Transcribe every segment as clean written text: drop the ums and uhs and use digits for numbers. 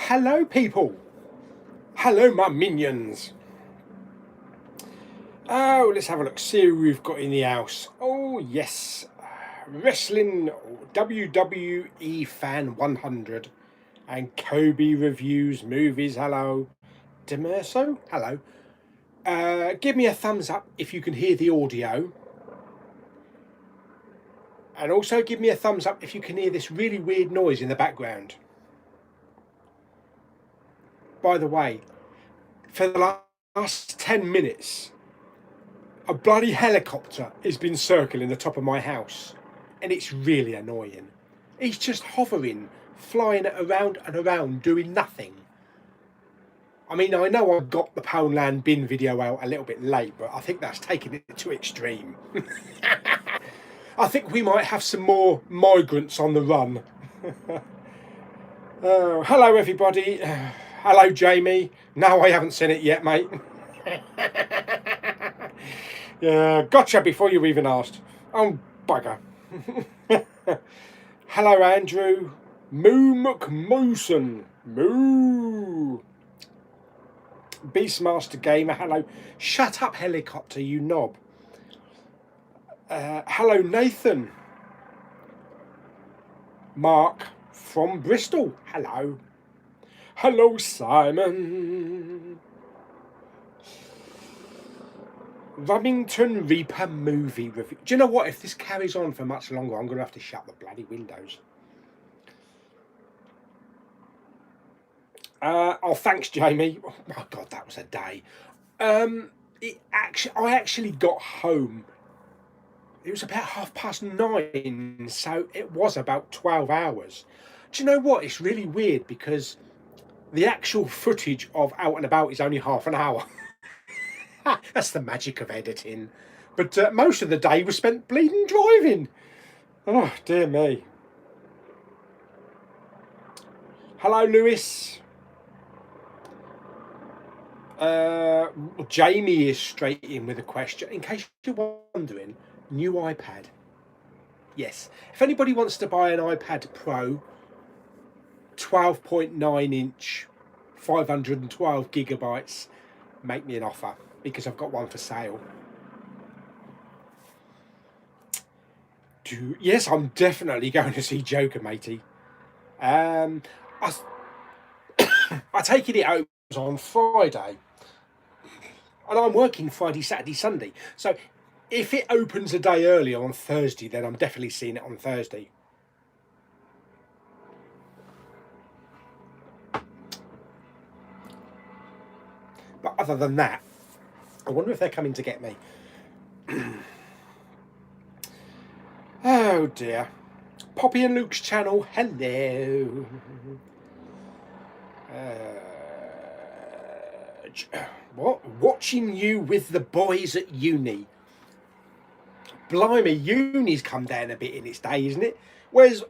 Hello, people. Hello, my minions. Oh, let's have a look. See who we've got in the house. Oh, yes. Wrestling WWE Fan 100 and Kobe Reviews Movies. Hello. Demerso. Hello. Give me a thumbs up if you can hear the audio. And also give me a thumbs up if you can hear this really weird noise in the background. By the way, for the last 10 minutes, a bloody helicopter has been circling the top of my house, and it's really annoying. He's just hovering, flying around and around, doing nothing. I mean, I know I got the Poundland bin video out a little bit late, but I think that's taking it to extreme. I think we might have some more migrants on the run. Oh, hello, everybody. Hello, Jamie. No, I haven't seen it yet, mate. Yeah, gotcha before you even asked. Oh, bugger. Hello, Andrew. Moo McMooson. Moo. Beastmaster Gamer, hello. Shut up, helicopter, you knob. Hello, Nathan. Mark from Bristol, hello. Hello, Simon. Remington Reaper movie review. Do you know what? If this carries on for much longer, I'm going to have to shut the bloody windows. Oh, thanks, Jamie. Oh my God, that was a day. I actually got home. It was about 9:30, so it was about 12 hours. Do you know what? It's really weird because the actual footage of Out and About is only half an hour. That's the magic of editing. But most of the day was spent bleeding driving. Oh, dear me. Hello, Lewis. Jamie is straight in with a question. In case you're wondering, new iPad. Yes. If anybody wants to buy an iPad Pro, 12.9 inch, 512 gigabytes, make me an offer because I've got one for sale. Yes, I'm definitely going to see Joker, matey. I take it opens on Friday, and I'm working Friday, Saturday, Sunday. So if it opens a day early on Thursday, then I'm definitely seeing it on Thursday. But other than that, I wonder if they're coming to get me. Oh dear. Poppy and Luke's channel, hello. What? Watching you with the boys at uni. Blimey, uni's come down a bit in its day, isn't it? Where's...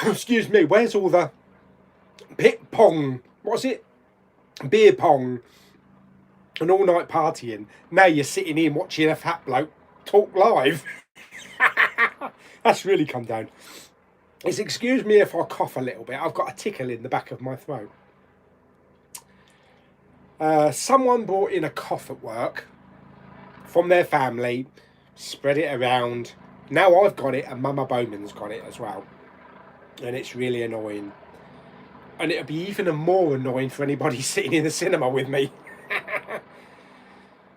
excuse me, where's all the... pit pong, what's it? Beer pong and all night partying. Now you're sitting in watching a fat bloke talk live. That's really come down. It's excuse me if I cough a little bit. I've got a tickle in the back of my throat. Someone brought in a cough at work from their family, spread it around. Now I've got it and Mama Bowman's got it as well. And it's really annoying. And it'll be even more annoying for anybody sitting in the cinema with me.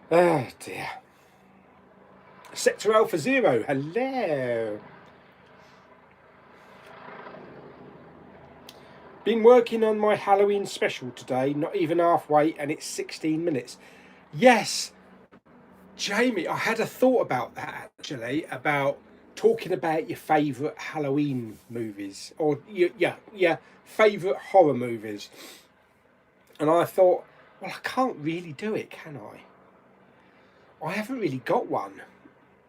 Oh dear. Sector Alpha Zero, hello. Been working on my Halloween special today, not even halfway, and it's 16 minutes. Yes, Jamie, I had a thought about that actually, about talking about your favourite Halloween movies, or your favourite horror movies. And I thought, well, I can't really do it, can I? I haven't really got one.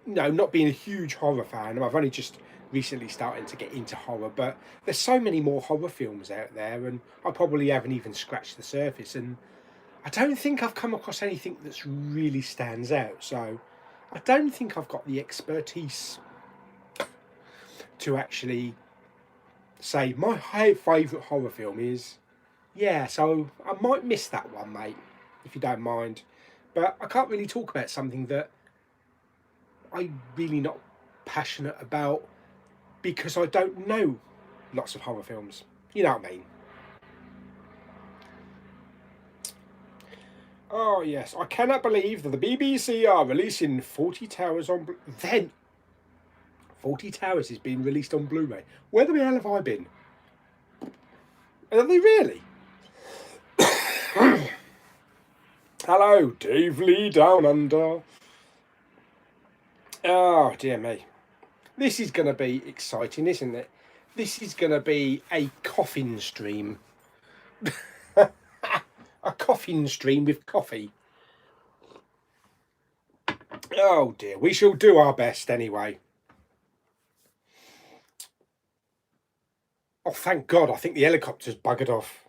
No, not being a huge horror fan, I've only just recently starting to get into horror, but there's so many more horror films out there, and I probably haven't even scratched the surface, and I don't think I've come across anything that's really stands out, so I don't think I've got the expertise to actually say my favourite horror film is. Yeah, so I might miss that one, mate, if you don't mind. But I can't really talk about something that I'm really not passionate about because I don't know lots of horror films. You know what I mean? Oh, yes. I cannot believe that the BBC are releasing 40 Towers on. Then 40 Towers is being released on Blu ray. Where the hell have I been? Are they really? Hello, Dave Lee Down Under. Oh, dear me. This is going to be exciting, isn't it? This is going to be a coffin stream. A coffin stream with coffee. Oh dear, we shall do our best anyway. Oh, thank God, I think the helicopter's buggered off.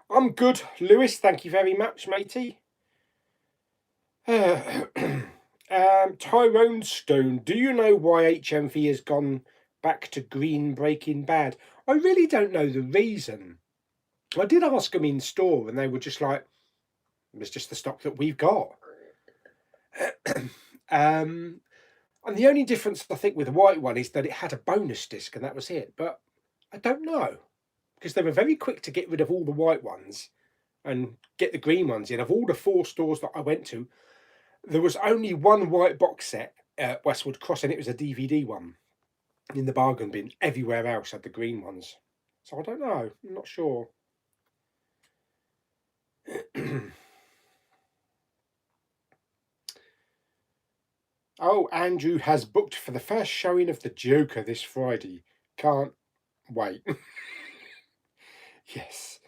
I'm good, Lewis, thank you very much, matey. Tyrone Stone, do you know why HMV has gone back to green Breaking Bad? I really don't know the reason. I did ask them in store and they were just like, it's just the stock that we've got. And the only difference I think with the white one is that it had a bonus disc and that was it. But I don't know because they were very quick to get rid of all the white ones and get the green ones in. Of all the 4 stores that I went to, there was only one white box set at Westwood Cross and it was a DVD one in the bargain bin. Everywhere else had the green ones. So I don't know. I'm not sure. Oh, Andrew has booked for the first showing of The Joker this Friday. Can't wait. Yes.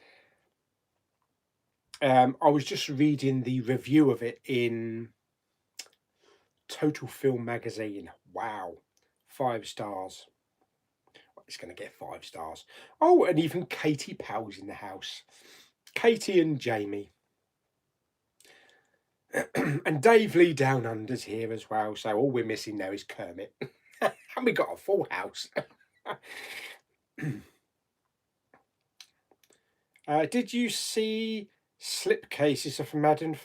I was just reading the review of it in Total Film Magazine. Wow. 5 stars. It's going to get 5 stars. Oh, and even Katie Powell's in the house. Katie and Jamie. And Dave Lee Down Under's here as well. So all we're missing now is Kermit. And we got a full house. Did you see slipcases of Madden?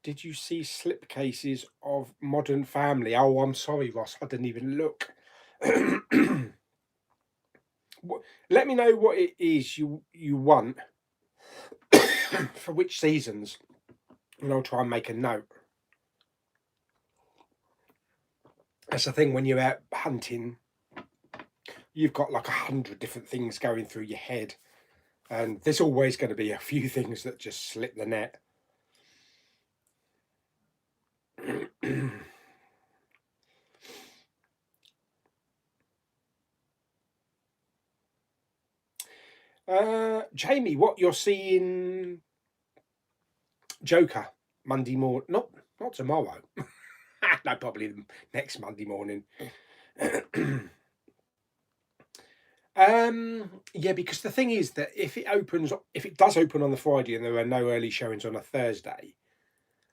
Did you see slipcases of Modern Family? Oh, I'm sorry, Ross. I didn't even look. Let me know what it is you want for which seasons, and I'll try and make a note. That's the thing when you're out hunting, you've got like 100 different things going through your head, and there's always going to be a few things that just slip the net. Jamie, what you're seeing Joker Monday morning? Not tomorrow. No, probably next Monday morning. Yeah, because the thing is that if it does open on the Friday and there are no early showings on a Thursday,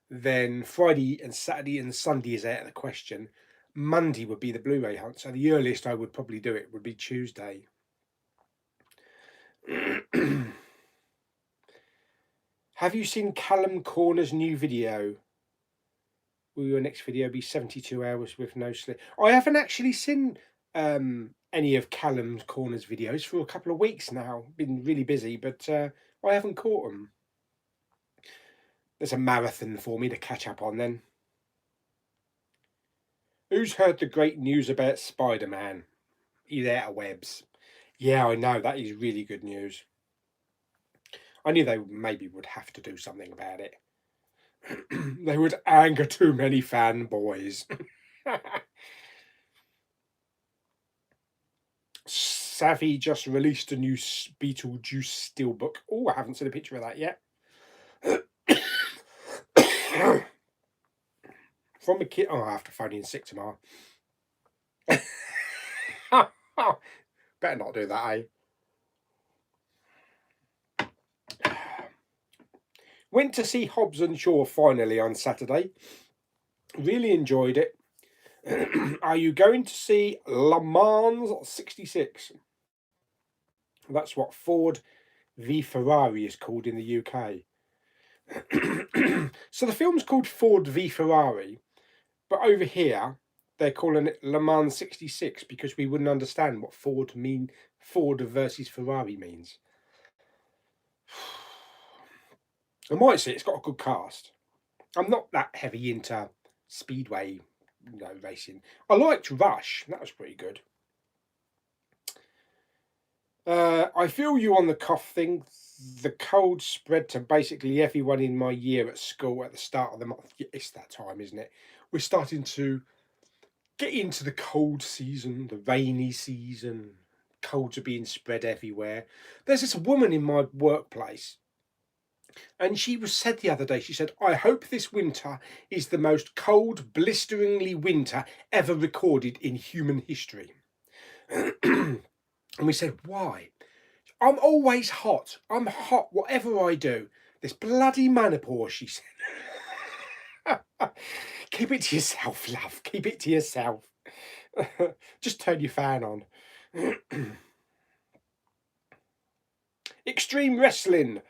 then Friday and Saturday and Sunday is out of the question. Monday would be the Blu-ray hunt, so the earliest I would probably do it would be Tuesday. Have you seen Callum Corner's new video? Will your next video be 72 hours with no sleep? I haven't actually seen any of Callum Corner's videos for a couple of weeks now. Been really busy, but I haven't caught them. There's a marathon for me to catch up on then. Who's heard the great news about Spider-Man? He's out of webs. Yeah, I know, that is really good news. I knew they maybe would have to do something about it. They would anger too many fanboys. Savvy just released a new Beetlejuice steelbook. Oh, I haven't seen a picture of that yet. From a kid. Oh, I have to phone in sick tomorrow. Better not do that, eh? Went to see Hobbs and Shaw finally on Saturday. Really enjoyed it. Are you going to see Le Mans 66? That's what Ford v Ferrari is called in the UK. So the film's called Ford v Ferrari, but over here they're calling it Le Mans 66 because we wouldn't understand what Ford versus Ferrari means. I might say it's got a good cast. I'm not that heavy into speedway, racing. I liked Rush. That was pretty good. I feel you on the cough thing. The cold spread to basically everyone in my year at school at the start of the month. It's that time, isn't it? We're starting to get into the cold season, the rainy season. Colds are being spread everywhere. There's this woman in my workplace, and she said the other day, she said, I hope this winter is the most cold, blisteringly winter ever recorded in human history. And we said, why? I'm always hot. I'm hot, whatever I do. This bloody menopause, she said. Keep it to yourself, love. Keep it to yourself. Just turn your fan on. Extreme Wrestling.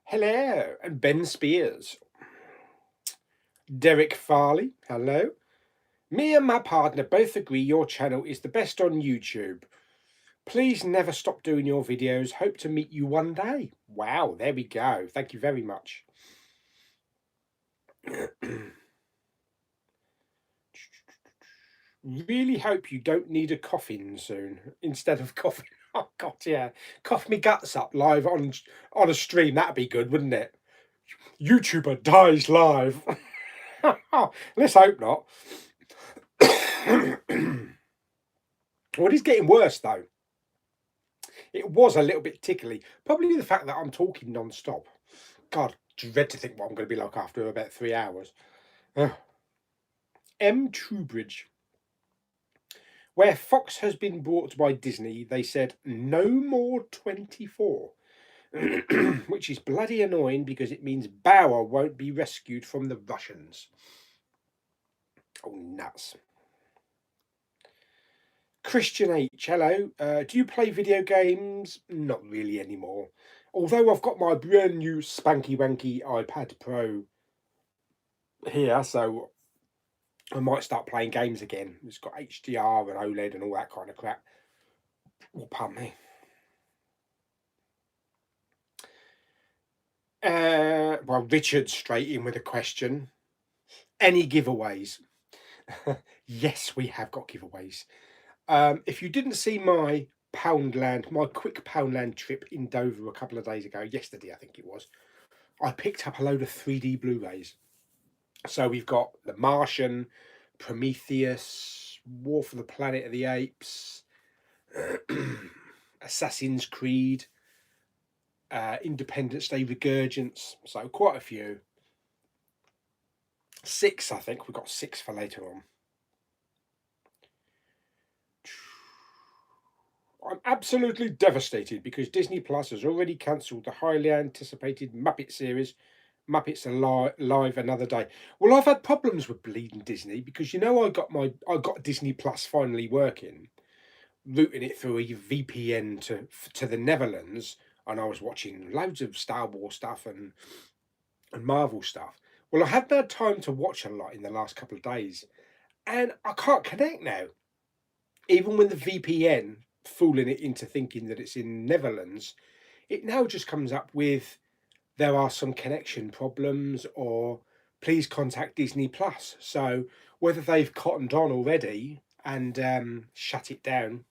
Hello. And Ben Spears. Derek Farley. Hello. Me and my partner both agree your channel is the best on YouTube. Please never stop doing your videos. Hope to meet you one day. Wow, there we go. Thank you very much. Really hope you don't need a coffin soon instead of coughing. Oh God, yeah, cough me guts up live on a stream. That'd be good, wouldn't it? YouTuber dies live. Let's hope not. Well, it is getting worse though. It was a little bit tickly. Probably the fact that I'm talking non-stop. God, dread to think what I'm going to be like after about 3 hours. M. Trubridge. Where Fox has been bought by Disney, they said no more 24. Which is bloody annoying because it means Bauer won't be rescued from the Russians. Oh, nuts. Christian H, hello. Do you play video games? Not really anymore. Although I've got my brand new spanky wanky iPad Pro here, so I might start playing games again. It's got HDR and OLED and all that kind of crap. Oh, pardon me. Well, Richard's straight in with a question. Any giveaways? Yes, we have got giveaways. If you didn't see my quick Poundland trip in Dover a couple of days ago, yesterday I think it was, I picked up a load of 3D Blu-rays. So we've got The Martian, Prometheus, War for the Planet of the Apes, Assassin's Creed, Independence Day Regurgence, so quite a few. 6, I think. We've got 6 for later on. I'm absolutely devastated because Disney Plus has already cancelled the highly anticipated Muppet series, Muppets Alive Another Day. Well, I've had problems with bleeding Disney because I got Disney Plus finally working, routing it through a VPN to the Netherlands, and I was watching loads of Star Wars stuff and Marvel stuff. Well, I hadn't had time to watch a lot in the last couple of days, and I can't connect now. Even when the VPN fooling it into thinking that it's in Netherlands, it now just comes up with there are some connection problems or please contact Disney Plus. So whether they've cottoned on already and shut it down,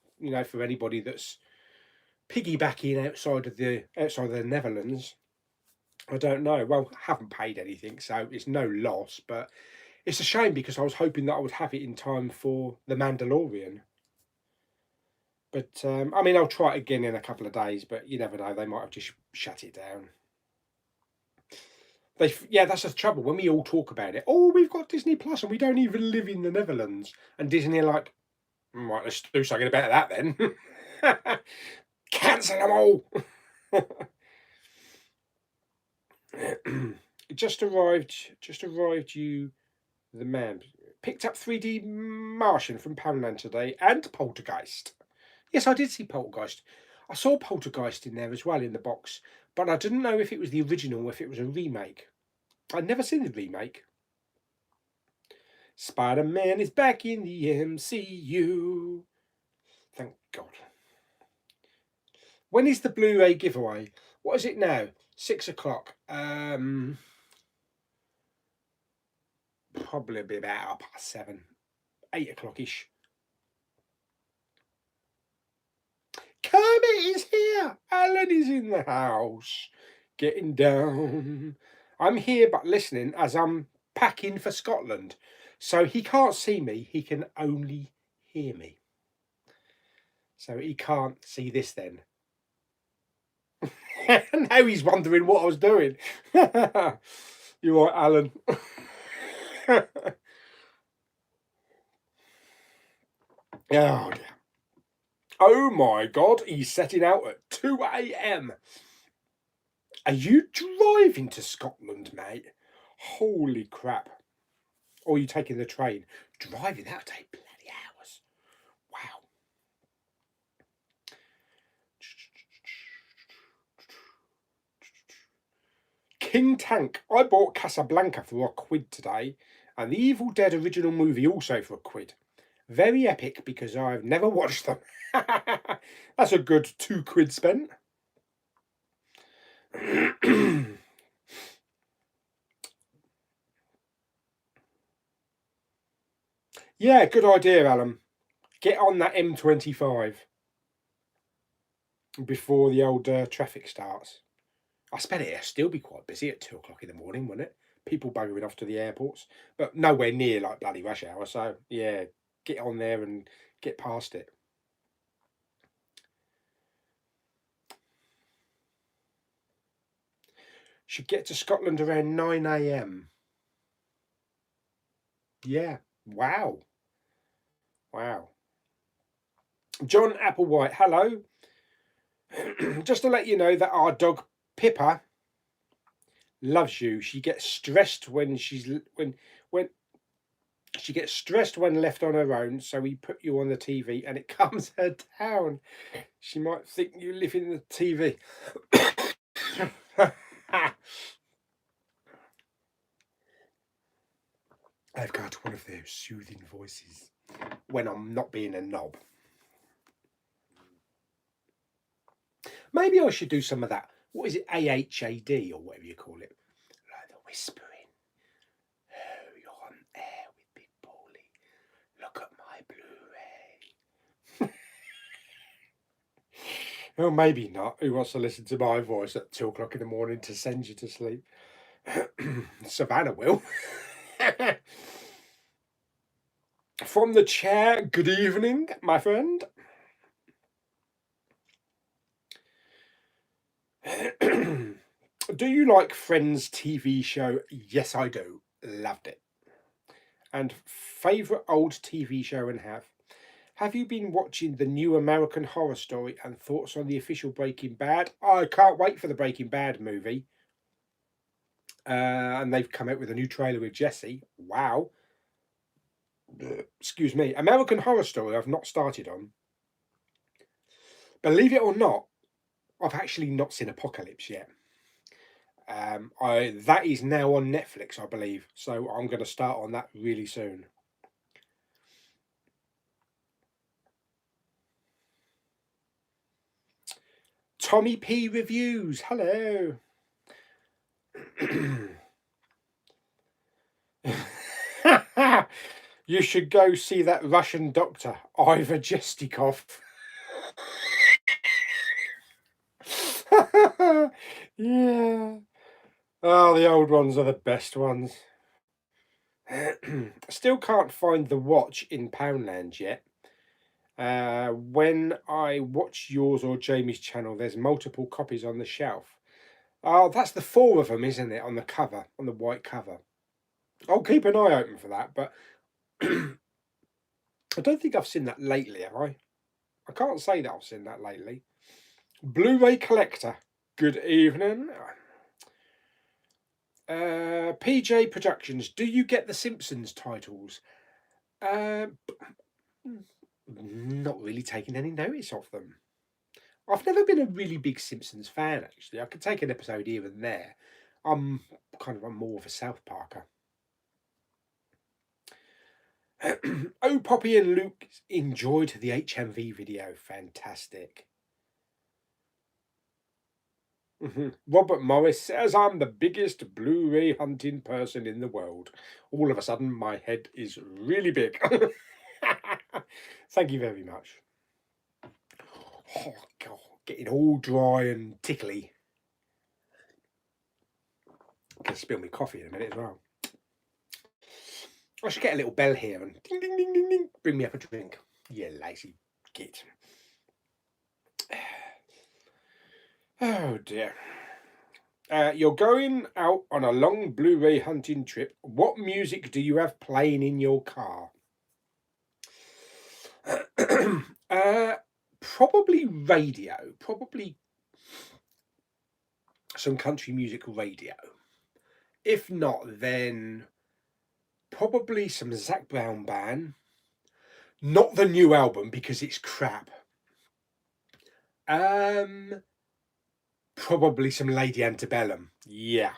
for anybody that's piggybacking outside of the Netherlands, I don't know. Well, I haven't paid anything, so it's no loss, but it's a shame because I was hoping that I would have it in time for The Mandalorian. But I'll try it again in a couple of days, but you never know. They might have just shut it down. That's the trouble. When we all talk about it, oh, we've got Disney Plus and we don't even live in the Netherlands. And Disney are like, right, let's do something about that then. Cancel them all. Just arrived you, the man. Picked up 3D Martian from Poundland today and Poltergeist. Yes, I did see Poltergeist. I saw Poltergeist in there as well in the box, but I didn't know if it was the original or if it was a remake. I'd never seen the remake. Spider-Man is back in the MCU. Thank God. When is the Blu-ray giveaway? What is it now? 6 o'clock. Probably be about 7, 8 o'clock-ish. Kermit is here. Alan is in the house. Getting down. I'm here but listening as I'm packing for Scotland. So he can't see me. He can only hear me. So he can't see this then. Now he's wondering what I was doing. You're right, Alan. Oh, dear. Oh my God, he's setting out at 2 a.m. Are you driving to Scotland, mate? Holy crap. Or are you taking the train? Driving, that'll take bloody hours. Wow. King Tank. I bought Casablanca for £1 today, and the Evil Dead original movie also for £1. Very epic because I've never watched them. That's a good £2 spent. Yeah, good idea, Alan. Get on that M25 before the old traffic starts. I bet it'll still be quite busy at 2 o'clock in the morning, wouldn't it? People buggering off to the airports, but nowhere near like bloody rush hour. So yeah, get on there and get past it. Should get to Scotland around 9 a.m. Yeah. Wow. Wow. John Applewhite, hello. Just to let you know that our dog Pippa loves you. She gets stressed when she gets stressed when left on her own, so we put you on the TV and it calms her down. She might think you live in the TV. I've got one of those soothing voices when I'm not being a knob. Maybe I should do some of that. What is it? AHAD or whatever you call it. Like the whispering. Oh, you're on air with Big Pauly. Look at my Blu-ray. Oh, maybe not. Who wants to listen to my voice at 2 o'clock in the morning to send you to sleep? Savannah will. From the chair, good evening, my friend. Do you like Friends TV show? Yes, I do. Loved it. And favourite old TV show and have you been watching the new American Horror Story and thoughts on the official Breaking Bad? I can't wait for the Breaking Bad movie. And they've come out with a new trailer with Jesse. Wow. Excuse me. American Horror Story I've not started on. Believe it or not, I've actually not seen Apocalypse yet. That is now on Netflix, I believe. So I'm going to start on that really soon. Tommy P Reviews. Hello. You should go see that Russian doctor, Ivar Jestikov. Yeah. Oh, the old ones are the best ones. Still can't find the watch in Poundland yet. When I watch yours or Jamie's channel, there's multiple copies on the shelf. Oh, that's the 4 of them, isn't it? On the cover, on the white cover. I'll keep an eye open for that, but I don't think I've seen that lately, have I? I can't say that I've seen that lately. Blu-ray collector. Good evening. PJ Productions. Do you get the Simpsons titles? Uh, not really taking any notice of them. I've never been a really big Simpsons fan, actually. I could take an episode here and there. I'm I'm more of a South Parker. Oh, Poppy and Luke enjoyed the HMV video. Fantastic. Robert Morris says I'm the biggest Blu-ray hunting person in the world. All of a sudden, my head is really big. Thank you very much. Oh, God, getting all dry and tickly. I'm going to spill my coffee in a minute as well. I should get a little bell here and ding, ding, ding, ding, ding, bring me up a drink. You lazy git. Oh, dear. You're going out on a long Blu-ray hunting trip. What music do you have playing in your car? Probably radio. Probably some country music radio. If not, then probably some Zac Brown Band. Not the new album because it's crap. Probably some Lady Antebellum. Yeah.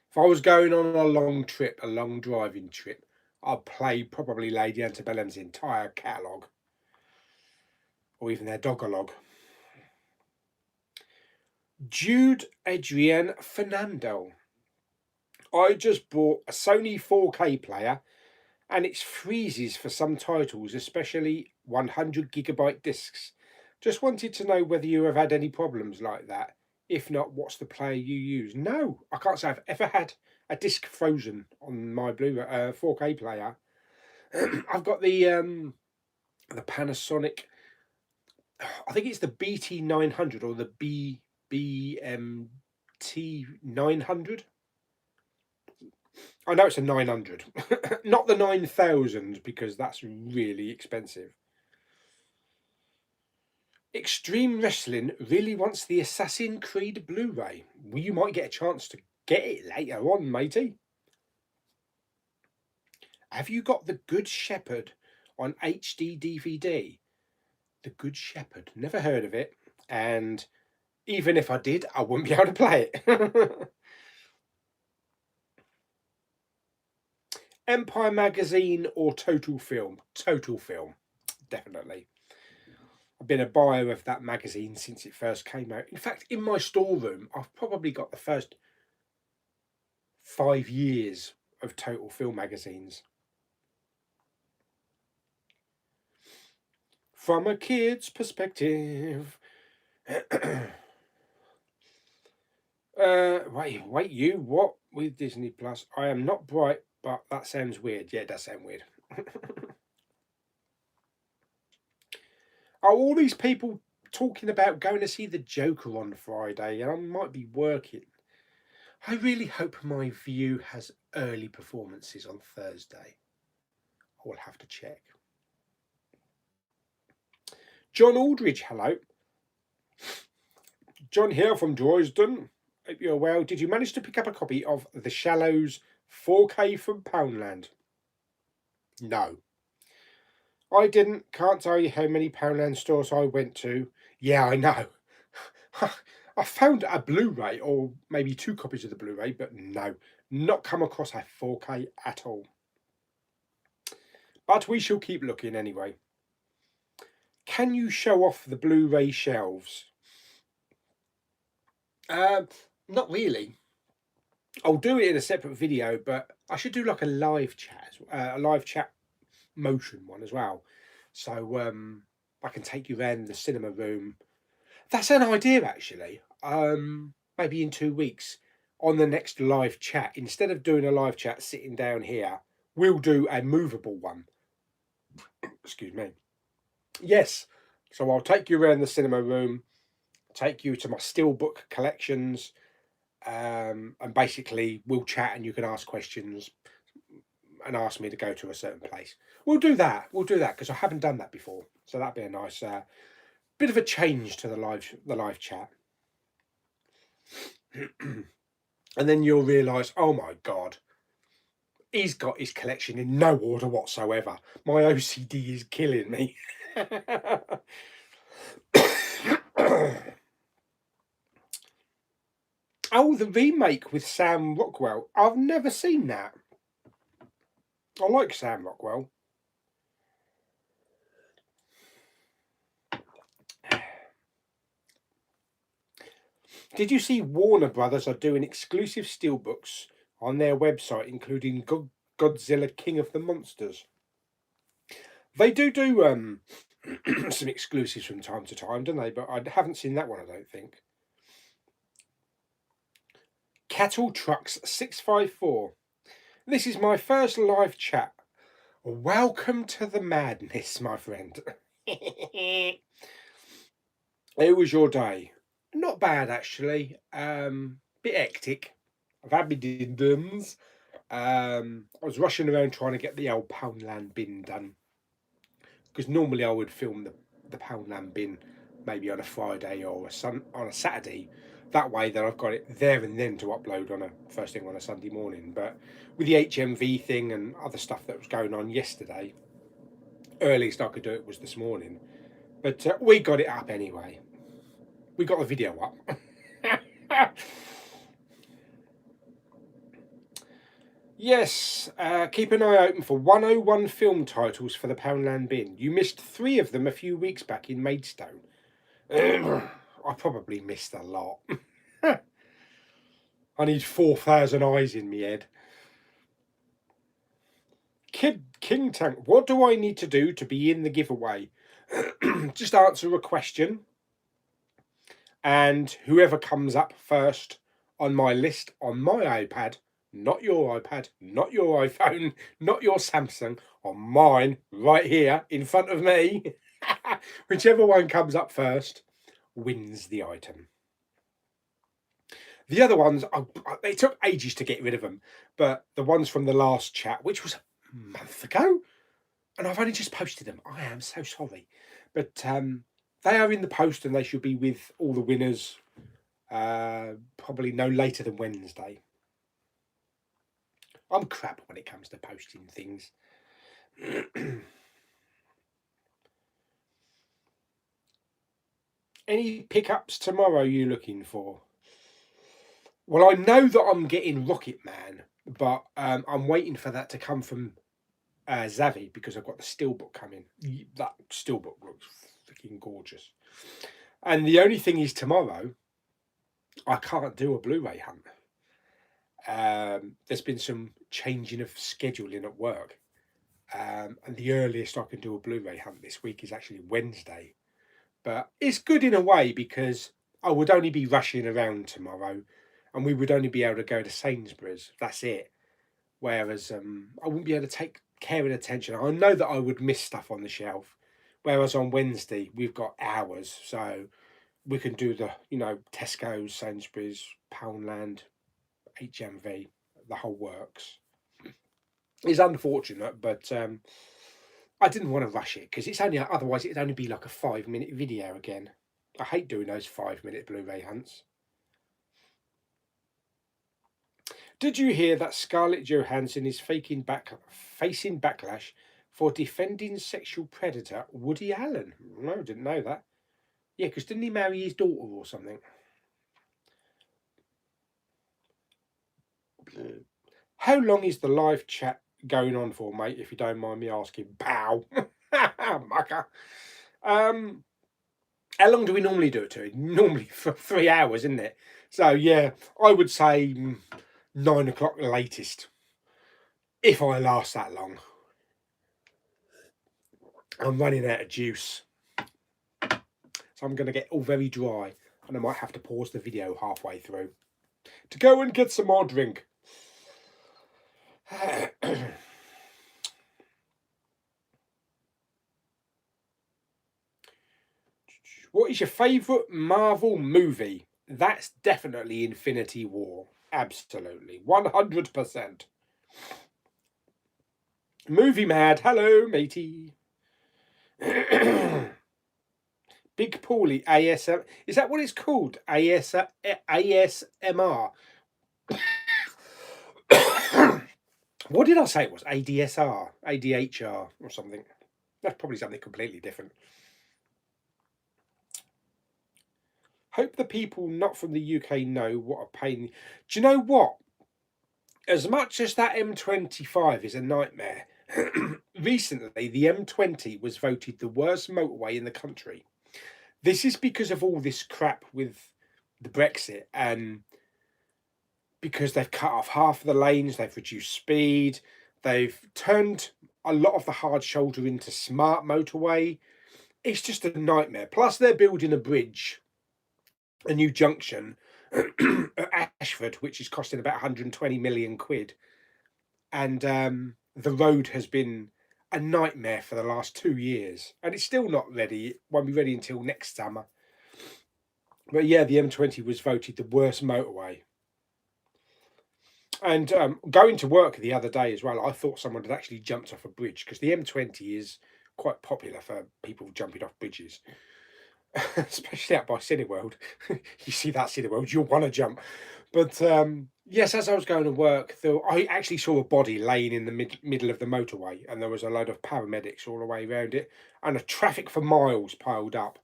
If I was going on a long trip, a long driving trip, I'd play probably Lady Antebellum's entire catalogue. Or even their dogalogue. Jude Adrienne Fernando. I just bought a Sony 4K player and it freezes for some titles, especially 100GB discs. Just wanted to know whether you have had any problems like that. If not, what's the player you use? No, I can't say I've ever had a disc frozen on my Blu-ray 4K player. I've got the Panasonic. I think it's the BT900 or the BMT900. I know it's a 900, not the 9000 because that's really expensive. Extreme Wrestling really wants the Assassin's Creed Blu-ray. Well, you might get a chance to get it later on, matey. Have you got The Good Shepherd on HD DVD? The Good Shepherd. Never heard of it. And even if I did, I wouldn't be able to play it. Empire Magazine or Total Film? Total Film, definitely. I've been a buyer of that magazine since it first came out. In fact, in my storeroom, I've probably got the first 5 years of Total Film magazines. From a kid's perspective. Wait, you? What with Disney Plus? I am not bright, but that sounds weird. Yeah, it does sound weird. Are all these people talking about going to see the Joker on Friday? And I might be working. I really hope my View has early performances on Thursday. I will have to check. John Aldridge, hello. John here from Droysden. Hope you're well. Did you manage to pick up a copy of The Shallows 4K from Poundland? No. I didn't. Can't tell you how many Poundland stores I went to. Yeah, I know. I found a Blu-ray or maybe 2 copies of the Blu-ray, but no, not come across a 4K at all. But we shall keep looking anyway. Can you show off the Blu-ray shelves? Not really. I'll do it in a separate video, but I should do like a live chat motion one as well. So I can take you around the cinema room. That's an idea, actually. Maybe in 2 weeks on the next live chat, instead of doing a live chat sitting down here, we'll do a movable one. Excuse me. Yes. So I'll take you around the cinema room, take you to my steelbook collections, and basically we'll chat and you can ask questions and ask me to go to a certain place. We'll do that because I haven't done that before, so that'd be a nice bit of a change to the live chat. And then you'll realise, oh my god, He's got his collection in no order whatsoever. My OCD is killing me. Oh, the remake with Sam Rockwell. I've never seen that. I like Sam Rockwell. Did you see Warner Brothers are doing exclusive steelbooks on their website, including Godzilla King of the Monsters? They do some exclusives from time to time, don't they? But I haven't seen that one, I don't think. Cattle Trucks 654. This is my first live chat. Welcome to the madness, my friend. It was your day. Not bad, actually. Bit hectic. I've had my dinners. I was rushing around trying to get the old Poundland bin done. Because normally I would film the Poundland bin maybe on a Friday or on a Saturday. That way that I've got it there and then to upload on a first thing on a Sunday morning. But with the HMV thing and other stuff that was going on yesterday, earliest I could do it was this morning. But we got it up anyway. We got the video up. Yes, keep an eye open for 101 film titles for the Poundland bin. You missed 3 of them a few weeks back in Maidstone. I probably missed a lot. I need 4,000 eyes in me head. King Tank, what do I need to do to be in the giveaway? Just answer a question, and whoever comes up first on my list on my iPad, not your iPad, not your iPhone, not your Samsung, on mine right here in front of me, whichever one comes up first wins the item. The other ones, they took ages to get rid of them, but the ones from the last chat, which was a month ago, and I've only just posted them. I am so sorry, but they are in the post and they should be with all the winners probably no later than Wednesday. I'm crap when it comes to posting things. Any pickups tomorrow you looking for? Well, I know that I'm getting Rocket Man, but I'm waiting for that to come from Zavi because I've got the steelbook coming. That steelbook looks freaking gorgeous. And the only thing is tomorrow, I can't do a Blu-ray hunt. There's been some changing of scheduling at work. And the earliest I can do a Blu-ray hunt this week is actually Wednesday. But it's good in a way because I would only be rushing around tomorrow and we would only be able to go to Sainsbury's. That's it. Whereas I wouldn't be able to take care and attention. I know that I would miss stuff on the shelf. Whereas on Wednesday, we've got hours. So we can do the, Tesco's, Sainsbury's, Poundland, HMV, the whole works. It's unfortunate, but I didn't want to rush it because otherwise it'd only be like a 5-minute video again. I hate doing those 5-minute Blu-ray hunts. Did you hear that Scarlett Johansson is facing backlash for defending sexual predator Woody Allen? No, didn't know that. Yeah, because didn't he marry his daughter or something? How long is the live chat going on for, mate, if you don't mind me asking? Pow! Mucker. How long do we normally do it to? Normally for 3 hours, isn't it? So, yeah, I would say 9 o'clock latest. If I last that long. I'm running out of juice. So I'm going to get all very dry. And I might have to pause the video halfway through to go and get some more drink. What is your favourite Marvel movie? That's definitely Infinity War. Absolutely. 100%. Movie mad. Hello, matey. Big Pauly ASM. Is that what it's called? ASMR. What did I say it was? ADSR, ADHR, or something. That's probably something completely different. Hope the people not from the UK know what a pain. Do you know what? As much as that M25 is a nightmare, recently the M20 was voted the worst motorway in the country. This is because of all this crap with the Brexit, and because they've cut off half of the lanes, they've reduced speed, they've turned a lot of the hard shoulder into smart motorway. It's just a nightmare. Plus, they're building a bridge, a new junction at Ashford, which is costing about 120 million quid. And the road has been a nightmare for the last 2 years, and it's still not ready. It won't be ready until next summer. But yeah, the M20 was voted the worst motorway. And going to work the other day as well, I thought someone had actually jumped off a bridge, because the M20 is quite popular for people jumping off bridges, especially out by Cineworld. You see that Cineworld, you'll want to jump. But yes, as I was going to work, I actually saw a body laying in the middle of the motorway, and there was a load of paramedics all the way around it, and a traffic for miles piled up.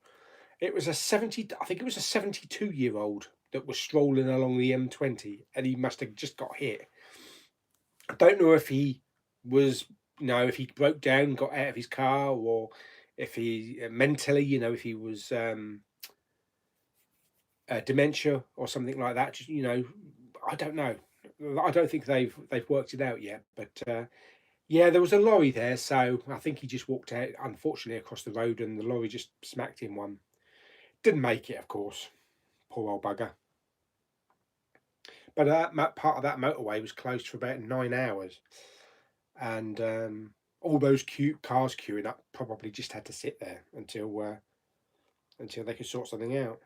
It was I think it was a 72-year-old that was strolling along the M20, and he must have just got hit. I don't know if he was, if he broke down, got out of his car, or if he mentally, if he was dementia or something like that. I don't know. I don't think they've worked it out yet. But yeah, there was a lorry there, so I think he just walked out, unfortunately, across the road, and the lorry just smacked him one. Didn't make it, of course. Poor old bugger. But part of that motorway was closed for about 9 hours, and all those cars queuing up probably just had to sit there until they could sort something out.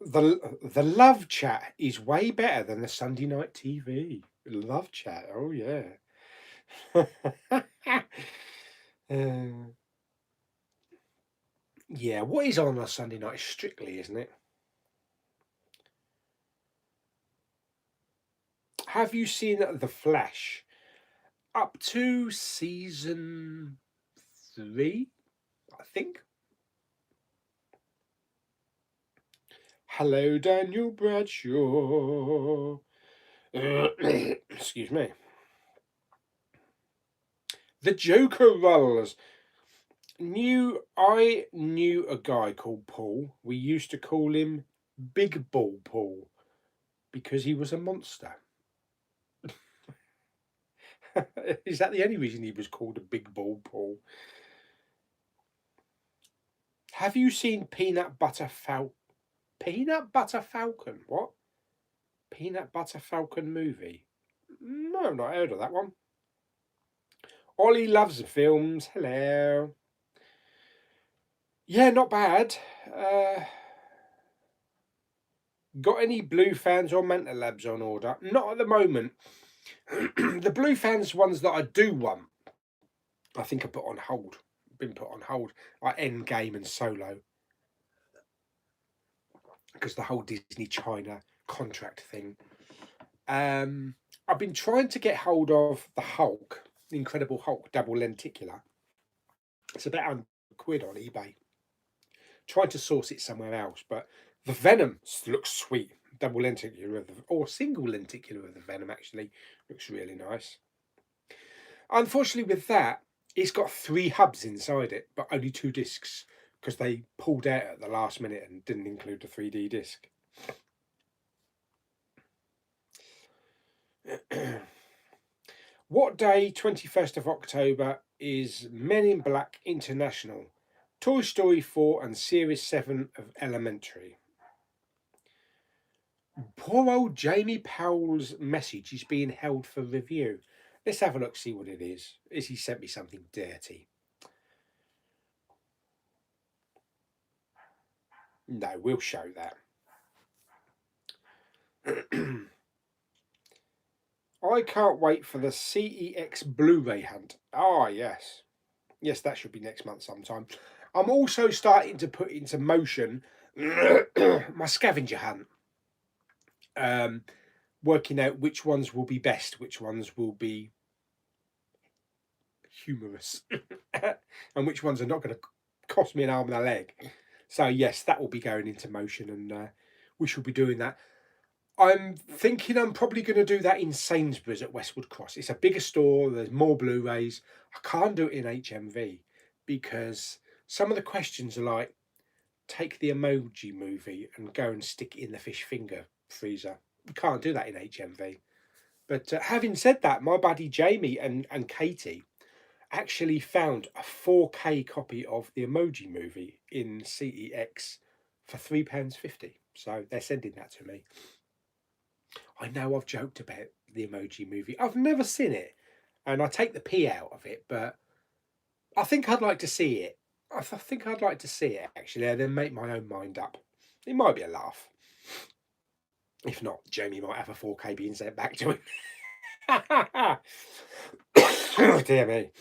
The love chat is way better than the Sunday night TV. Love chat, oh yeah. uh, yeah, what is on Sunday night? Strictly, isn't it? Have you seen The Flash? Up to season 3, I think. Hello, Daniel Bradshaw. Excuse me. The Joker roles. I knew a guy called Paul. We used to call him Big Ball Paul because he was a monster. Is that the only reason he was called a Big Ball Paul? Have you seen Peanut Butter Falcon? Peanut Butter Falcon? What? Peanut Butter Falcon movie? No, I've not heard of that one. Ollie loves the films. Hello. Yeah, not bad. Got any Blue Fans or Mental Labs on order? Not at the moment. The Blue Fans ones that I do want, I think are put on hold. Been put on hold, like Endgame and Solo, because the whole Disney China contract thing. I've been trying to get hold of the Hulk, the Incredible Hulk, double lenticular. It's about £100 on eBay. Trying to source it somewhere else, but the Venom looks sweet. Double lenticular or single lenticular of the Venom actually looks really nice. Unfortunately, with that, it's got 3 hubs inside it, but only 2 discs, because they pulled out at the last minute and didn't include the 3D disc. What day, 21st of October, is Men in Black International, Toy Story 4 and Series 7 of Elementary? Poor old Jamie Powell's message is being held for review. Let's have a look, see what it is. Is he sent me something dirty? No, we'll show that. I can't wait for the CEX Blu-ray hunt. Ah, yes. Yes, that should be next month sometime. I'm also starting to put into motion my scavenger hunt. working out which ones will be best, which ones will be humorous, and which ones are not going to cost me an arm and a leg. So yes, that will be going into motion, and we shall be doing that. I'm thinking I'm probably going to do that in Sainsbury's at Westwood Cross. It's a bigger store. There's more Blu-rays. I can't do it in HMV because some of the questions are like, take the Emoji Movie and go and stick it in the fish finger freezer. You can't do that in HMV. But having said that, my buddy Jamie and Katie actually found a 4K copy of the Emoji Movie in CEX for £3.50. So they're sending that to me. I know I've joked about the Emoji Movie. I've never seen it, and I take the P out of it, but I think I'd like to see it. I think I'd like to see it, actually, and then make my own mind up. It might be a laugh. If not, Jamie might have a 4K being sent back to him. Oh, dear me.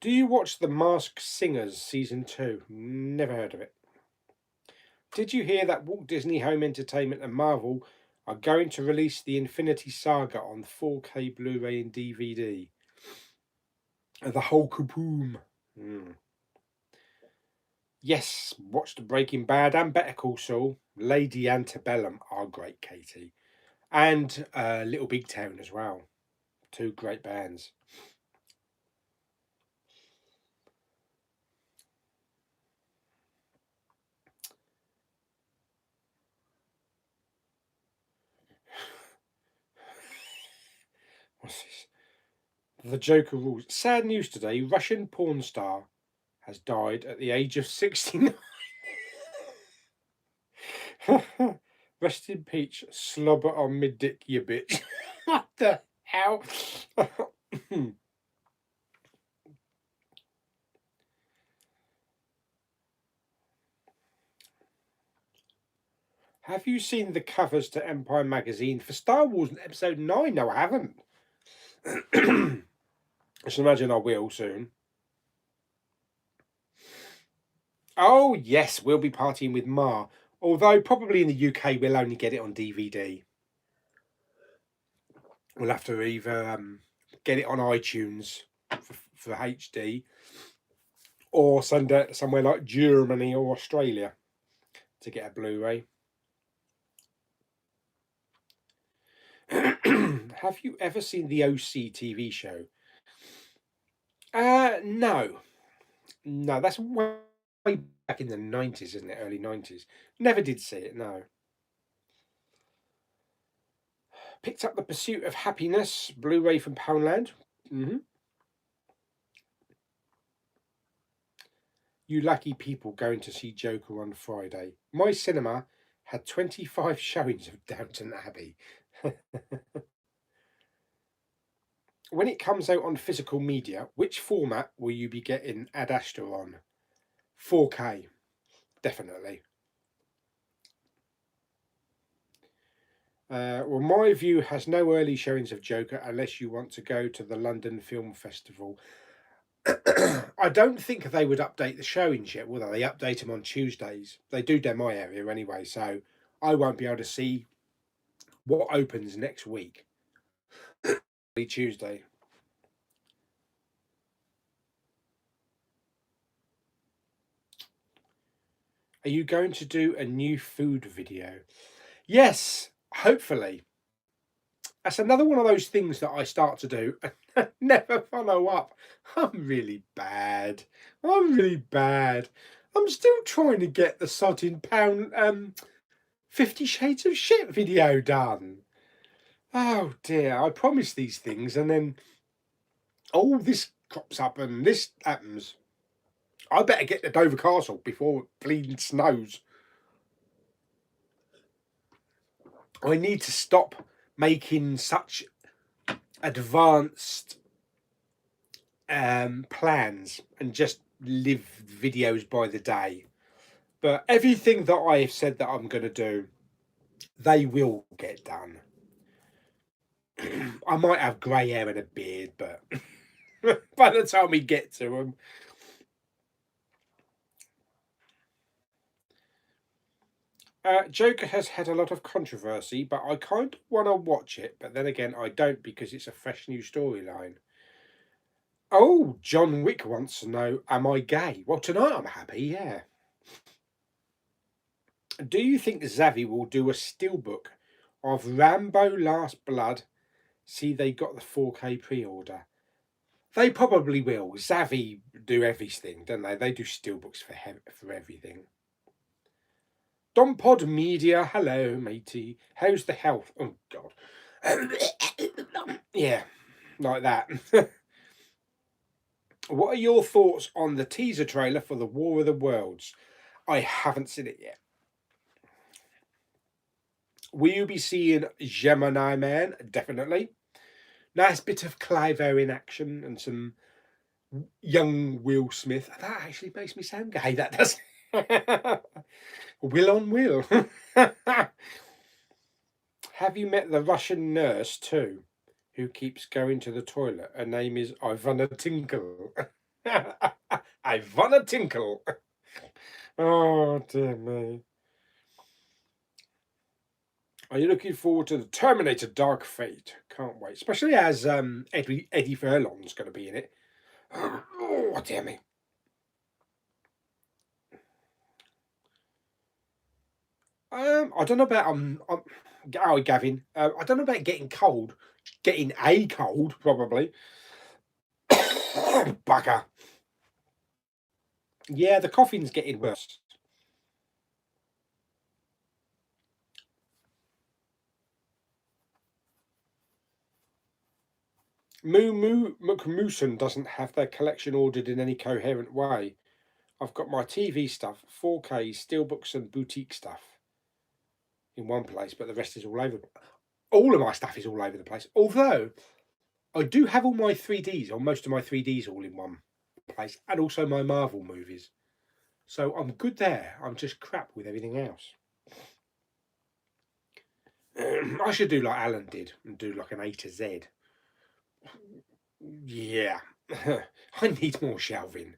Do you watch The Masked Singers Season 2? Never heard of it. Did you hear that Walt Disney Home Entertainment and Marvel are going to release the Infinity Saga on 4K Blu-ray and DVD? The whole kaboom. Yes, watched Breaking Bad and Better Call Saul. Lady Antebellum are great, Katie. And Little Big Town as well. Two great bands. What's this? The Joker rules. Sad news today. Russian porn star has died at the age of 69. Rest in peace, slobber on mid dick, you bitch. What the hell? Have you seen the covers to Empire magazine for Star Wars Episode 9? No, I haven't. I should imagine I will soon. Oh, yes, we'll be partying with Ma. Although, probably in the UK, we'll only get it on DVD. We'll have to either get it on iTunes for HD or send it somewhere like Germany or Australia to get a Blu-ray. Have you ever seen the OC TV show? No. No, that's way back in the 90s, isn't it? Early 90s. Never did see it, no. Picked up The Pursuit of Happiness, Blu-ray from Poundland. You lucky people going to see Joker on Friday. My cinema had 25 showings of Downton Abbey. When it comes out on physical media, which format will you be getting Ad Astra on? 4K, definitely. Well, my view has no early showings of Joker unless you want to go to the London Film Festival. I don't think they would update the showings yet, will they? They update them on Tuesdays. They do down my area anyway, so I won't be able to see what opens next week. Tuesday. Are you going to do a new food video? Yes, hopefully. That's another one of those things that I start to do and never follow up. I'm really bad. I'm still trying to get the sodding pound 50 Shades of Shit video done. Oh dear, I promise these things and then all this crops up and this happens. I better get to Dover Castle before it bleeding snows. I need to stop making such advanced plans and just live videos by the day. But everything that I've said that I'm going to do, they will get done. I might have grey hair and a beard, but by the time we get to them. Joker has had a lot of controversy, but I kind of want to watch it. But then again, I don't because it's a fresh new storyline. Oh, John Wick wants to know, am I gay? Well, tonight I'm happy, yeah. Do you think Zavi will do a steelbook of Rambo Last Blood? See, they got the 4K pre-order. They probably will. Zavi do everything, don't they? They do steelbooks for everything. Don Pod Media, hello, matey. How's the health? Oh, God. Yeah, like that. What are your thoughts on the teaser trailer for The War of the Worlds? I haven't seen it yet. Will you be seeing Gemini Man? Definitely. Nice bit of Clive Owen action and some young Will Smith. That actually makes me sound gay, that does. Will on Will. Have you met the Russian nurse too, who keeps going to the toilet? Her name is Ivana Tinkle. Ivana Tinkle. Oh, dear me. Are you looking forward to the Terminator Dark Fate? Can't wait. Especially as Eddie Furlong's going to be in it. Oh, dear me. I don't know about oh, Gavin. I don't know about getting cold. Getting a cold, probably. Bugger. Yeah, the coughing's getting worse. Moo Moo McMooson doesn't have their collection ordered in any coherent way. I've got my TV stuff, 4K, steelbooks, and boutique stuff in one place, but the rest is all over. All of my stuff is all over the place. Although I do have all my 3Ds, or most of my 3Ds, all in one place, and also my Marvel movies. So I'm good there. I'm just crap with everything else. I should do like Alan did and do like an A to Z. Yeah, I need more shelving.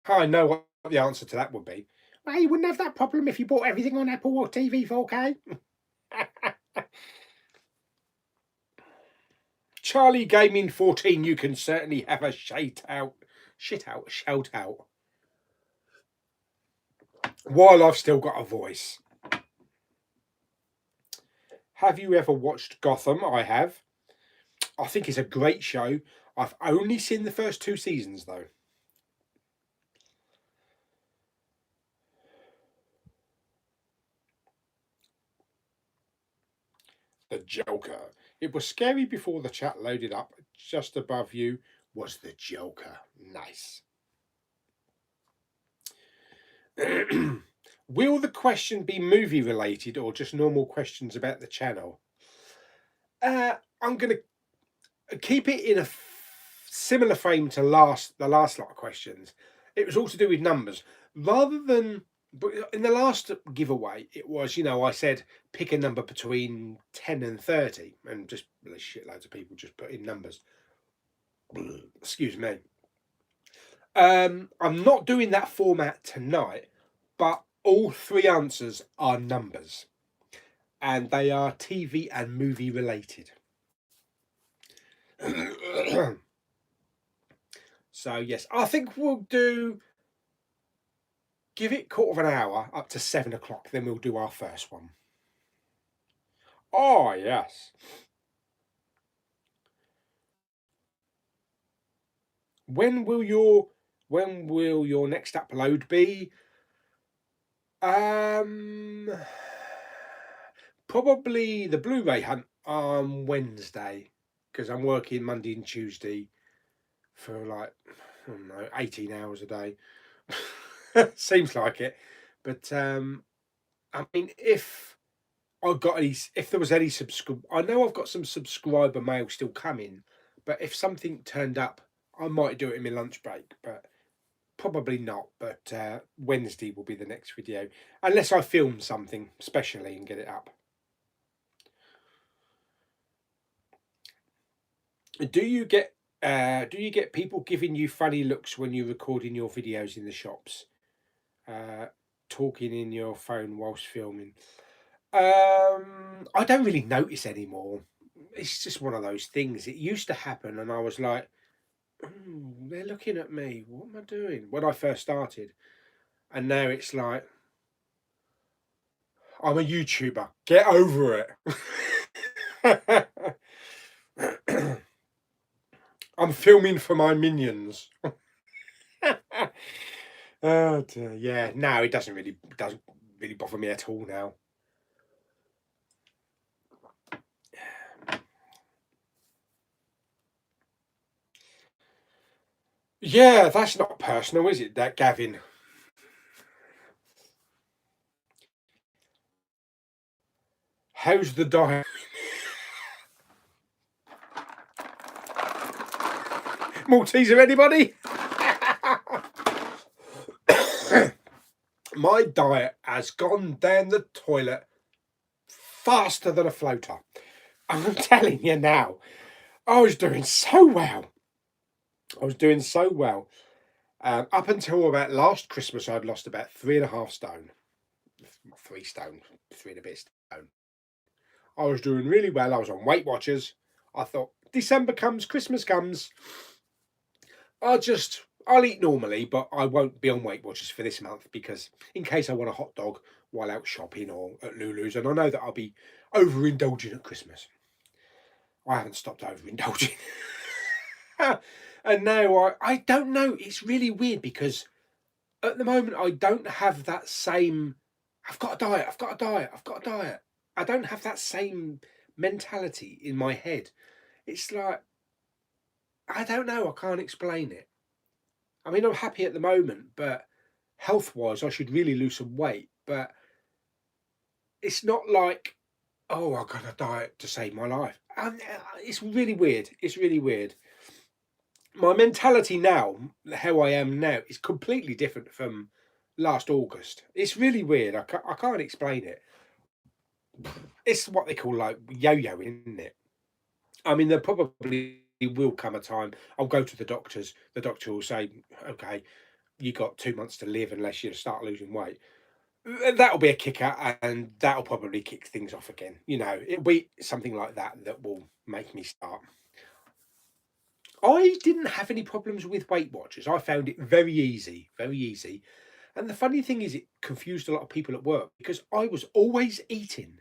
I know what the answer to that would be. Well, you wouldn't have that problem if you bought everything on Apple or TV 4K. Charlie Gaming 14, you can certainly have a shout out. While I've still got a voice. Have you ever watched Gotham? I have. I think it's a great show. I've only seen the first 2 seasons though. The Joker. It was scary before the chat loaded up. Just above you was the Joker. Nice. Will the question be movie related or just normal questions about the channel? I'm going to keep it in a similar frame to the last lot of questions. It was all to do with numbers rather than. But in the last giveaway, it was, I said pick a number between 10 and 30, and just shitloads of people just put in numbers. Excuse me. I'm not doing that format tonight, but all 3 answers are numbers, and they are TV and movie related. So yes, I think we'll give it quarter of an hour up to 7 o'clock, then we'll do our first one. Oh yes. When will your next upload be? Probably the Blu-ray hunt on Wednesday, because I'm working Monday and Tuesday for like, I don't know, 18 hours a day. Seems like it. But I mean, if there was any I know I've got some subscriber mail still coming, but if something turned up, I might do it in my lunch break, but probably not. But Wednesday will be the next video, unless I film something specially and get it up. Do you get people giving you funny looks when you're recording your videos in the shops? Uh, Talking in your phone whilst filming. I don't really notice anymore. It's just one of those things. It used to happen, and I was like, they're looking at me. What am I doing? When I first started, and now it's like, I'm a YouTuber. Get over it. I'm filming for my minions. Oh dear. Yeah, no, it doesn't really bother me at all now. Yeah, that's not personal, is it, that Gavin? How's the diet? Malteser, anybody? My diet has gone down the toilet faster than a floater. I'm telling you now. I was doing so well. I was doing so well. Up until about last Christmas, I'd lost about 3.5 stone. 3 stone, 3 and a bit stone. I was doing really well. I was on Weight Watchers. I thought, December comes, Christmas comes. I'll eat normally, but I won't be on Weight Watchers for this month because in case I want a hot dog while out shopping or at Lulu's, and I know that I'll be overindulging at Christmas. I haven't stopped overindulging. And now I don't know. It's really weird because at the moment I don't have that same. I've got a diet. I've got a diet. I've got a diet. I don't have that same mentality in my head. It's like I don't know. I can't explain it. I mean, I'm happy at the moment, but health-wise, I should really lose some weight. But it's not like, oh, I've got a diet to save my life. It's really weird. It's really weird. My mentality now, how I am now, is completely different from last August. It's really weird. I can't explain it. It's what they call like yo-yoing, isn't it? I mean, there probably will come a time I'll go to the doctors. The doctor will say, okay, you got 2 months to live unless you start losing weight. That'll be a kicker, and that'll probably kick things off again. It'll be something like that that will make me start. I didn't have any problems with Weight Watchers. I found it very easy, very easy. And the funny thing is, it confused a lot of people at work because I was always eating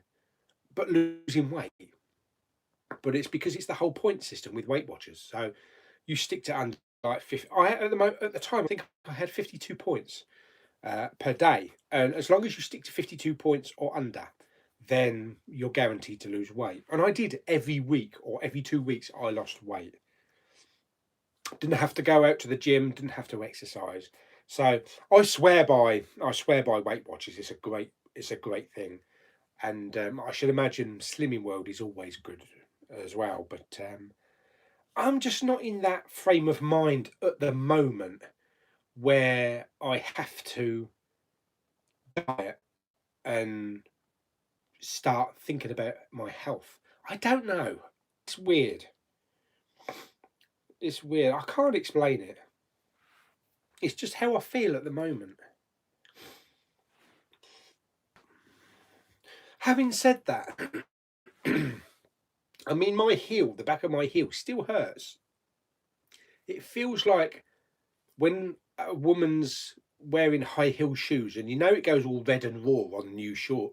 but losing weight. But it's because it's the whole point system with Weight Watchers. So you stick to under like 50. At the time, I think I had 52 points per day, and as long as you stick to 52 points or under, then you're guaranteed to lose weight. And I did every week or every 2 weeks. I lost weight. Didn't have to go out to the gym. Didn't have to exercise. So I swear by Weight Watchers. It's a great thing, and I should imagine Slimming World is always good as well. But I'm just not in that frame of mind at the moment where I have to diet and start thinking about my health. I don't know. It's weird. It's weird. I can't explain it. It's just how I feel at the moment. Having said that, I mean, the back of my heel still hurts. It feels like when a woman's wearing high heel shoes and it goes all red and raw on new shoes.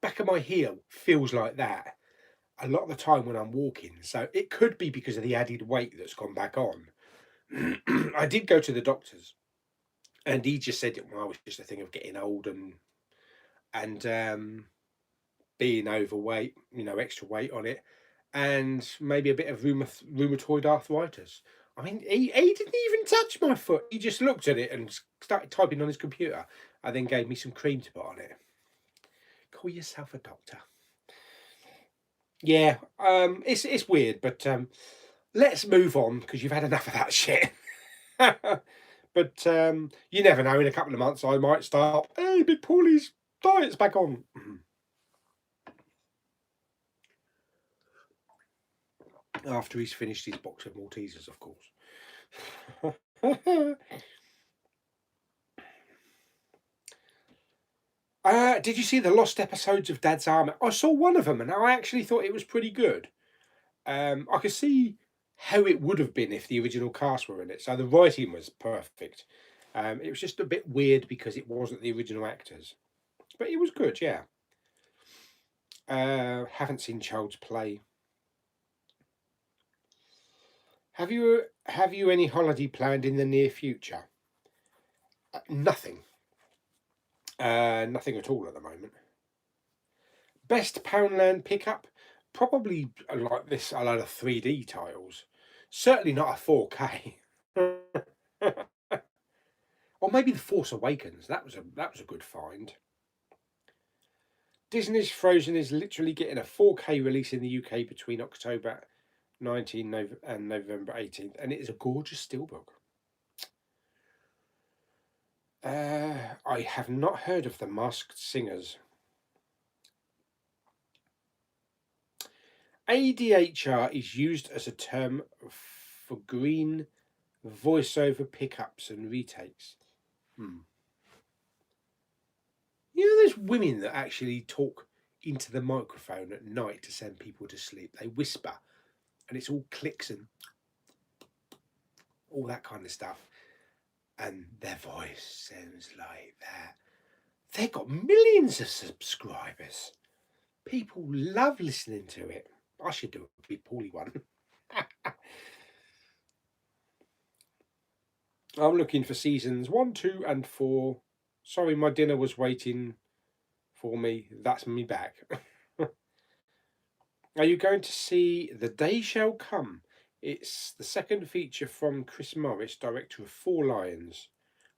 Back of my heel feels like that a lot of the time when I'm walking. So it could be because of the added weight that's gone back on. I did go to the doctors, and he just said, "Well, it's just a thing of getting old and being overweight, extra weight on it, and maybe a bit of rheumatoid arthritis." I mean, he didn't even touch my foot. He just looked at it and started typing on his computer, and then gave me some cream to put on it. Call yourself a doctor. Yeah, it's weird, but let's move on because you've had enough of that shit. But you never know. In a couple of months, I might start. Hey, Big Pauly's diet's back on. After he's finished his box of Maltesers, of course. Did you see the lost episodes of Dad's Army? I saw one of them, and I actually thought it was pretty good. I could see how it would have been if the original cast were in it. So the writing was perfect. It was just a bit weird because it wasn't the original actors, but it was good. Yeah. Haven't seen Child's Play. Have you any holiday planned in the near future? Nothing. Nothing at all at the moment. Best Poundland pickup? Probably like this, a lot of 3D tiles. Certainly not a 4K. Or maybe The Force Awakens. That was a good find. Disney's Frozen is literally getting a 4K release in the UK between October 19th and November 18th, and it is a gorgeous steelbook. I have not heard of The Masked Singers. ADHR is used as a term for green voiceover pickups and retakes. You know, there's women that actually talk into the microphone at night to send people to sleep. They whisper, and it's all clicks and all that kind of stuff. And their voice sounds like that. They've got millions of subscribers. People love listening to it. I should do a big Pauly one. I'm looking for seasons 1, 2, and 4. Sorry, my dinner was waiting for me. That's me back. Are you going to see The Day Shall Come? It's the second feature from Chris Morris, director of Four Lions.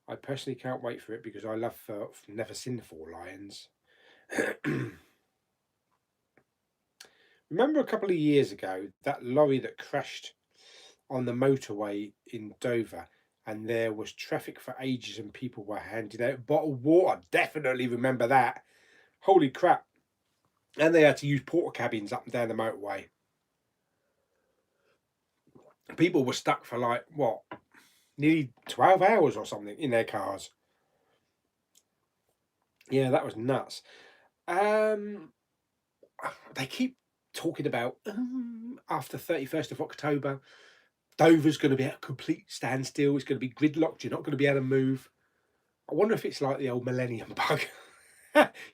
I personally can't wait for it because I love never seen Four Lions. Remember a couple of years ago, that lorry that crashed on the motorway in Dover, and there was traffic for ages and people were handing out bottled water? Definitely remember that. Holy crap. And they had to use porta cabins up and down the motorway. People were stuck for like, what, nearly 12 hours or something in their cars. Yeah, that was nuts. They keep talking about after 31st of October, Dover's going to be at a complete standstill. It's going to be gridlocked. You're not going to be able to move. I wonder if it's like the old millennium bug.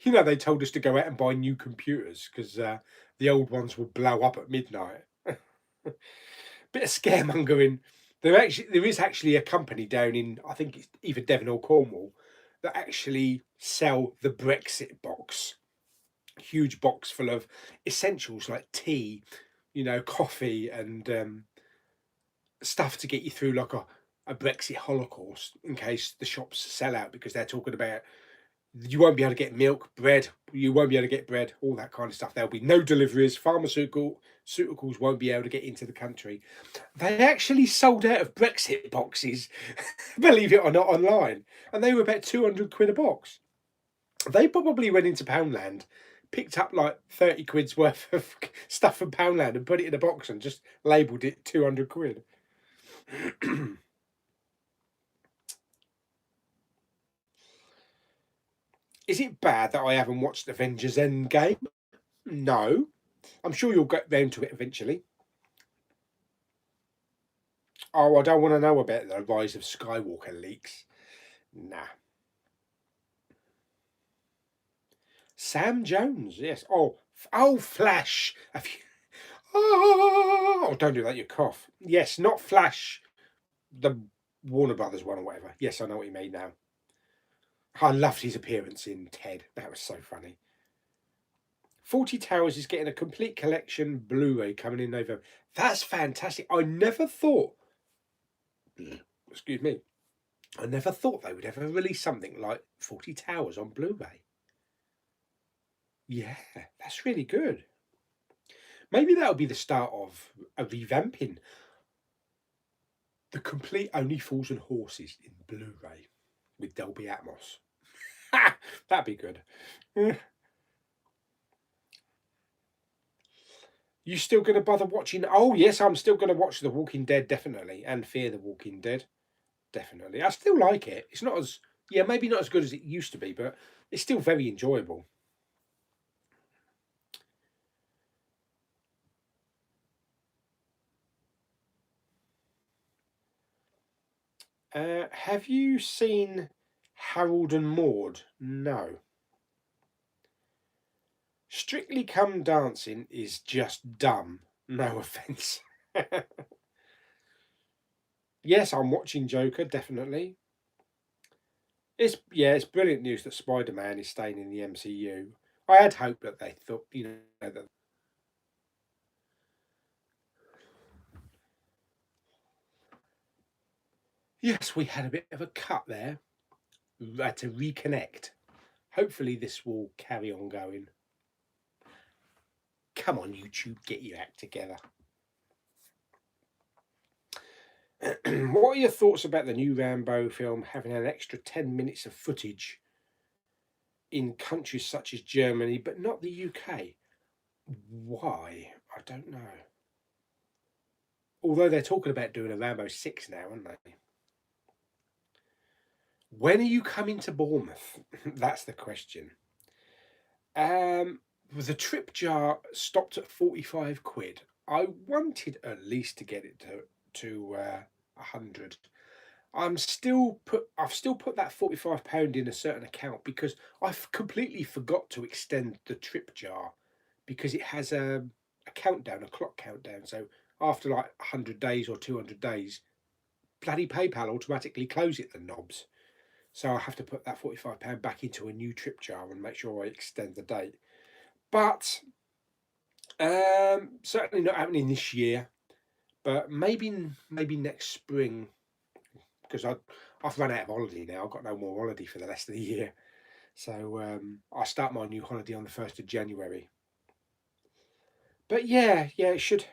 You know, they told us to go out and buy new computers because the old ones will blow up at midnight. Bit of scaremongering. There is actually a company down in, I think it's either Devon or Cornwall, that actually sell the Brexit box. Huge box full of essentials like tea, you know, coffee, and stuff to get you through like a Brexit holocaust in case the shops sell out, because they're talking about you won't be able to get milk, bread, you won't be able to get bread, all that kind of stuff. There'll be no deliveries, pharmaceuticals won't be able to get into the country. They actually sold out of Brexit boxes, believe it or not, online, and they were about 200 quid a box. They probably went into Poundland, picked up like 30 quid's worth of stuff from Poundland and put it in a box and just labelled it 200 quid. Is it bad that I haven't watched Avengers Endgame? No. I'm sure you'll get round to it eventually. Oh, I don't want to know about the Rise of Skywalker leaks. Nah. Sam Jones, yes. Oh, Flash. Have you... Oh, don't do that, you cough. Yes, not Flash, the Warner Brothers one or whatever. Yes, I know what you mean now. I loved his appearance in Ted. That was so funny. 40 Towers is getting a complete collection Blu-ray coming in November. That's fantastic. I never thought, excuse me, I never thought they would ever release something like 40 Towers on Blu-ray. Yeah, that's really good. Maybe that'll be the start of a revamping. The complete Only Fools and Horses in Blu-ray with Dolby Atmos. That'd be good. You still going to bother watching? Oh yes, I'm still going to watch The Walking Dead definitely, and Fear the Walking Dead definitely. I still like it. It's not as yeah, maybe not as good as it used to be, but it's still very enjoyable. Have you seen Harold and Maude? No. Strictly Come Dancing is just dumb. No offense. Yes, I'm watching Joker definitely. It's yeah, it's brilliant news that Spider-Man is staying in the MCU. I had hoped that they thought, that yes, we had a bit of a cut there. We had to reconnect. Hopefully, this will carry on going. Come on, YouTube, get your act together. What are your thoughts about the new Rambo film having an extra 10 minutes of footage in countries such as Germany, but not the UK? Why? I don't know. Although they're talking about doing a Rambo 6 now, aren't they? When are you coming to Bournemouth? That's the question. Um, the trip jar stopped at 45 quid. I wanted at least to get it to 100. I've still put that £45 in a certain account because I've completely forgot to extend the trip jar because it has a countdown, a clock countdown. So after like 100 days or 200 days, bloody PayPal automatically close it the knobs. So I have to put that £45 back into a new trip jar and make sure I extend the date. But certainly not happening this year. But maybe next spring because I've run out of holiday now. I've got no more holiday for the rest of the year. So I start my new holiday on the 1st of January. But yeah, it should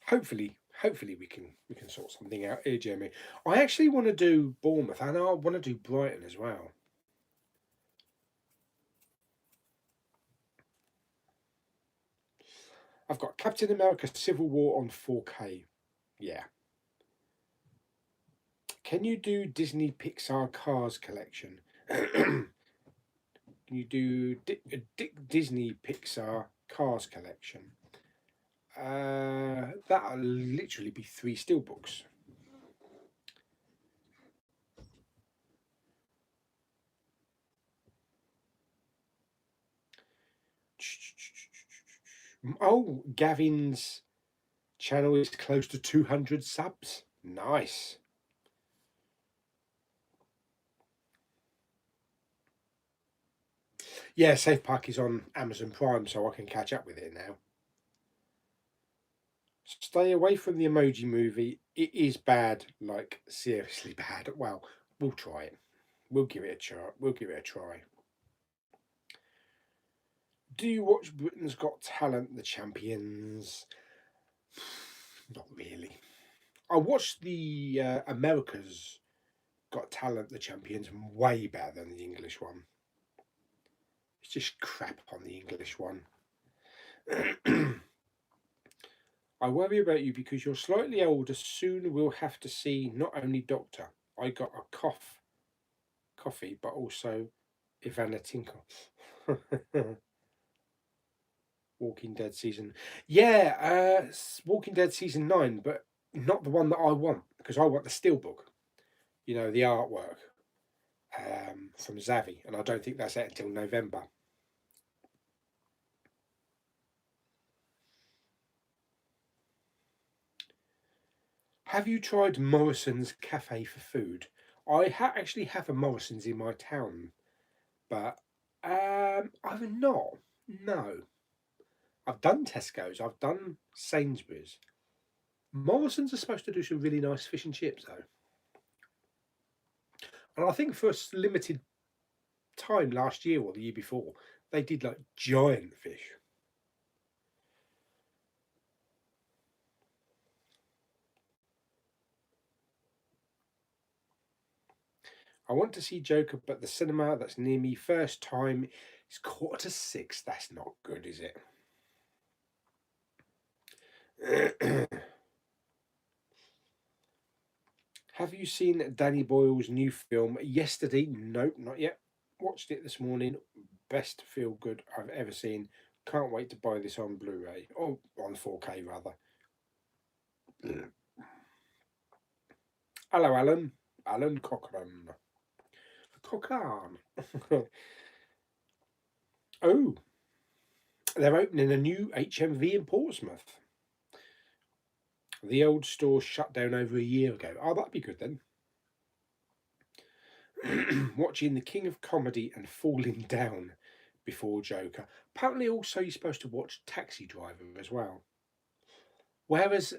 hopefully we can sort something out here, Jeremy. I actually want to do Bournemouth and I want to do Brighton as well. I've got Captain America Civil War on 4K. Yeah. Can you do Disney Pixar Cars collection? Can you do Disney Pixar Cars collection? That'll literally be 3 steelbooks. Oh, Gavin's channel is close to 200 subs. Nice. Yeah, Safe Park is on Amazon Prime, so I can catch up with it now. Stay away from the Emoji Movie. It is bad, like seriously bad. Well, we'll try it. We'll give it a try. We'll give it a try. Do you watch Britain's Got Talent, The Champions? Not really. I watched the America's Got Talent, The Champions, way better than the English one. It's just crap on the English one. I worry about you because you're slightly older. Soon we'll have to see not only doctor. I got a coffee, but also Ivana Tinkle. Walking Dead season, yeah, Walking Dead season 9, but not the one that I want because I want the steelbook. The artwork from Zavi, and I don't think that's out until November. Have you tried Morrison's Cafe for Food? I actually have a Morrison's in my town, but I've not. No, I've done Tesco's, I've done Sainsbury's. Morrison's are supposed to do some really nice fish and chips though, and I think for a limited time last year or the year before, they did like giant fish. I want to see Joker, but the cinema that's near me first time is 5:45. That's not good, is it? Have you seen Danny Boyle's new film Yesterday? Nope, not yet. Watched it this morning. Best feel good I've ever seen. Can't wait to buy this on Blu-ray or on 4K rather. Hello, Alan. Alan Cochrane. Cochrane. Oh, they're opening a new HMV in Portsmouth. The old store shut down over a year ago. Oh, that'd be good then. Watching The King of Comedy and Falling Down before Joker. Apparently, also you're supposed to watch Taxi Driver as well. Whereas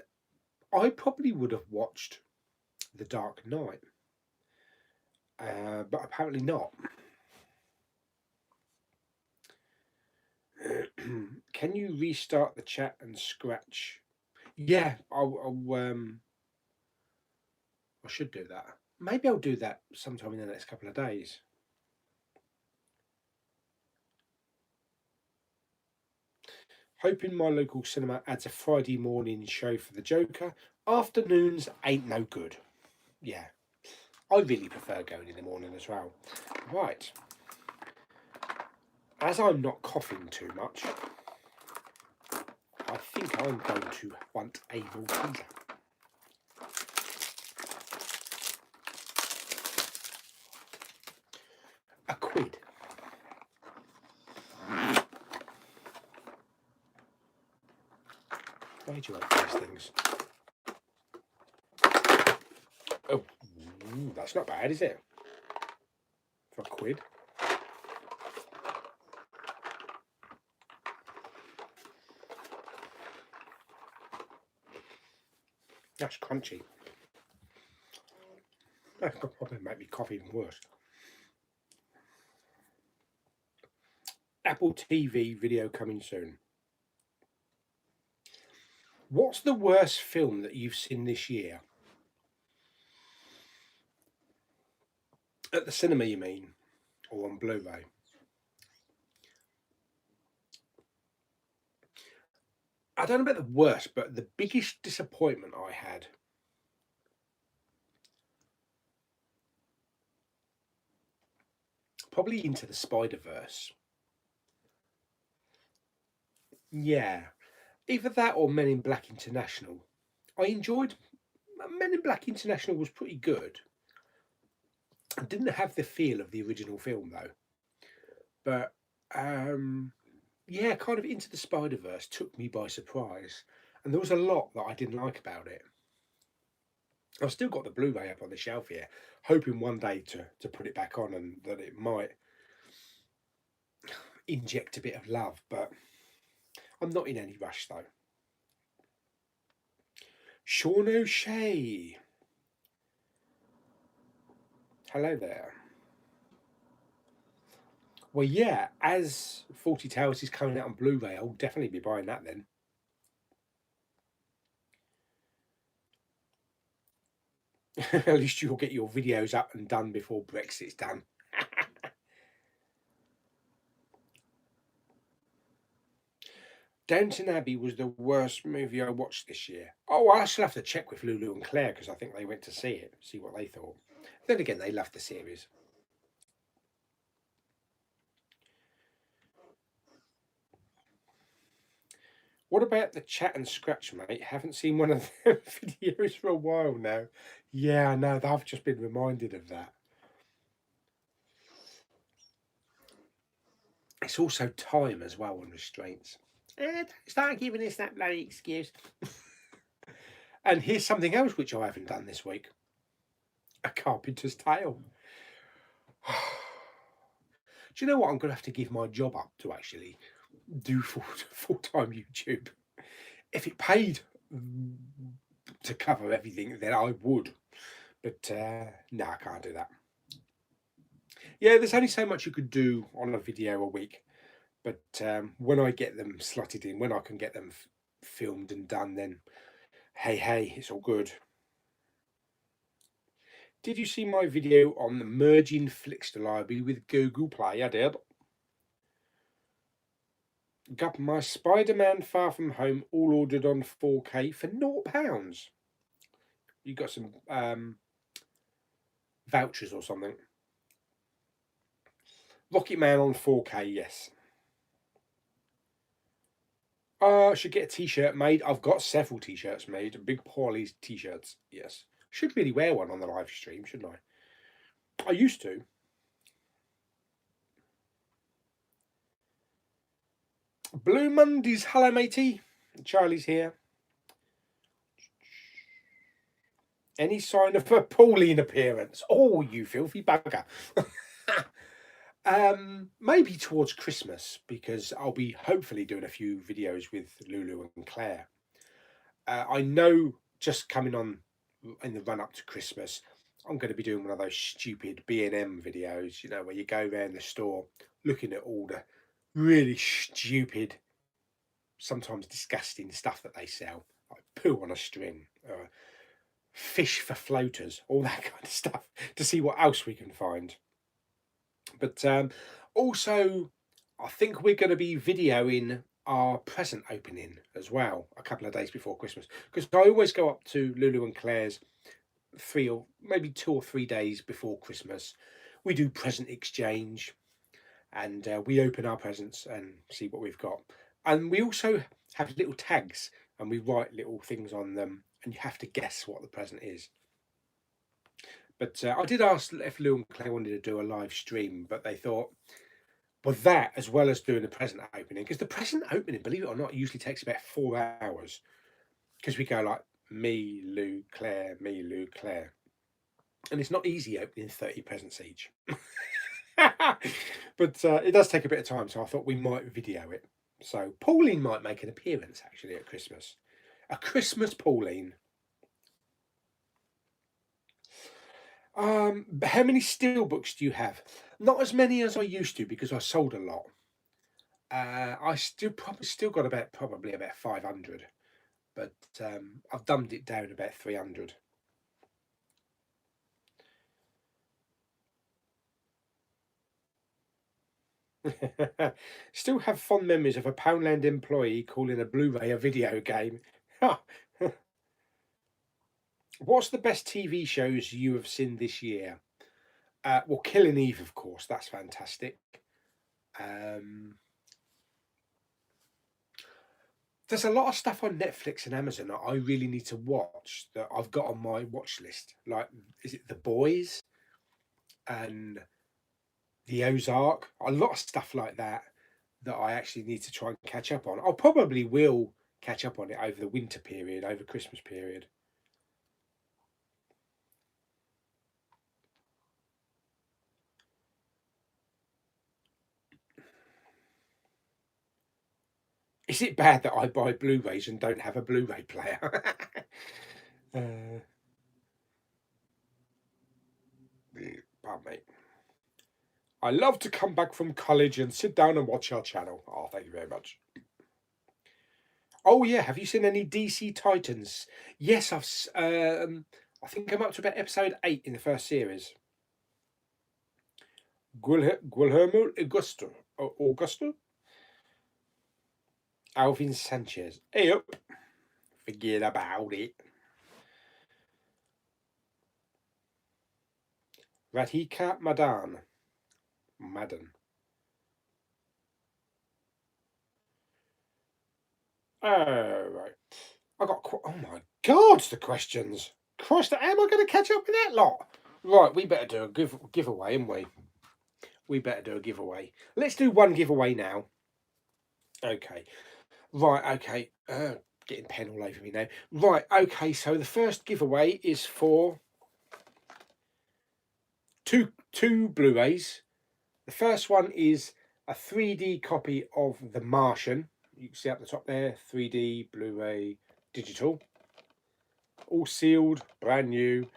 I probably would have watched The Dark Knight, but apparently not. Can you restart the chat and scratch? Yeah, I should do that. Maybe I'll do that sometime in the next couple of days. Hoping my local cinema adds a Friday morning show for the Joker. Afternoons ain't no good. Yeah, I really prefer going in the morning as well. Right. As I'm not coughing too much, I think I'm going to want a Malteser. A quid. Why do you like these things? Oh, that's not bad, is it? For a quid. That's crunchy. That could probably make me cough even worse. Apple TV video coming soon. What's the worst film that you've seen this year? At the cinema, you mean? Or on Blu-ray? I don't know about the worst, but the biggest disappointment I had. Probably Into the Spider-Verse. Yeah. Either that or Men in Black International. I enjoyed Men in Black International was pretty good. I didn't have the feel of the original film though. But yeah, kind of Into the Spider-Verse took me by surprise. And there was a lot that I didn't like about it. I've still got the Blu-ray up on the shelf here, hoping one day to put it back on and that it might inject a bit of love, but I'm not in any rush though. Sean O'Shea. Hello there. Well, yeah, as 40 Towers is coming out on Blu-ray, I'll definitely be buying that then. At least you'll get your videos up and done before Brexit's done. Downton Abbey was the worst movie I watched this year. Oh, I shall have to check with Lulu and Claire because I think they went to see it, see what they thought. Then again, they loved the series. What about the chat and scratch, mate? Haven't seen one of their videos for a while now. Yeah, I know. I've just been reminded of that. It's also time as well and restraints. Start giving us that bloody excuse. And here's something else which I haven't done this week. A carpenter's tale. Do you know what? I'm going to have to give my job up to actually do full-time YouTube. If it paid to cover everything, then I would. But no, I can't do that. Yeah, there's only so much you could do on a video a week. But when I get them slotted in, when I can get them filmed and done, then hey, it's all good. Did you see my video on merging Flickster library with Google Play? I did. Got my Spider-Man Far From Home all ordered on 4K for £0. You got some vouchers or something. Rocket Man on 4K, yes. Should get a t-shirt made. I've got several t-shirts made. Big Pauly t-shirts, yes. Should really wear one on the live stream, shouldn't I? I used to. Blue Mondays, hello matey. Charlie's here. Any sign of a Pauline appearance? Oh, you filthy bugger. Maybe towards Christmas, because I'll be hopefully doing a few videos with Lulu and Claire. I know just coming on in the run up to Christmas, I'm going to be doing one of those stupid B&M videos, you know, where you go around the store looking at all the really stupid, sometimes disgusting stuff that they sell, like poo on a string, fish for floaters, all that kind of stuff, to see what else we can find. But also, I think we're going to be videoing our present opening as well a couple of days before Christmas, because I always go up to Lulu and Claire's 3 or maybe 2 or 3 days before Christmas. We do present exchange, and we open our presents and see what we've got. And we also have little tags, and we write little things on them, and you have to guess what the present is. But I did ask if Lou and Claire wanted to do a live stream, but they thought, well, that as well as doing the present opening, because the present opening, believe it or not, usually takes about 4 hours, because we go like me, Lou, Claire, me, Lou, Claire, and it's not easy opening 30 presents each. But it does take a bit of time, so I thought we might video it. So Pauline might make an appearance actually at Christmas. A Christmas Pauline. How many steel books do you have? Not as many as I used to, because I sold a lot. I still got probably about 500, but I've dumbed it down about 300. Still have fond memories of a Poundland employee calling a Blu-ray a video game. What's the best TV shows you have seen this year? Well, Killing Eve, of course, that's fantastic. There's a lot of stuff on Netflix and Amazon that I really need to watch that I've got on my watch list. Like, is it The Boys and The Ozark? A lot of stuff like that that I actually need to try and catch up on. I probably will catch up on it over the winter period, over Christmas period. Is it bad that I buy Blu-rays and don't have a Blu-ray player? Pardon me. I love to come back from college and sit down and watch your channel. Oh, thank you very much. Oh yeah, have you seen any DC Titans? Yes, I think I'm up to about episode 8 in the first series. Guillermo Augusto? Alvin Sanchez. Hey up. Forget about it. Radhika Madan. Oh, right. Oh my God, the questions. Christ, how am I going to catch up with that lot? Right, we better do a giveaway, haven't we? We better do a giveaway. Let's do one giveaway now. Okay. Right, okay. Getting pen all over me now. Right, okay, so the first giveaway is for two Blu-rays. The first one is a 3D copy of The Martian. You can see up the top there, 3D Blu-ray digital. All sealed, brand new.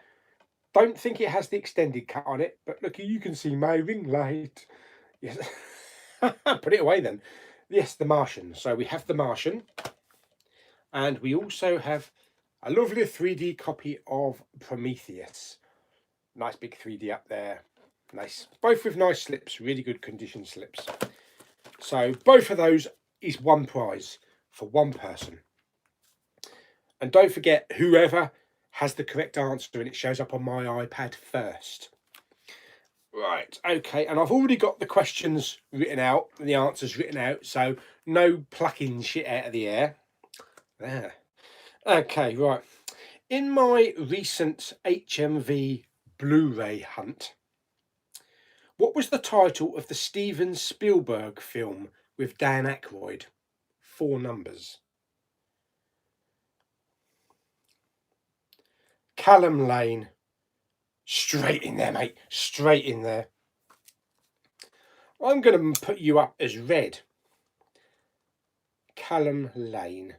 Don't think it has the extended cut on it, but look, you can see my ring light. Yes. Put it away then. Yes, The Martian. So we have The Martian. And we also have a lovely 3D copy of Prometheus. Nice big 3D up there. Nice. Both with nice slips, really good condition slips. So both of those is one prize for one person. And don't forget, whoever has the correct answer, and it shows up on my iPad first. Right, okay, and I've already got the questions written out and the answers written out, so no plucking shit out of the air. There. Okay, right. In my recent HMV Blu-ray hunt, what was the title of the Steven Spielberg film with Dan Aykroyd? 4 numbers. Callum Lane. Straight in there, mate. Straight in there. I'm going to put you up as red. Callum Lane.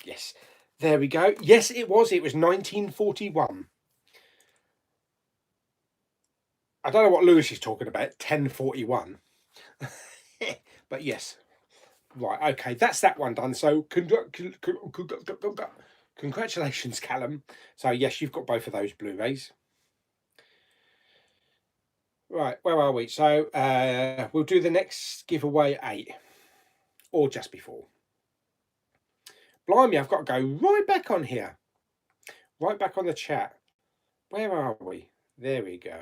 Yes. There we go. Yes, it was. It was 1941. I don't know what Lewis is talking about. 1041. But yes. Right. Okay. That's that one done. So congratulations, Callum. So yes, you've got both of those Blu-rays. Right. Where are we? So we'll do the next giveaway 8. Or just before. Blimey, I've got to go right back on here. Right back on the chat. Where are we? There we go.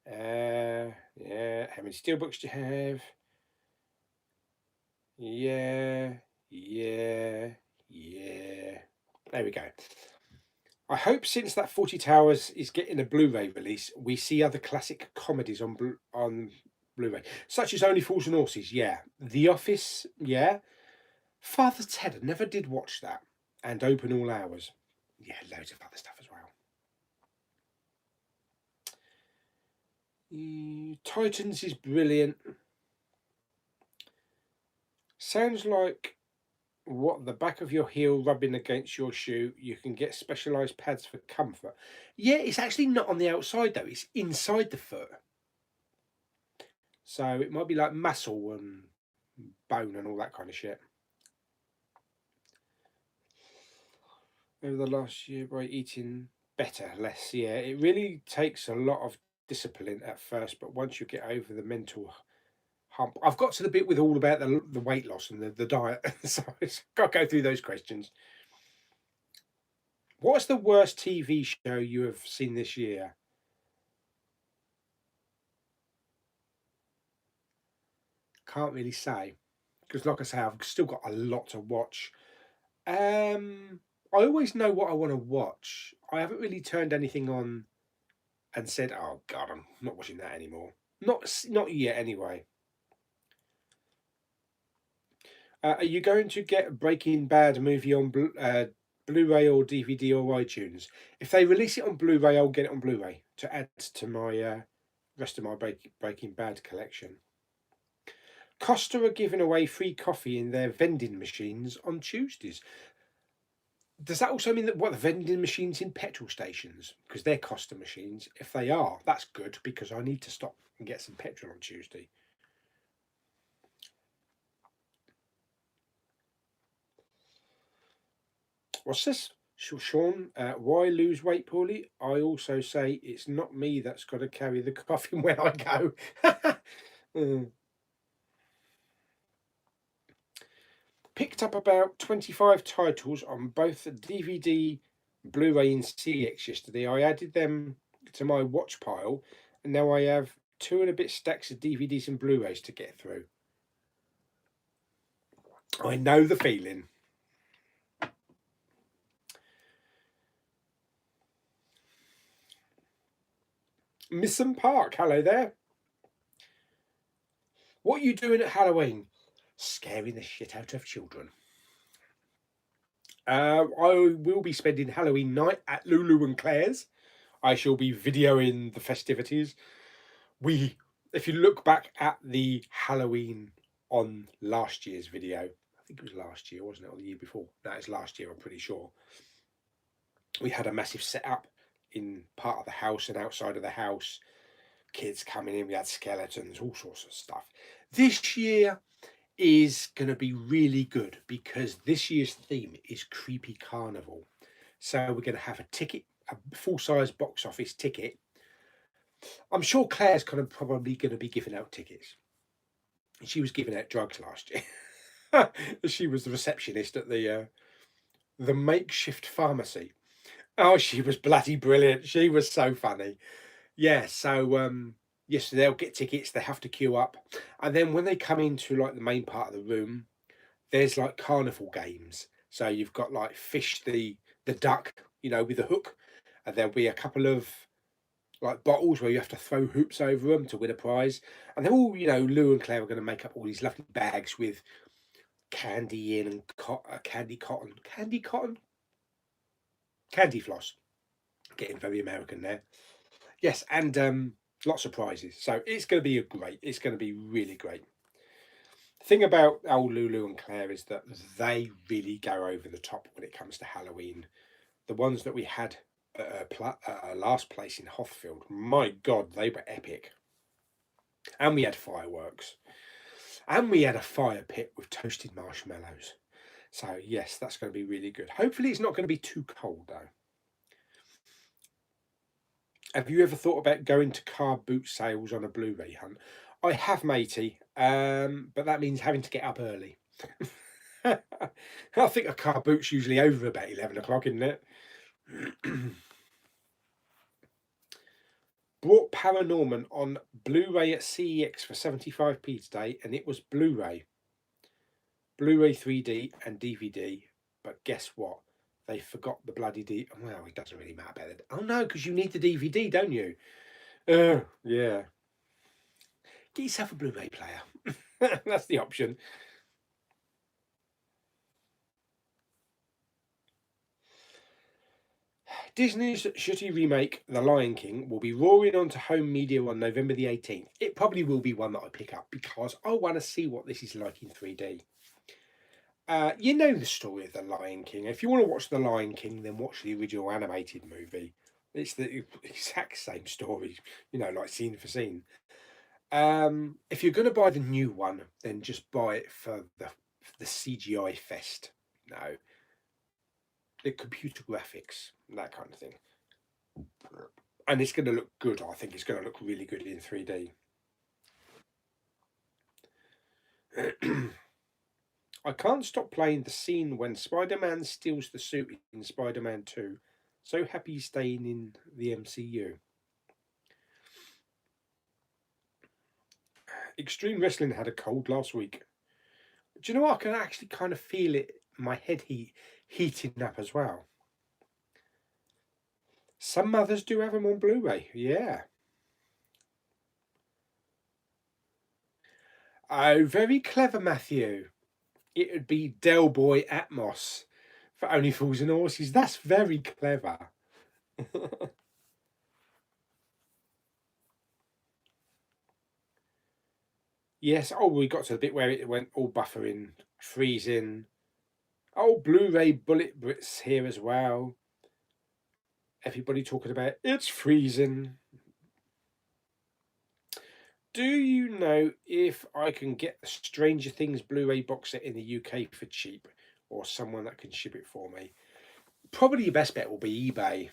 Yeah. How many steelbooks do you have? Yeah. There we go. I hope since that 40 Towers is getting a Blu-ray release, we see other classic comedies on Blu-ray, such as Only Fools and Horses. Yeah. The Office. Yeah. Father Ted. I never did watch that. And Open All Hours. Yeah, loads of other stuff as well. Titans is brilliant. Sounds like what, the back of your heel rubbing against your shoe. You can get specialised pads for comfort. Yeah, it's actually not on the outside though. It's inside the foot. So it might be like muscle and bone and all that kind of shit. Over the last year by eating better, less. Yeah, it really takes a lot of discipline at first, but once you get over the mental hump, I've got to the bit with all about the weight loss and the diet, so I've got to go through those questions. What's the worst TV show you have seen this year? Can't really say, because like I say, I've still got a lot to watch. I always know what I want to watch. I haven't really turned anything on and said, "Oh God, I'm not watching that anymore." Not yet, anyway. Are you going to get Breaking Bad movie on Blu-ray or DVD or iTunes? If they release it on Blu-ray, I'll get it on Blu-ray to add to my rest of my Breaking Bad collection. Costa are giving away free coffee in their vending machines on Tuesdays. Does that also mean that the vending machines in petrol stations? Because they're Costa machines. If they are, that's good, because I need to stop and get some petrol on Tuesday. What's this? Sean, why lose weight, Pauly? I also say it's not me that's got to carry the coffin when I go. Picked up about 25 titles on both DVD, Blu-ray and CX yesterday. I added them to my watch pile, and now I have 2 and a bit stacks of DVDs and Blu-rays to get through. I know the feeling. Missing Park, hello there. What are you doing at Halloween? Scaring the shit out of children. I will be spending Halloween night at Lulu and Claire's. I shall be videoing the festivities. If you look back at the Halloween on last year's video, I think it was last year, wasn't it, or the year before? No, it's last year, I'm pretty sure. We had a massive setup in part of the house and outside of the house. Kids coming in, we had skeletons, all sorts of stuff. This year is going to be really good because this year's theme is Creepy Carnival. So we're going to have a ticket, a full-size box office ticket. I'm sure Claire's probably going to be giving out tickets. She was giving out drugs last year. She was the receptionist at the makeshift pharmacy. Oh, she was bloody brilliant. She was so funny. Yeah, so yes, they'll get tickets, they have to queue up. And then when they come into like the main part of the room, there's like carnival games. So you've got like fish the duck, with the hook, and there'll be a couple of like bottles where you have to throw hoops over them to win a prize. And they're all, Lou and Claire are going to make up all these lovely bags with candy in and candy floss. Getting very American there. Yes, and lots of prizes. So it's going to be it's going to be really great. The thing about old Lulu and Claire is that they really go over the top when it comes to Halloween. The ones that we had at our last place in Hothfield, my God, they were epic. And we had fireworks. And we had a fire pit with toasted marshmallows. So, yes, that's going to be really good. Hopefully, it's not going to be too cold, though. Have you ever thought about going to car boot sales on a Blu-ray hunt? I have, matey, but that means having to get up early. I think a car boot's usually over about 11 o'clock, isn't it? Brought Paranorman on Blu-ray at CEX for 75p today, and it was Blu-ray 3D and DVD. But guess what? They forgot the bloody DVD. Well, it doesn't really matter about it. Oh no, because you need the DVD, don't you? Yeah. Get yourself a Blu-ray player. That's the option. Disney's shitty remake, The Lion King, will be roaring onto home media on November the 18th. It probably will be one that I pick up because I want to see what this is like in 3D. You know the story of The Lion King. If you want to watch The Lion King, then watch the original animated movie. It's the exact same story, like scene for scene. If you're going to buy the new one, then just buy it for the CGI fest. No, the computer graphics, that kind of thing. And it's going to look good. I think it's going to look really good in 3D. I can't stop playing the scene when Spider-Man steals the suit in Spider-Man 2. So happy he's staying in the MCU. Extreme Wrestling had a cold last week. Do you know what? I can actually kind of feel it, my head heating up as well. Some mothers do have them on Blu-ray, yeah. Oh, very clever, Matthew. It would be Del Boy Atmos for Only Fools and Horses. That's very clever. Yes, oh, we got to the bit where it went all buffering, freezing. Oh, Blu-ray bullet Brits here as well. Everybody talking about it's freezing. Do you know if I can get the Stranger Things Blu-ray box set in the UK for cheap, or someone that can ship it for me? Probably your best bet will be eBay,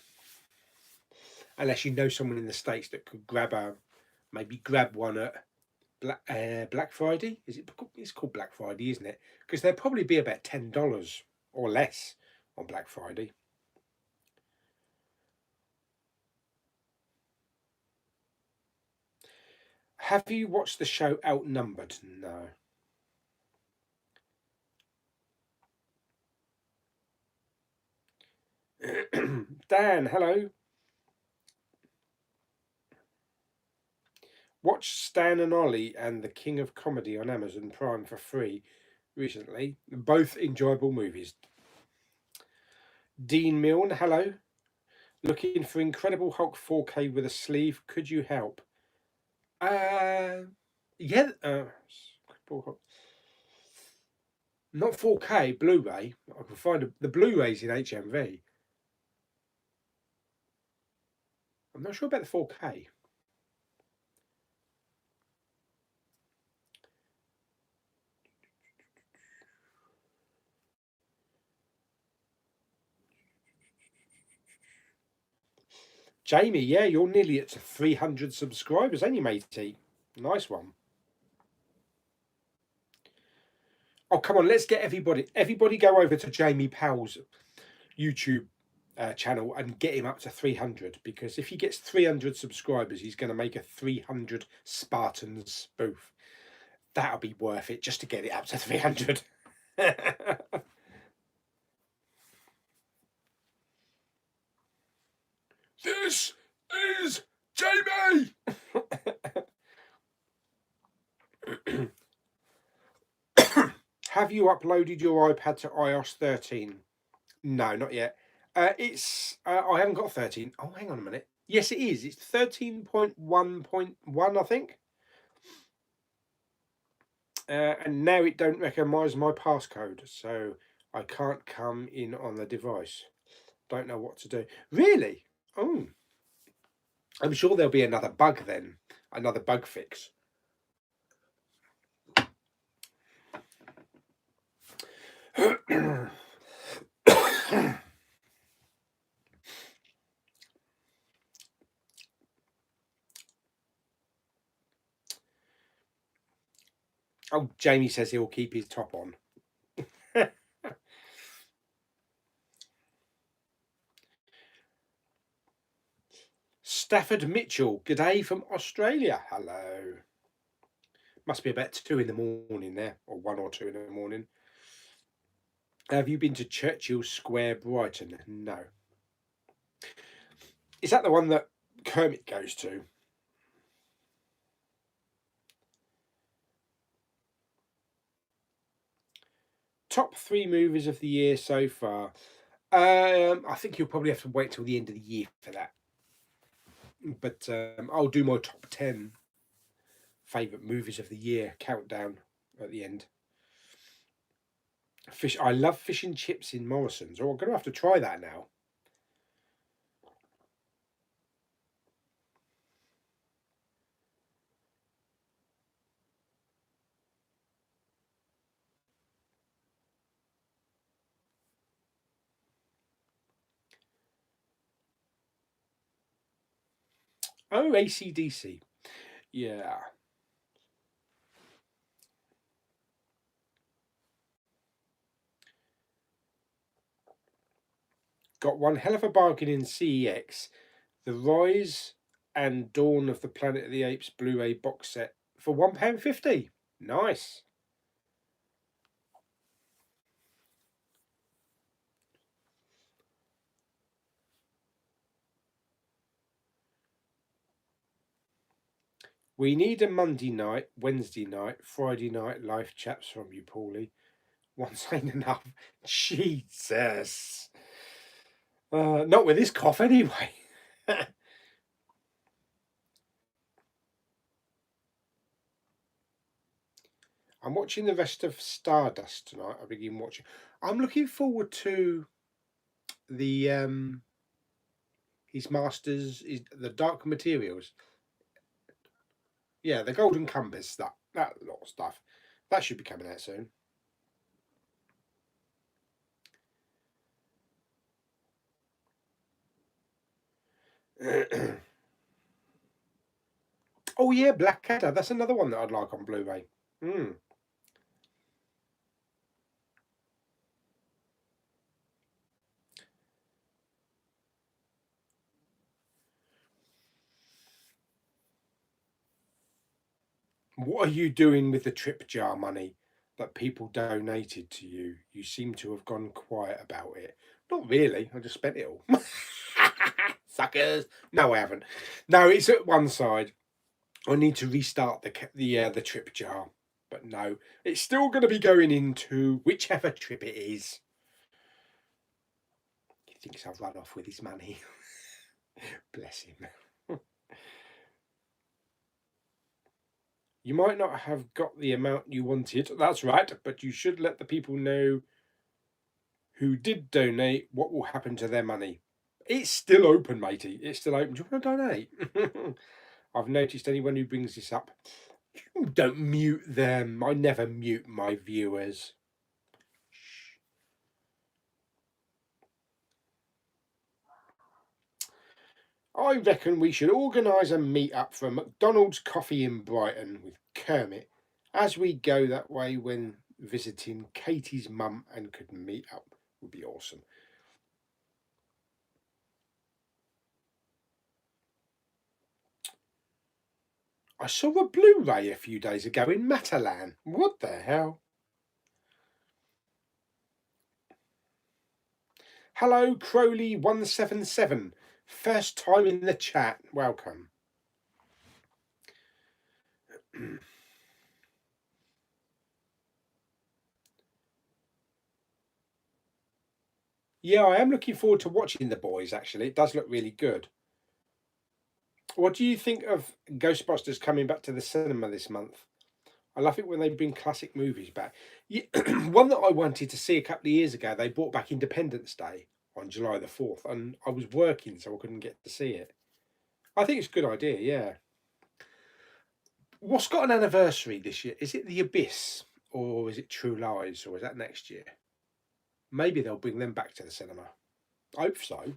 unless you know someone in the States that could grab one at Black Friday. It's called Black Friday, isn't it? Because they'll probably be about $10 or less on Black Friday. Have you watched the show Outnumbered? No. Dan, hello. Watched Stan and Ollie and The King of Comedy on Amazon Prime for free recently. Both enjoyable movies. Dean Milne, hello. Looking for Incredible Hulk 4K with a sleeve. Could you help? Yeah. Not 4K Blu-ray. I can find the Blu-rays in HMV. I'm not sure about the 4K. Jamie, yeah, you're nearly at 300 subscribers, ain't you, matey? Nice one. Oh, come on, let's get everybody go over to Jamie Powell's YouTube channel and get him up to 300, because if he gets 300 subscribers, he's going to make a 300 Spartans spoof. That'll be worth it just to get it up to 300. This is Jamie! Have you uploaded your iPad to iOS 13? No, not yet. I haven't got 13. Oh, hang on a minute. Yes, it is. It's 13.1.1, I think. And now it don't recognise my passcode, so I can't come in on the device. Don't know what to do. Really? Oh. I'm sure there'll be another bug then. Another bug fix. Oh, Jamie says he'll keep his top on. Stafford Mitchell, g'day from Australia. Hello. Must be about 2 in the morning there, or 1 or 2 in the morning. Have you been to Churchill Square, Brighton? No. Is that the one that Kermit goes to? Top 3 movies of the year so far. I think you'll probably have to wait till the end of the year for that. But I'll do my top 10 favourite movies of the year countdown at the end. I love fish and chips in Morrison's. Oh, I'm going to have to try that now. Oh, AC/DC. Yeah. Got one hell of a bargain in CEX. The Rise and Dawn of the Planet of the Apes Blu-ray box set for £1.50. Nice. We need a Monday night, Wednesday night, Friday night live chats from you, Pauly. Once ain't enough. Jesus. Not with this cough anyway. I'm watching the rest of Stardust tonight. I begin watching. I'm looking forward to the his masters, the Dark Materials. Yeah, the Golden Compass, that lot of stuff. That should be coming out soon. Oh yeah, Blackadder. That's another one that I'd like on Blu-ray. What are you doing with the trip jar money that people donated to you? You seem to have gone quiet about it. Not really. I just spent it all. Suckers. No, I haven't. No, it's at one side. I need to restart the trip jar. But no, it's still going to be going into whichever trip it is. He thinks I've run off with his money. Bless him. You might not have got the amount you wanted. That's right, but you should let the people know who did donate what will happen to their money. It's still open, matey. It's still open. Do you want to donate? I've noticed anyone who brings this up, you don't mute them. I never mute my viewers. I reckon we should organise a meet-up for McDonald's Coffee in Brighton with Kermit as we go that way when visiting Katie's mum and could meet up. Would be awesome. I saw a Blu-ray a few days ago in Matalan. What the hell? Hello, Crowley177. First time in the chat. Welcome. Yeah, I am looking forward to watching The Boys, actually. It does look really good. What do you think of Ghostbusters coming back to the cinema this month? I love it when they bring classic movies back. One that I wanted to see a couple of years ago, they brought back Independence Day on July the 4th, and I was working, so I couldn't get to see it. I think it's a good idea, yeah. What's got an anniversary this year? Is it The Abyss, or is it True Lies, or is that next year? Maybe they'll bring them back to the cinema. I hope so.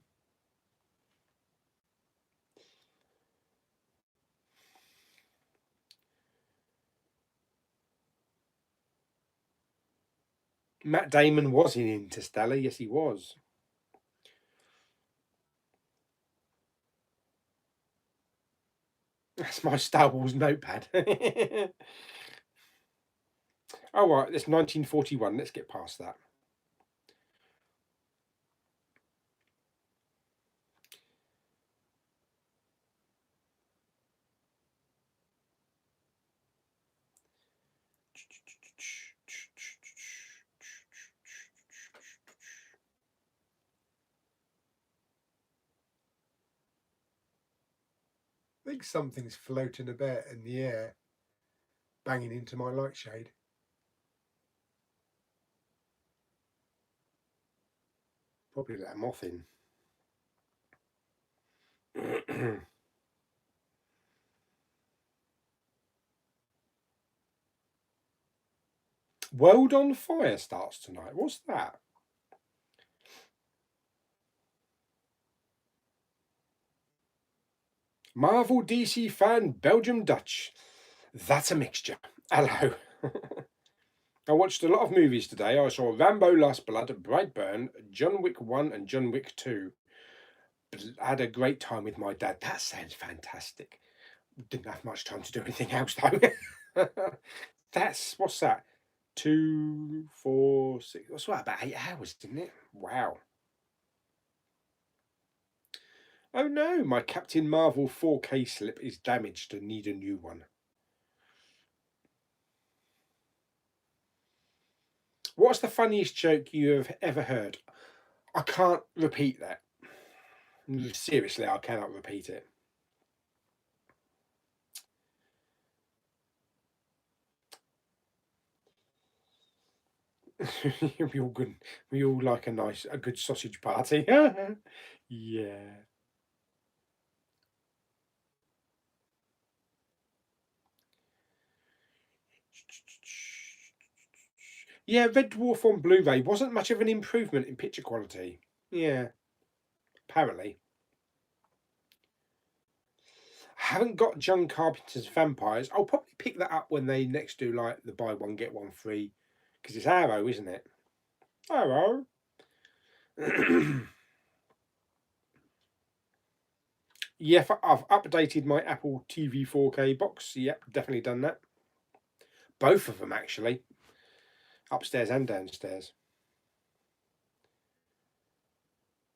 Matt Damon was in Interstellar. Yes, he was. That's my Star Wars notepad. Oh, right, that's 1941. Let's get past that. I think something's floating about in the air, banging into my light shade. Probably let a moth in. World on Fire starts tonight. What's that? Marvel DC fan, Belgium Dutch. That's a mixture. Hello. I watched a lot of movies today. I saw Rambo Last Blood, Brightburn, John Wick 1 and John Wick 2. I had a great time with my dad. That sounds fantastic. Didn't have much time to do anything else though. What's that? 2, 4, 6. What's that? About 8 hours, didn't it? Wow. Oh no, my Captain Marvel 4K slip is damaged and need a new one. What's the funniest joke you have ever heard? I can't repeat that. Seriously, I cannot repeat it. we all good. We all like a good sausage party. Yeah. Yeah, Red Dwarf on Blu-ray wasn't much of an improvement in picture quality. Yeah, apparently. I haven't got John Carpenter's Vampires. I'll probably pick that up when they next do like the buy one get one free, because it's Arrow, isn't it? Arrow. Yeah, I've updated my Apple TV 4K box. Yep, definitely done that. Both of them actually, upstairs and downstairs.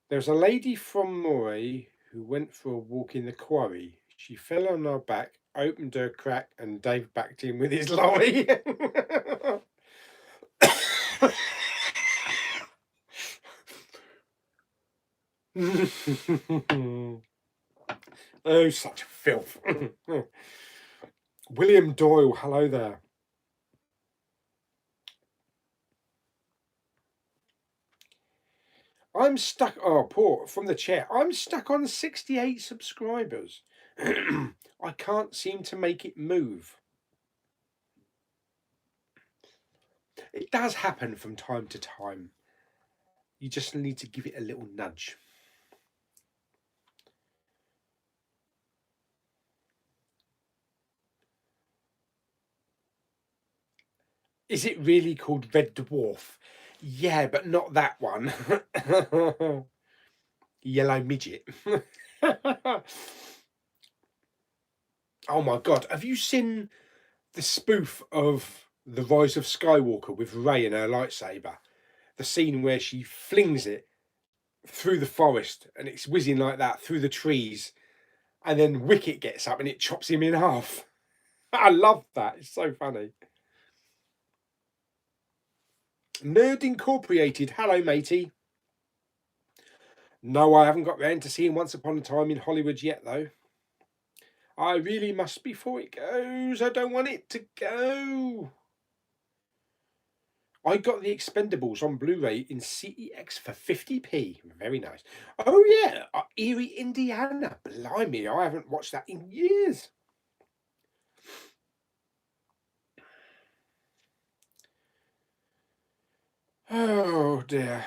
There's a lady from Moray who went for a walk in the quarry. She fell on her back, opened her crack, and Dave backed in with his lolly. Oh, such filth. William Doyle, hello there. I'm stuck. Oh, poor from the chair. I'm stuck on 68 subscribers. I can't seem to make it move. It does happen from time to time. You just need to give it a little nudge. Is it really called Red Dwarf? Yeah, but not that one. Yellow Midget. Oh my god, have you seen the spoof of The Rise of Skywalker with Rey and her lightsaber? The scene where she flings it through the forest and it's whizzing like that through the trees, and then Wicket gets up and it chops him in half. I love that. It's so funny. Nerd Incorporated. Hello, matey. No, I haven't got round to seeing Once Upon a Time in Hollywood yet, though. I really must before it goes. I don't want it to go. I got the Expendables on Blu-ray in CEX for 50p. Very nice. Oh yeah, Erie, Indiana. Blimey, I haven't watched that in years. Oh dear.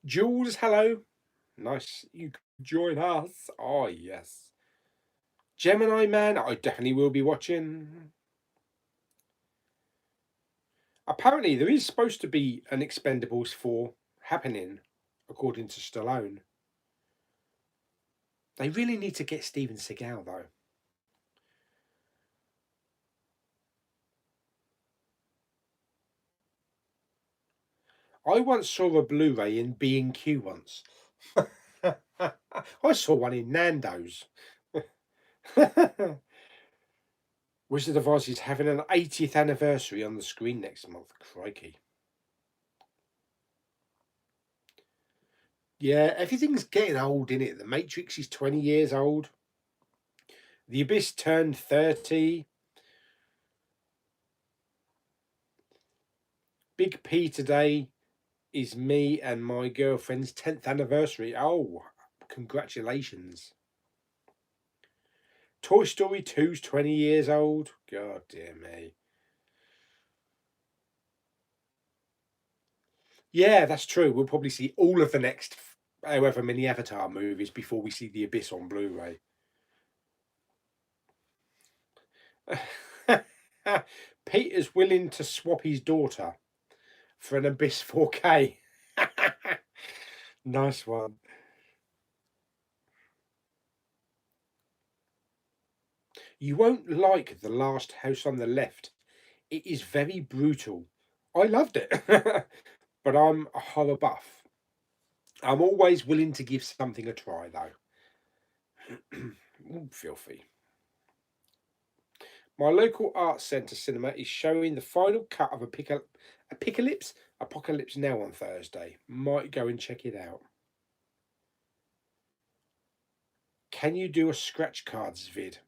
Jules, hello. Nice you could join us. Oh yes. Gemini Man, I definitely will be watching. Apparently, there is supposed to be an Expendables 4 happening, according to Stallone. They really need to get Steven Seagal, though. I once saw a Blu-ray in B&Q once. I saw one in Nando's. Wizard of Oz is having an 80th anniversary on the screen next month. Crikey. Yeah, everything's getting old, in it. The Matrix is 20 years old. The Abyss turned 30. Big P today is me and my girlfriend's 10th anniversary. Oh, congratulations. Toy Story 2's 20 years old. God dear me. Yeah, that's true. We'll probably see all of the next however many Avatar movies before we see The Abyss on Blu-ray. Peter's willing to swap his daughter for an Abyss 4K. Nice one. You won't like The Last House on the Left. It is very brutal. I loved it, but I'm a horror buff. I'm always willing to give something a try, though. Ooh, filthy. My local arts centre cinema is showing the final cut of Apocalypse Now on Thursday. Might go and check it out. Can you do a scratch cards vid?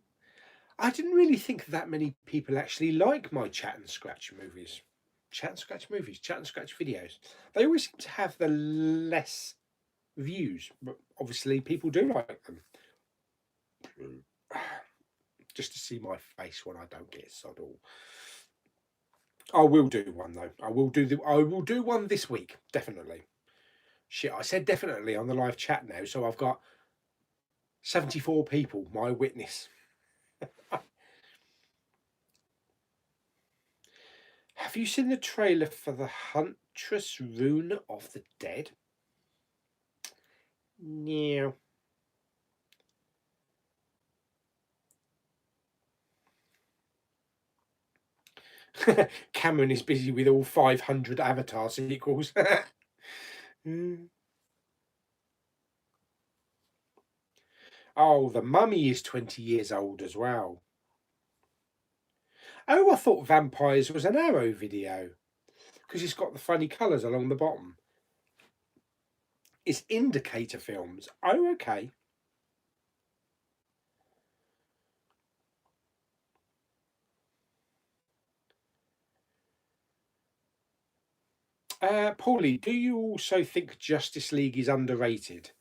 I didn't really think that many people actually like my chat and scratch movies. Chat and scratch movies, chat and scratch videos. They always seem to have the less views, but obviously people do like them. Just to see my face when I don't get sod all. I will do one though. I will do one this week, definitely. Shit, I said definitely on the live chat now, so I've got 74 people, my witness. Have you seen the trailer for the Huntress Rune of the Dead? No. Cameron is busy with all 500 Avatar sequels. Oh, The Mummy is 20 years old as well. Oh, I thought Vampires was an Arrow video because it's got the funny colours along the bottom. It's Indicator Films. Oh, okay. Pauly, do you also think Justice League is underrated?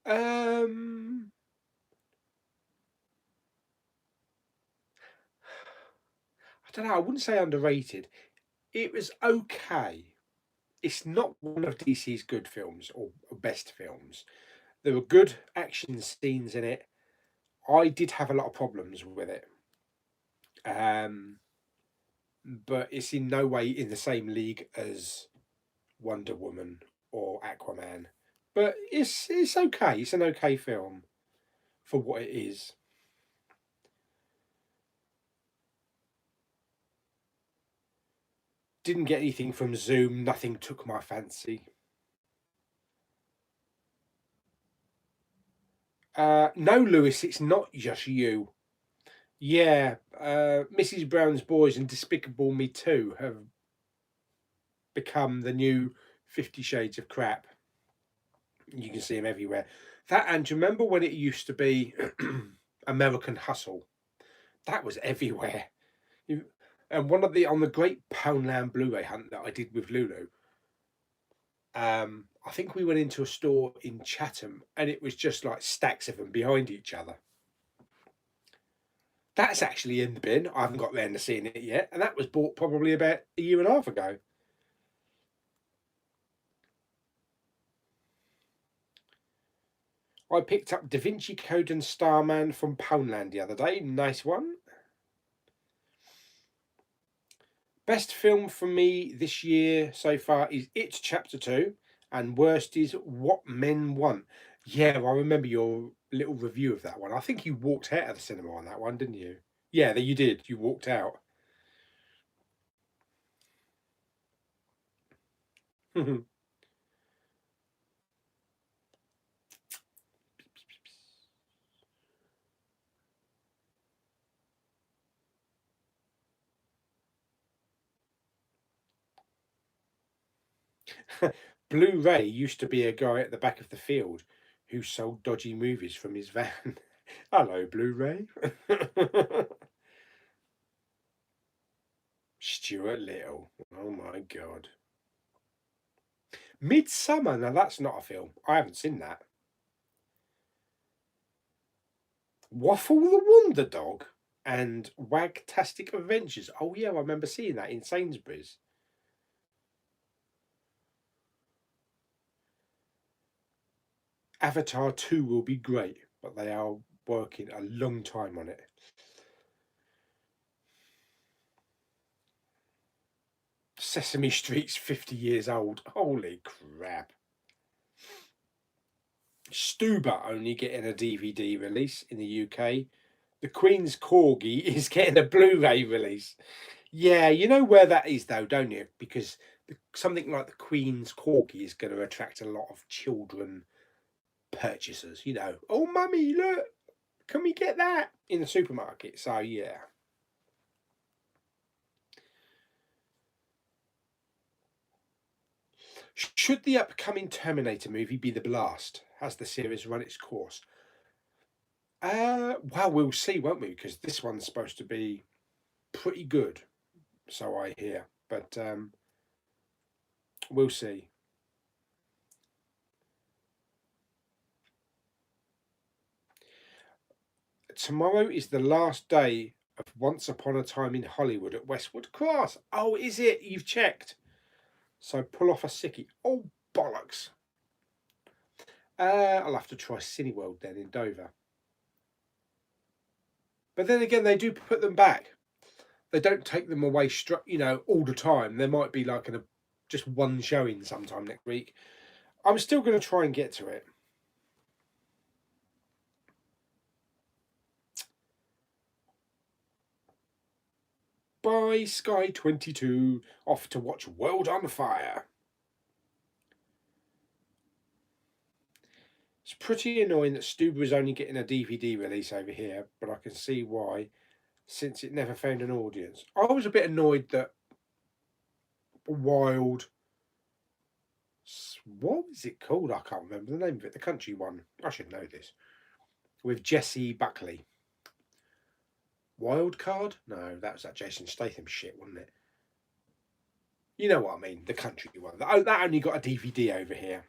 Um, I don't know. I wouldn't say underrated. It was okay. It's not one of DC's good films or best films. There were good action scenes in it. I did have a lot of problems with it, um, but it's in no way in the same league as Wonder Woman or Aquaman. But it's okay. It's an okay film for what it is. Didn't get anything from Zoom. Nothing took my fancy. No, Lewis, it's not just you. Yeah, Mrs. Brown's Boys and Despicable Me 2 have become the new 50 Shades of Crap. You can see them everywhere. That, and do you remember when it used to be American Hustle? That was everywhere. And one of the on the Great Poundland Blu-ray hunt that I did with Lulu, I think we went into a store in Chatham and it was just like stacks of them behind each other. That's actually in the bin. I haven't got round to seeing it yet, and that was bought probably about a year and a half ago. I picked up Da Vinci Code and Starman from Poundland the other day. Nice one. Best film for me this year so far is It Chapter 2, and worst is What Men Want. Yeah, I remember your little review of that one. I think you walked out of the cinema on that one, didn't you? Yeah, that you did. You walked out. Blu-ray used to be a guy at the back of the field who sold dodgy movies from his van. Hello, Blu-ray. Stuart Little. Oh my god. Midsummer. Now that's not a film. I haven't seen that. Waffle the Wonder Dog and Wagtastic Adventures. Oh yeah, I remember seeing that in Sainsbury's. Avatar 2 will be great, but they are working a long time on it. Sesame Street's 50 years old. Holy crap. Stuber only getting a DVD release in the UK. The Queen's Corgi is getting a Blu-ray release. Yeah, you know where that is though, don't you? Because something like the Queen's Corgi is going to attract a lot of children purchasers. You know, oh mummy, look, can we get that in the supermarket? So yeah. Should the upcoming Terminator movie be the blast? Has the series run its course? Well, we'll see, won't we? Because this one's supposed to be pretty good, so I hear. But we'll see. Tomorrow is the last day of Once Upon a Time in Hollywood at Westwood Cross. Oh, is it? You've checked. So pull off a sickie. Oh, bollocks. I'll have to try Cineworld then in Dover. But then again, they do put them back. They don't take them away, all the time. There might be like just one showing sometime next week. I'm still going to try and get to it. Bye, Sky 22. Off to watch World on Fire. It's pretty annoying that Stuber is only getting a DVD release over here, but I can see why, since it never found an audience. I was a bit annoyed that Wild. What is it called? I can't remember the name of it. The country one. I should know this. With Jesse Buckley. Wild Card? No, that was that Jason Statham shit, wasn't it? You know what I mean. The country one. That only got a DVD over here.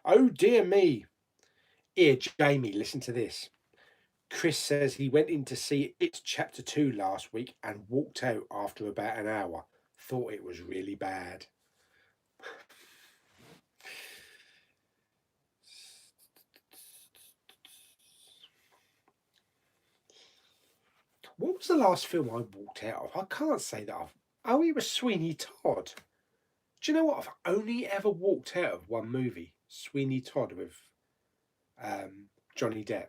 Oh dear me. Here, Jamie, listen to this. Chris says he went in to see It's Chapter 2 last week and walked out after about an hour. Thought it was really bad. What was the last film I walked out of? I can't say that I've. Oh, it was Sweeney Todd. Do you know what? I've only ever walked out of one movie, Sweeney Todd with Johnny Depp.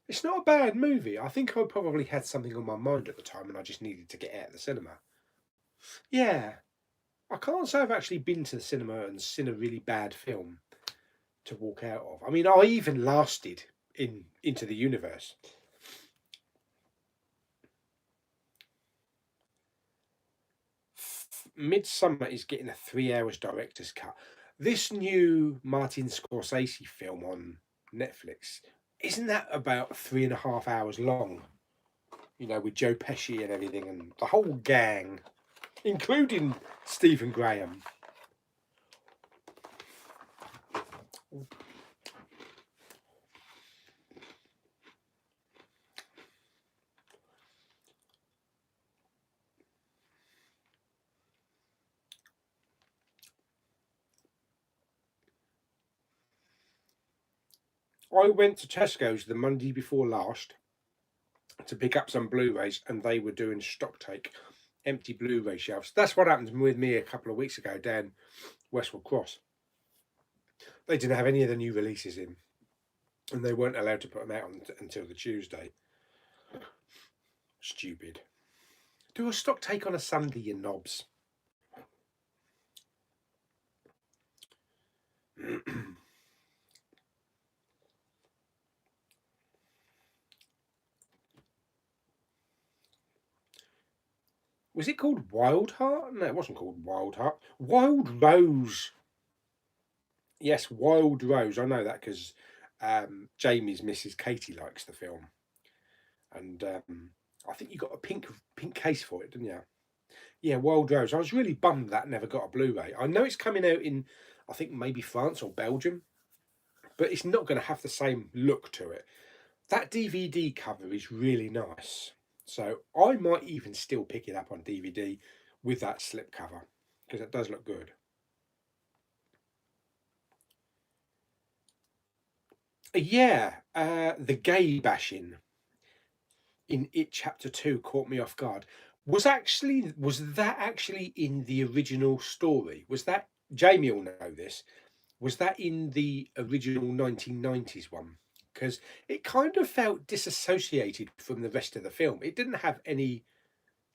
It's not a bad movie. I think I probably had something on my mind at the time and I just needed to get out of the cinema. Yeah, I can't say I've actually been to the cinema and seen a really bad film to walk out of. I mean, I even lasted in Into the Universe. Midsummer is getting a 3 hours director's cut. This new Martin Scorsese film on Netflix, isn't that about 3.5 hours long? You know, with Joe Pesci and everything and the whole gang, including Stephen Graham. I went to Tesco's the Monday before last to pick up some Blu-rays, and they were doing stock take, empty Blu-ray shelves. That's what happened with me a couple of weeks ago down Westwood Cross. They didn't have any of the new releases in, and they weren't allowed to put them out until the Tuesday. Stupid. Do a stock take on a Sunday, you knobs. Was it called Wild Heart? No, it wasn't called Wild Heart. Wild Rose. Yes, Wild Rose. I know that because Jamie's Mrs. Katie likes the film, and I think you got a pink case for it, didn't you? Yeah, Wild Rose. I was really bummed that never got a Blu-ray. I know it's coming out in, I think maybe France or Belgium, but it's not going to have the same look to it. That DVD cover is really nice, so I might even still pick it up on DVD with that slipcover because it does look good. Yeah, the gay bashing in It Chapter 2 caught me off guard. Was that actually in the original story? Was that Jamie will know this? Was that in the original 1990s one? Because it kind of felt disassociated from the rest of the film. It didn't have any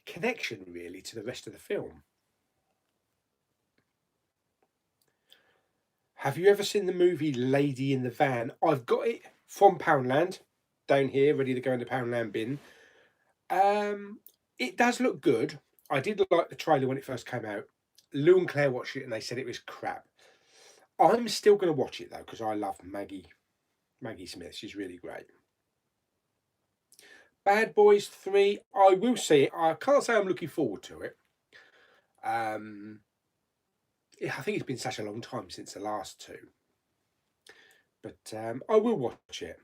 connection really to the rest of the film. Have you ever seen the movie Lady in the Van? I've got it from Poundland down here, ready to go in the Poundland bin. Um, it does look good. I did like the trailer when it first came out. Lou and Claire watched it and they said it was crap. I'm still going to watch it though because I love Maggie Smith. She's really great. Bad Boys 3, I will see it. I can't say I'm looking forward to it. Um, yeah, I think it's been such a long time since the last two, but I will watch it.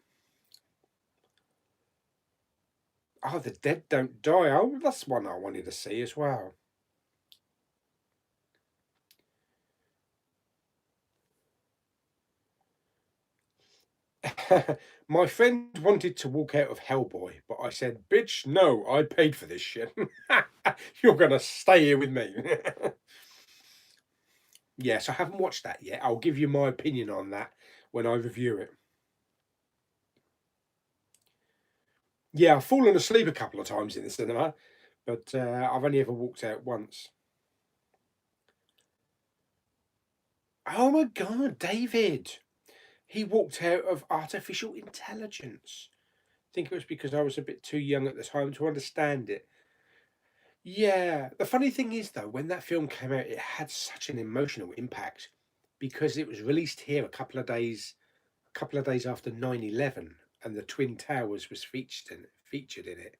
Oh, The Dead Don't Die. Oh, that's one I wanted to see as well. My friend wanted to walk out of Hellboy, but I said, "Bitch, no, I paid for this shit. You're gonna stay here with me." Yes, I haven't watched that yet. I'll give you my opinion on that when I review it. Yeah, I've fallen asleep a couple of times in the cinema, but I've only ever walked out once. Oh my God, David! He walked out of artificial intelligence. I think it was because I was a bit too young at the time to understand it. Yeah, the funny thing is though, when that film came out, it had such an emotional impact because it was released here a couple of days after 9/11, and the Twin Towers was featured in it.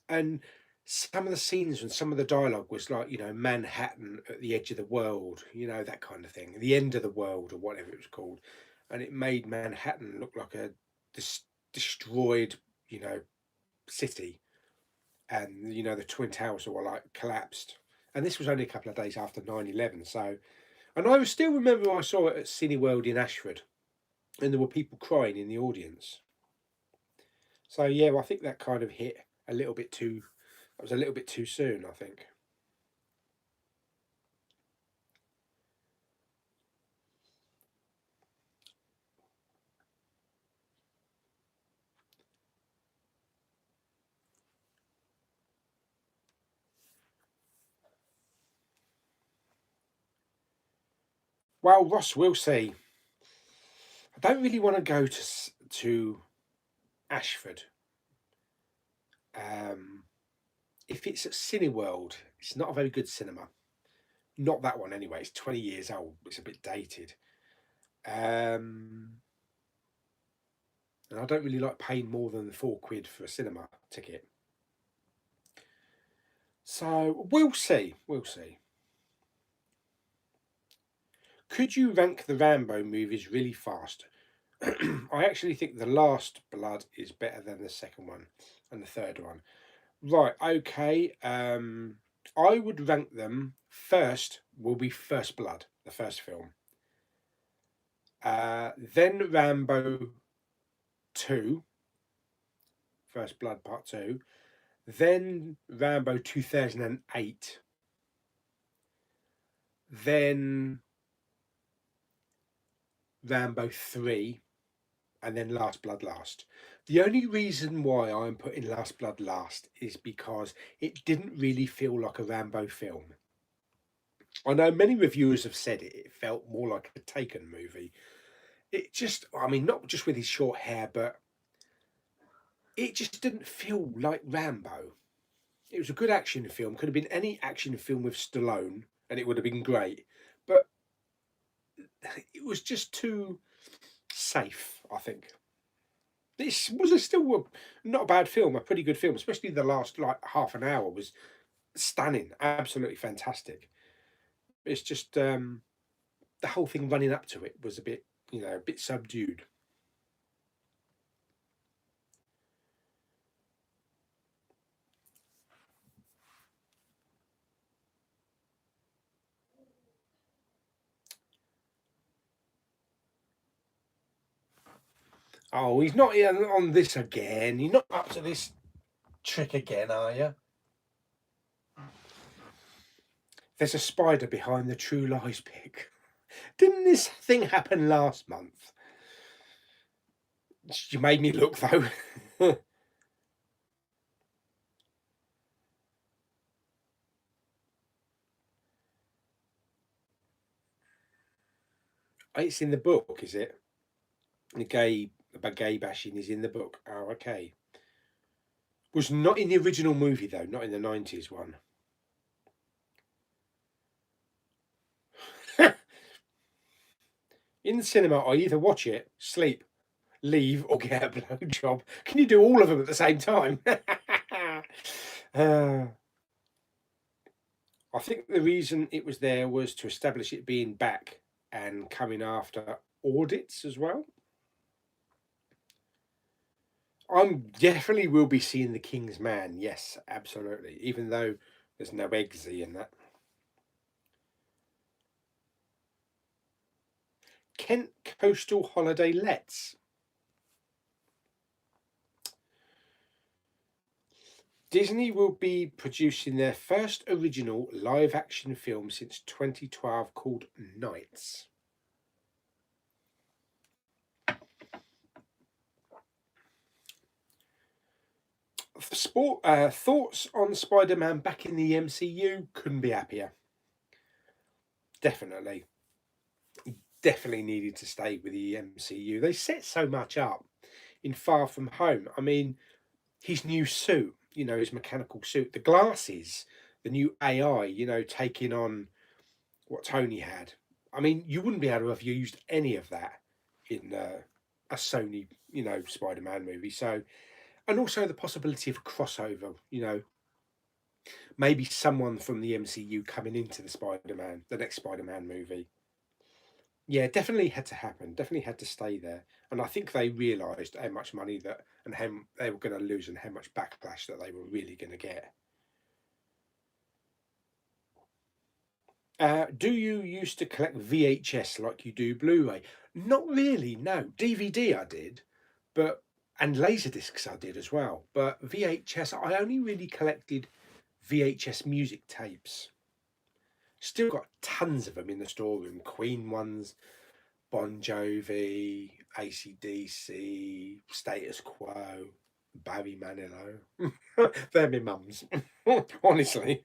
And some of the scenes and some of the dialogue was like, Manhattan at the edge of the world, that kind of thing, the end of the world or whatever it was called. And it made Manhattan look like a destroyed, you know, city. And, the Twin Towers were like collapsed. And this was only a couple of days after 9/11. So, and I still remember I saw it at Cineworld in Ashford, and there were people crying in the audience. So yeah, I think that kind of hit a little bit too. That was a little bit too soon, I think. Well, Ross, we'll see. I don't really want to go to Ashford. Um, if it's at Cineworld, it's not a very good cinema. Not that one anyway. It's 20 years old. It's a bit dated. Um, and I don't really like paying more than £4 for a cinema ticket. So we'll see. We'll see. Could you rank the Rambo movies really fast? I actually think The Last Blood is better than the second one and the third one. Right, okay. I would rank them first will be First Blood, the first film. Then Rambo 2, First Blood Part 2. Then Rambo 2008. Then Rambo 3. And then Last Blood last. The only reason why I'm putting Last Blood last is because it didn't really feel like a Rambo film. I know many reviewers have said it felt more like a Taken movie. It just, I mean, not just with his short hair, but it just didn't feel like Rambo. It was a good action film. Could have been any action film with Stallone, and it would have been great. But it was just too safe, I think. This was not a bad film, a pretty good film, especially the last like half an hour was stunning, absolutely fantastic. It's just the whole thing running up to it was a bit, a bit subdued. Oh, he's not on this again. You're not up to this trick again, are you? There's a spider behind the True Lies pic. Didn't this thing happen last month? You made me look though. It's in the book, is it? The gay bashing is in the book. Oh, okay. Was not in the original movie though, not in the 90s one. In the cinema, I either watch it, sleep, leave, or get a blowjob. Can you do all of them at the same time? uh, I think the reason it was there was to establish it being back and coming after audits as well. I'm definitely will be seeing The King's Man. Yes, absolutely. Even though there's no Eggsy in that. Kent Coastal Holiday Lets. Disney will be producing their first original live action film since 2012 called Knights. Thoughts on Spider Man back in the MCU? Couldn't be happier. Definitely. Definitely needed to stay with the MCU. They set so much up in Far From Home. I mean, his new suit, his mechanical suit, the glasses, the new AI, taking on what Tony had. I mean, you wouldn't be able to have used any of that in a Sony, Spider-Man movie. So, and also the possibility of a crossover, maybe someone from the MCU coming into the next Spider-Man movie. Yeah, definitely had to happen. Definitely had to stay there. And I think they realised how much money that and how they were going to lose and how much backlash that they were really going to get. Do you used to collect VHS like you do Blu-ray? Not really, no. DVD I did, but and Laserdiscs I did as well. But VHS, I only really collected VHS music tapes. Still got tons of them in the storeroom. Queen ones, Bon Jovi, AC/DC, Status Quo, Barry Manilow. They're my mums. Honestly.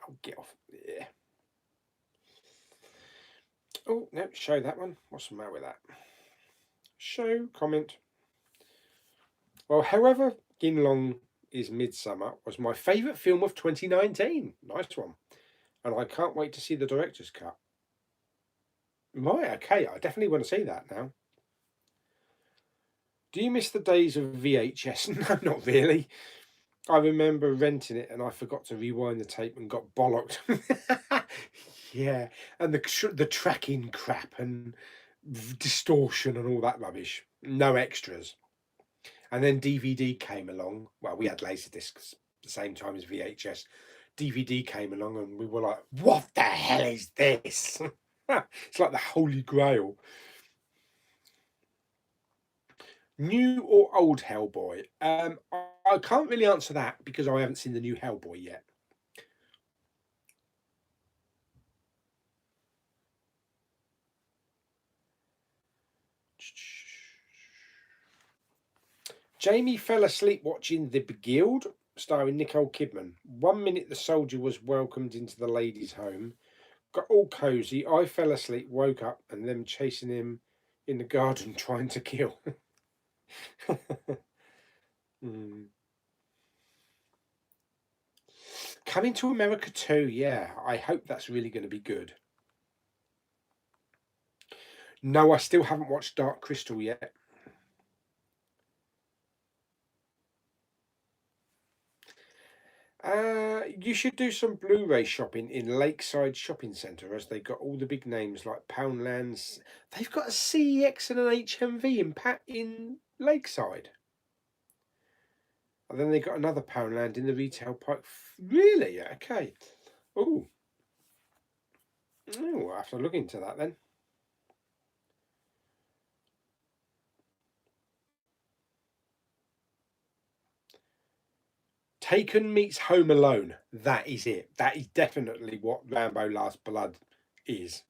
Oh, get off. Yeah. Oh, no, show that one. What's the matter with that? Show, comment. Well, however, Ginlong is Midsummer was my favourite film of 2019. Nice one. And I can't wait to see the director's cut. Right, okay, I definitely want to see that now. Do you miss the days of VHS? No, not really. I remember renting it and I forgot to rewind the tape and got bollocked. Yeah, and the tracking crap and distortion and all that rubbish. No extras. And then DVD came along. Well, we had Laserdiscs the same time as VHS. DVD came along and we were like, what the hell is this? It's like the Holy Grail. New or old Hellboy? I can't really answer that because I haven't seen the new Hellboy yet. Jamie fell asleep watching The Beguiled, starring Nicole Kidman. 1 minute the soldier was welcomed into the lady's home, got all cosy. I fell asleep, woke up, and them chasing him in the garden trying to kill. Mm. Coming to America too, yeah. I hope that's really going to be good. No, I still haven't watched Dark Crystal yet. You should do some Blu-ray shopping in Lakeside Shopping Centre, as they got all the big names like Poundlands. They've got a CEX and an HMV in Lakeside, and then they got another Poundland in the retail park. Really? Okay. Oh, I'll have to look into that then. Taken meets Home Alone. That is it. That is definitely what Rambo Last Blood is.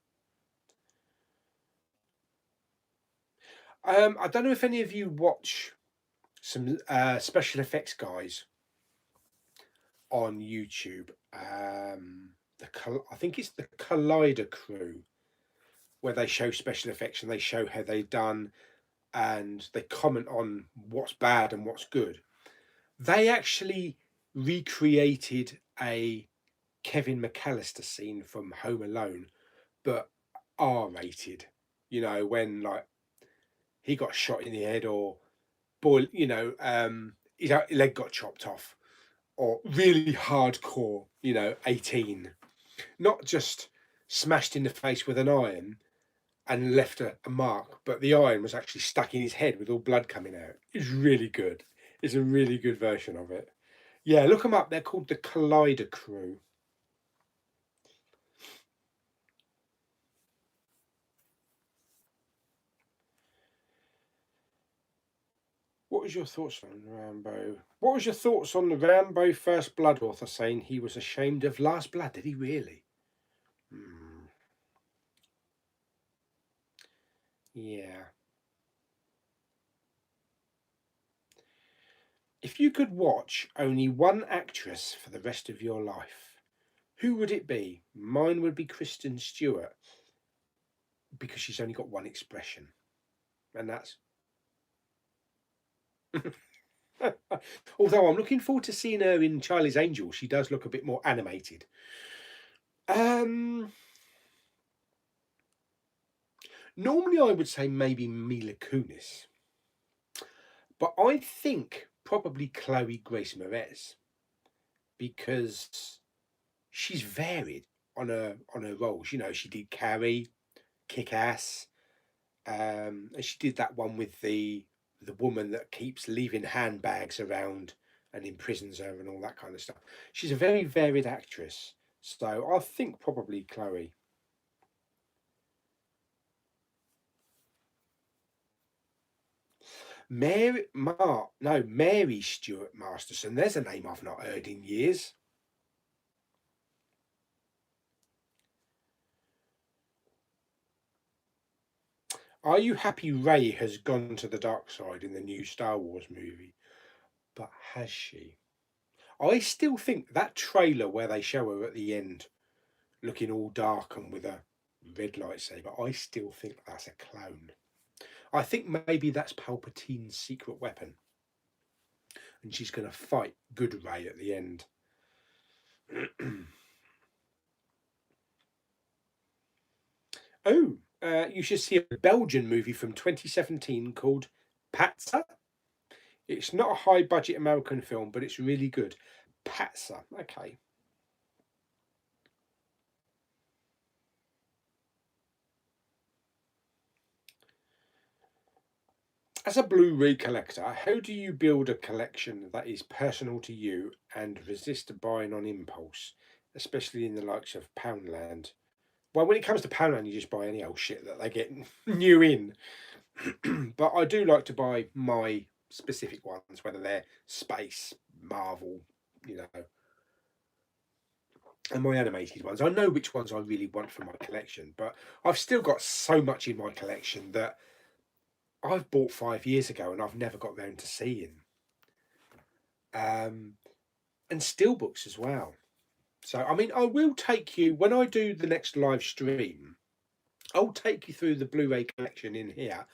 I don't know if any of you watch some special effects guys on YouTube. I think it's the Collider Crew, where they show special effects and they show how they've done, and they comment on what's bad and what's good. They actually recreated a Kevin McAllister scene from Home Alone, but R-rated. You know, when like he got shot in the head, or boy, his leg got chopped off, or really hardcore, 18, not just smashed in the face with an iron and left a mark, but the iron was actually stuck in his head with all blood coming out. It's really good. It's a really good version of it. Yeah, look them up. They're called the Collider Crew. What was your thoughts on Rambo? What was your thoughts on the Rambo First Blood author saying he was ashamed of Last Blood? Did he really? Hmm. Yeah. If you could watch only one actress for the rest of your life, who would it be? Mine would be Kristen Stewart, because she's only got one expression, and that's. Although I'm looking forward to seeing her in Charlie's Angels. She does look a bit more animated. Um, Normally I would say maybe Mila Kunis, but I think probably Chloe Grace Moretz, because she's varied on her roles. She did Carrie, Kick Ass, and she did that one with the the woman that keeps leaving handbags around and imprisons her and all that kind of stuff. She's a very varied actress. So I think probably Chloe. Mary Stuart Masterson. There's a name I've not heard in years. Are you happy Rey has gone to the dark side in the new Star Wars movie? But has she? I still think that trailer where they show her at the end looking all dark and with a red lightsaber, I still think that's a clone. I think maybe that's Palpatine's secret weapon. And she's going to fight good Rey at the end. Oh, you should see a Belgian movie from 2017 called Patsa. It's not a high budget American film, but it's really good. Patsa, okay. As a Blu-ray collector, how do you build a collection that is personal to you and resist buying on impulse, especially in the likes of Poundland? Well, when it comes to Poundland, you just buy any old shit that they get new in. But I do like to buy my specific ones, whether they're space, Marvel, you know, and my animated ones. I know which ones I really want for my collection, but I've still got so much in my collection that I've bought 5 years ago and I've never got round to seeing. And steelbooks as well. So, I mean, I will take you, when I do the next live stream, I'll take you through the Blu-ray collection in here,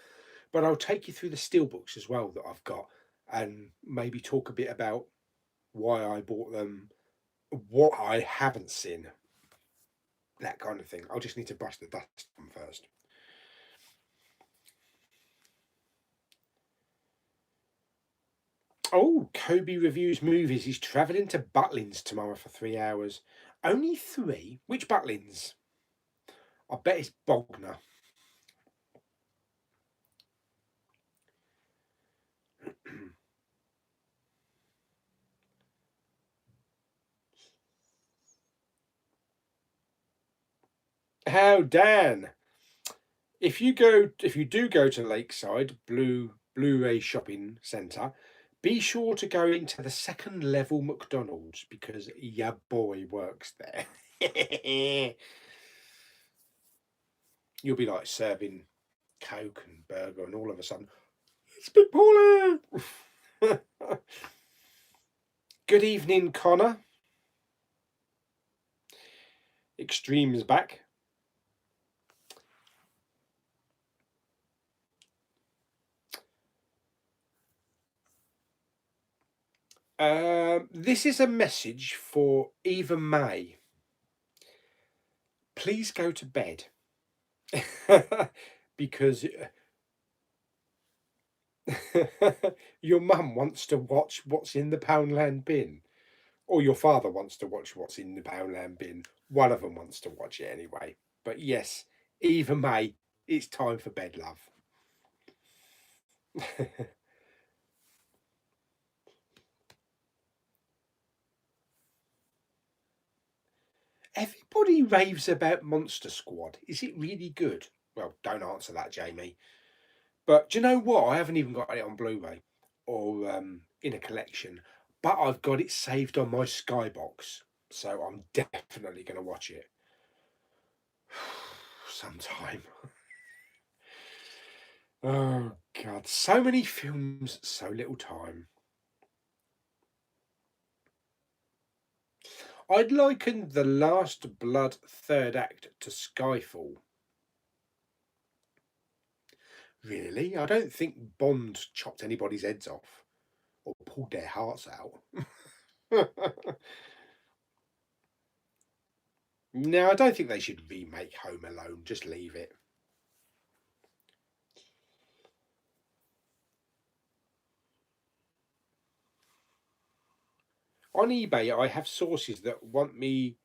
but I'll take you through the steelbooks as well that I've got and maybe talk a bit about why I bought them, what I haven't seen, that kind of thing. I'll just need to brush the dust on first. Oh, Kobe reviews movies. He's travelling to Butlins tomorrow for 3 hours. Only three? Which Butlins? I bet it's Bognor. How Dan? If you do go to Lakeside Blu-ray Shopping Centre, be sure to go into the second level McDonald's because your boy works there. You'll be like serving Coke and burger, and all of a sudden, it's Big Pauly. Good evening, Connor. Extreme's back. This is a message for Eva May. Please go to bed. Because your mum wants to watch what's in the Poundland bin. Or your father wants to watch what's in the Poundland bin. One of them wants to watch it anyway. But yes, Eva May, it's time for bed, love. Everybody raves about Monster Squad. Is it really good? Well, don't answer that, Jamie. But do you know what? I haven't even got it on Blu-ray or in a collection, but I've got it saved on my Skybox, so I'm definitely going to watch it sometime. Oh God, so many films, so little time. I'd liken The Last Blood third act to Skyfall. Really? I don't think Bond chopped anybody's heads off or pulled their hearts out. No, I don't think they should remake Home Alone. Just leave it. On eBay, I have sources that want me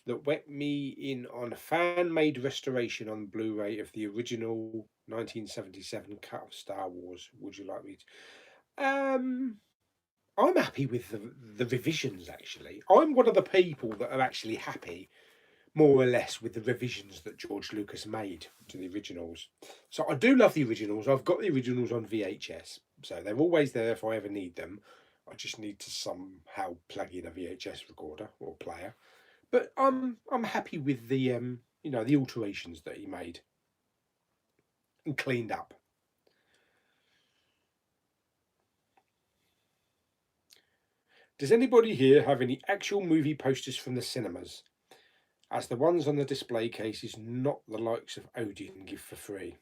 that went me in on a fan-made restoration on Blu-ray of the original 1977 cut of Star Wars. Would you like me to? I'm happy with the revisions. Actually, I'm one of the people that are actually happy, more or less, with the revisions that George Lucas made to the originals. So I do love the originals. I've got the originals on VHS, so they're always there if I ever need them. I just need to somehow plug in a VHS recorder or player. But I'm happy with the the alterations that he made and cleaned up. Does anybody here have any actual movie posters from the cinemas? As the ones on the display case is not the likes of Odeon give for free.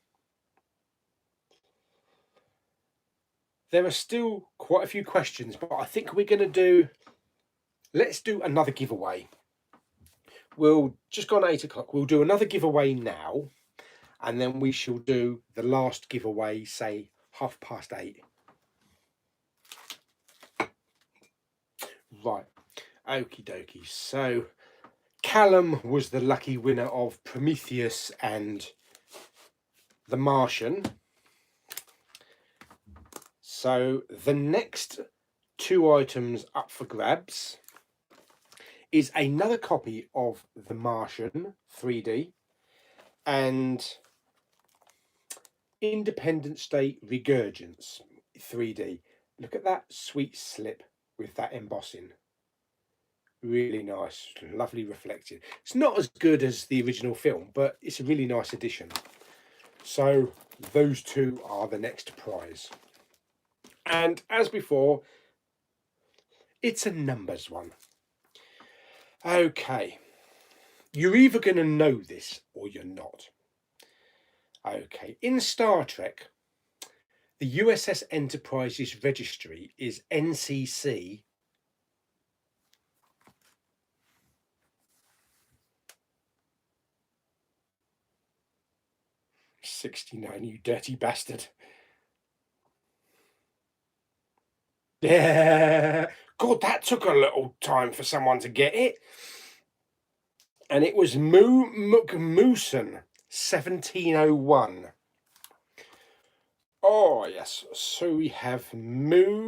There are still quite a few questions, but I think we're going to let's do another giveaway. We'll just gone 8 o'clock. We'll do another giveaway now, and then we shall do the last giveaway, say 8:30. Right, okie dokie. So Callum was the lucky winner of Prometheus and The Martian. So the next two items up for grabs is another copy of The Martian 3D and Independence Day Regurgence 3D. Look at that sweet slip with that embossing. Really nice, lovely reflected. It's not as good as the original film, but it's a really nice addition. So those two are the next prize. And as before, it's a numbers one. Okay, you're either going to know this or you're not. Okay, in Star Trek, the USS Enterprise's registry is NCC 69, you dirty bastard. Yeah, God, that took a little time for someone to get it. And it was McMooson 1701. Oh, yes. So we have McMooson.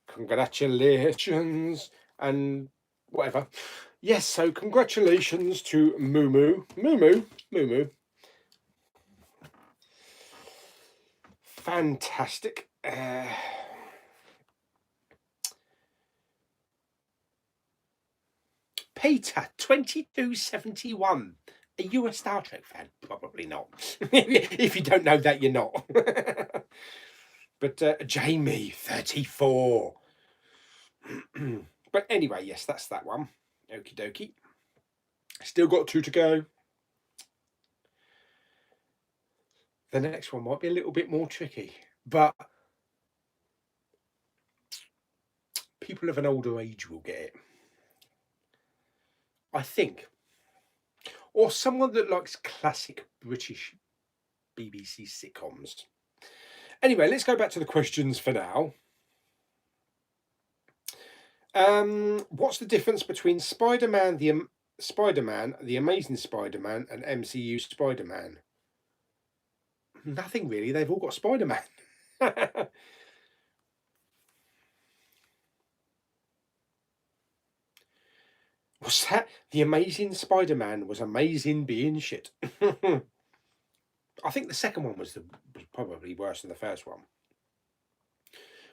Congratulations and whatever. Yes, so congratulations to Moo. Fantastic. Peter 2271. Are you a Star Trek fan? Probably not. If you don't know that, you're not. But Jamie 34. But anyway, yes, that's that one. Okie dokie. Still got two to go. The next one might be a little bit more tricky, but people of an older age will get it, I think. Or someone that likes classic British BBC sitcoms. Anyway, let's go back to the questions for now. What's the difference between Spider-Man, the Amazing Spider-Man, and MCU Spider-Man? Nothing really. They've all got Spider-Man. What's that? The Amazing Spider-Man was amazing being shit. I think the second one was probably worse than the first one.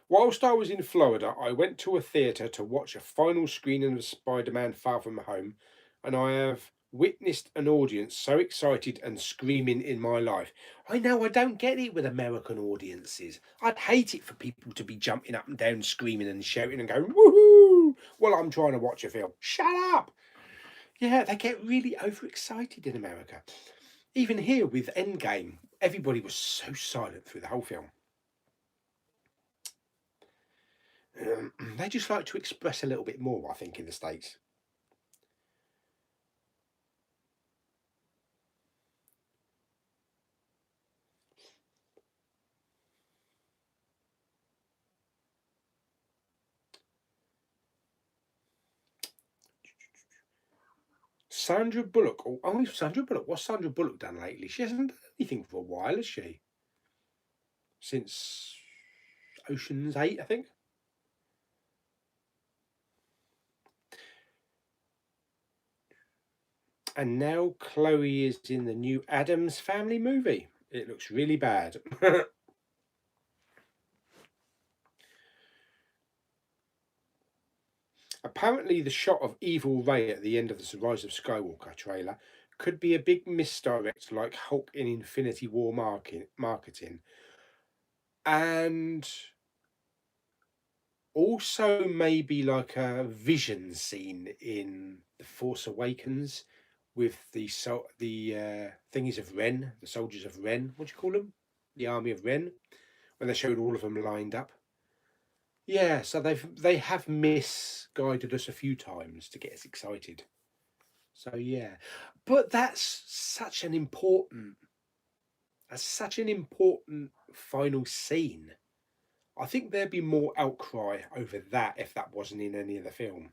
Whilst I was in Florida, I went to a theatre to watch a final screening of Spider-Man Far From Home, and I have witnessed an audience so excited and screaming in my life. I know I don't get it with American audiences. I'd hate it for people to be jumping up and down, screaming and shouting and going, woohoo, while I'm trying to watch a film. Shut up! Yeah, they get really overexcited in America. Even here with Endgame, everybody was so silent through the whole film. They just like to express a little bit more, I think, in the States. Sandra Bullock. Oh, only Sandra Bullock. What's Sandra Bullock done lately? She hasn't done anything for a while, has she? Since Ocean's 8, I think. And now Chloe is in the new Addams Family movie. It looks really bad. Apparently, the shot of Evil Ray at the end of the Rise of Skywalker trailer could be a big misdirect like Hulk in Infinity War marketing. And also maybe like a vision scene in The Force Awakens with the thingies of Ren, the soldiers of Ren. What do you call them? The army of Ren, when they showed all of them lined up. Yeah, so they have misguided us a few times to get us excited. So yeah, but that's such an important final scene. I think there'd be more outcry over that if that wasn't in any of the film.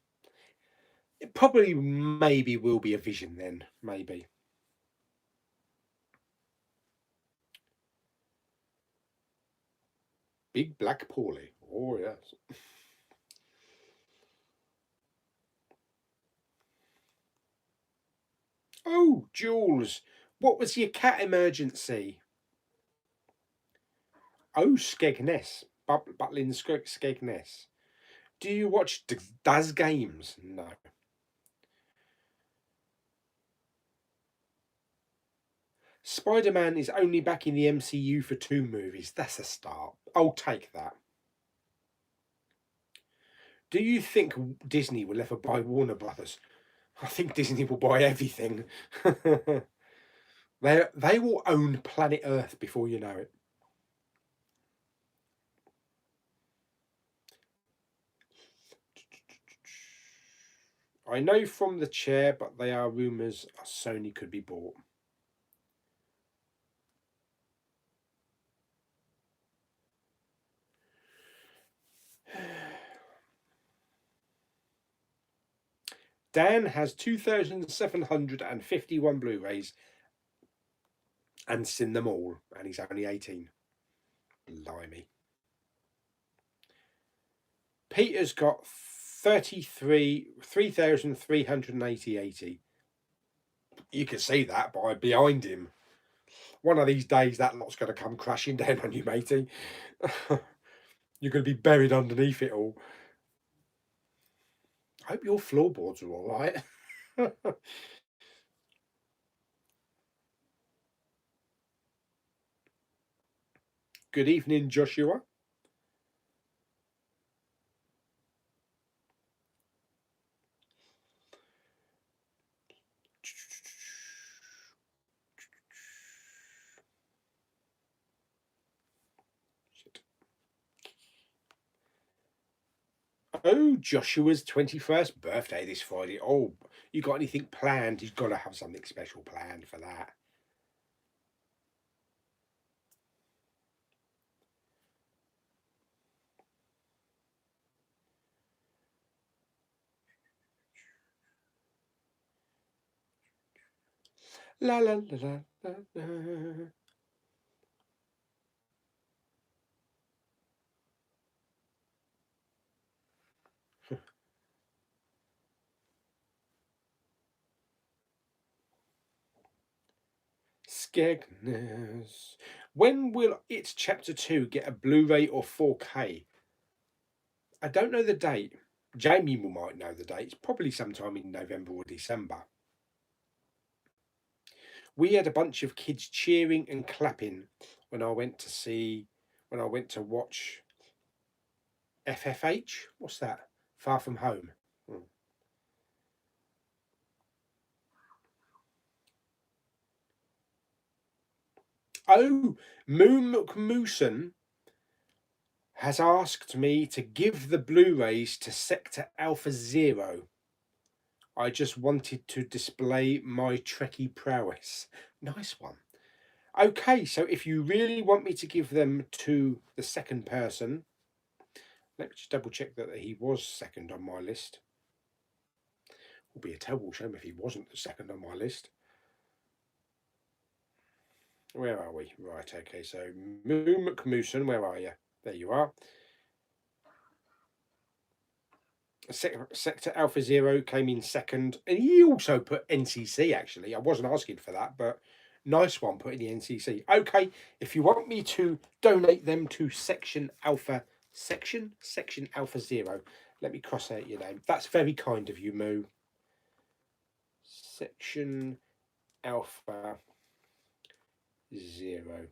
It probably maybe will be a vision then, maybe. Big Black Pauly. Oh yes. Oh, Jules, what was your cat emergency? Oh, Skegness. Butlin Skegness. Do you watch Does Games? No. Spider-Man is only back in the MCU for 2 movies. That's a start. I'll take that. Do you think Disney will ever buy Warner Brothers? I think Disney will buy everything. They will own planet Earth before you know it. I know from the chair, but they are rumours Sony could be bought. Dan has 2,751 Blu-rays and seen them all, and he's only 18. Blimey. Peter's got 3,380. You can see that by behind him. One of these days, that lot's going to come crashing down on you, matey. You're going to be buried underneath it all. I hope your floorboards are all right. Good evening, Joshua. Oh, Joshua's 21st birthday this Friday. Oh, you got anything planned? He's got to have something special planned for that. La la la la la la. Skegness. When will It Chapter 2 get a Blu-ray or 4K? I don't know the date. Jamie might know the date. It's probably sometime in November or December. We had a bunch of kids cheering and clapping when I went to watch FFH. What's that? Far From Home. Hmm. Oh, Moon McMooson has asked me to give the Blu-rays to Sector Alpha Zero. I just wanted to display my Trekkie prowess. Nice one. Okay, so if you really want me to give them to the second person, let me just double check that he was second on my list. Would be a terrible shame if he wasn't the second on my list. Where are we? Right, okay, so Moo McMooson, where are you? There you are. Sector Alpha Zero came in second, and he also put NCC. Actually, I wasn't asking for that, but nice one putting the NCC. Okay, if you want me to donate them to Section Alpha Zero, let me cross out your name. That's very kind of you, Moo. Section Alpha Zero.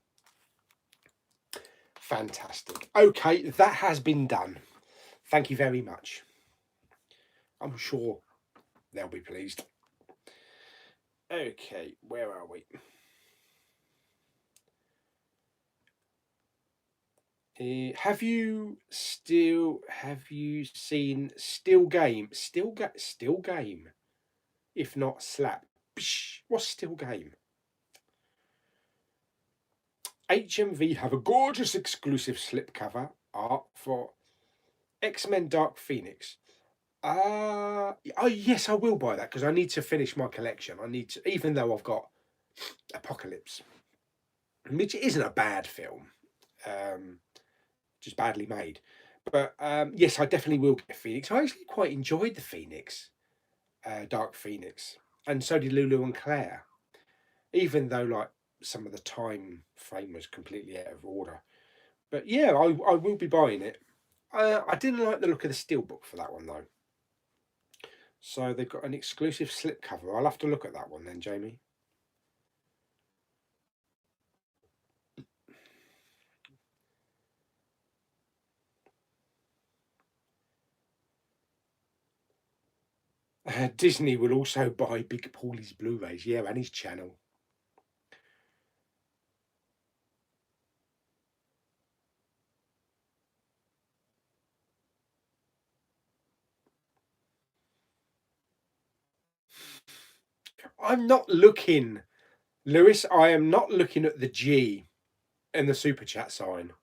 Fantastic. Okay, that has been done. Thank you very much. I'm sure they'll be pleased. Okay, where are we? Have you seen Still Game? Still Game. If not Slap. Psh, what's Still Game? HMV have a gorgeous exclusive slipcover art for X-Men Dark Phoenix. Oh yes, I will buy that because I need to finish my collection. I need to, even though I've got Apocalypse, which isn't a bad film, just badly made. But yes, I definitely will get Phoenix. I actually quite enjoyed the Phoenix, Dark Phoenix, and so did Lulu and Claire. Even though like some of the time frame was completely out of order. But yeah, I will be buying it. I didn't like the look of the steelbook for that one though. So they've got an exclusive slipcover. I'll have to look at that one then, Jamie. Disney will also buy Big Pauly's Blu-rays, yeah, and his channel. I'm not looking, Lewis. I am not looking at the G in the super chat sign.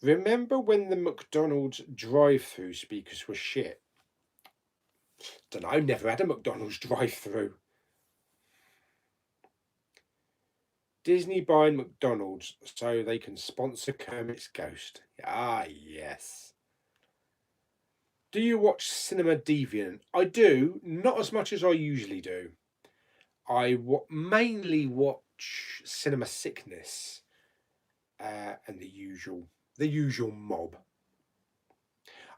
Remember when the McDonald's drive-through speakers were shit? Don't know. Never had a McDonald's drive-through. Disney buying McDonald's so they can sponsor Kermit's Ghost. Ah, yes. Do you watch Cinema Deviant? I do, not as much as I usually do. I mainly watch Cinema Sickness and the usual mob.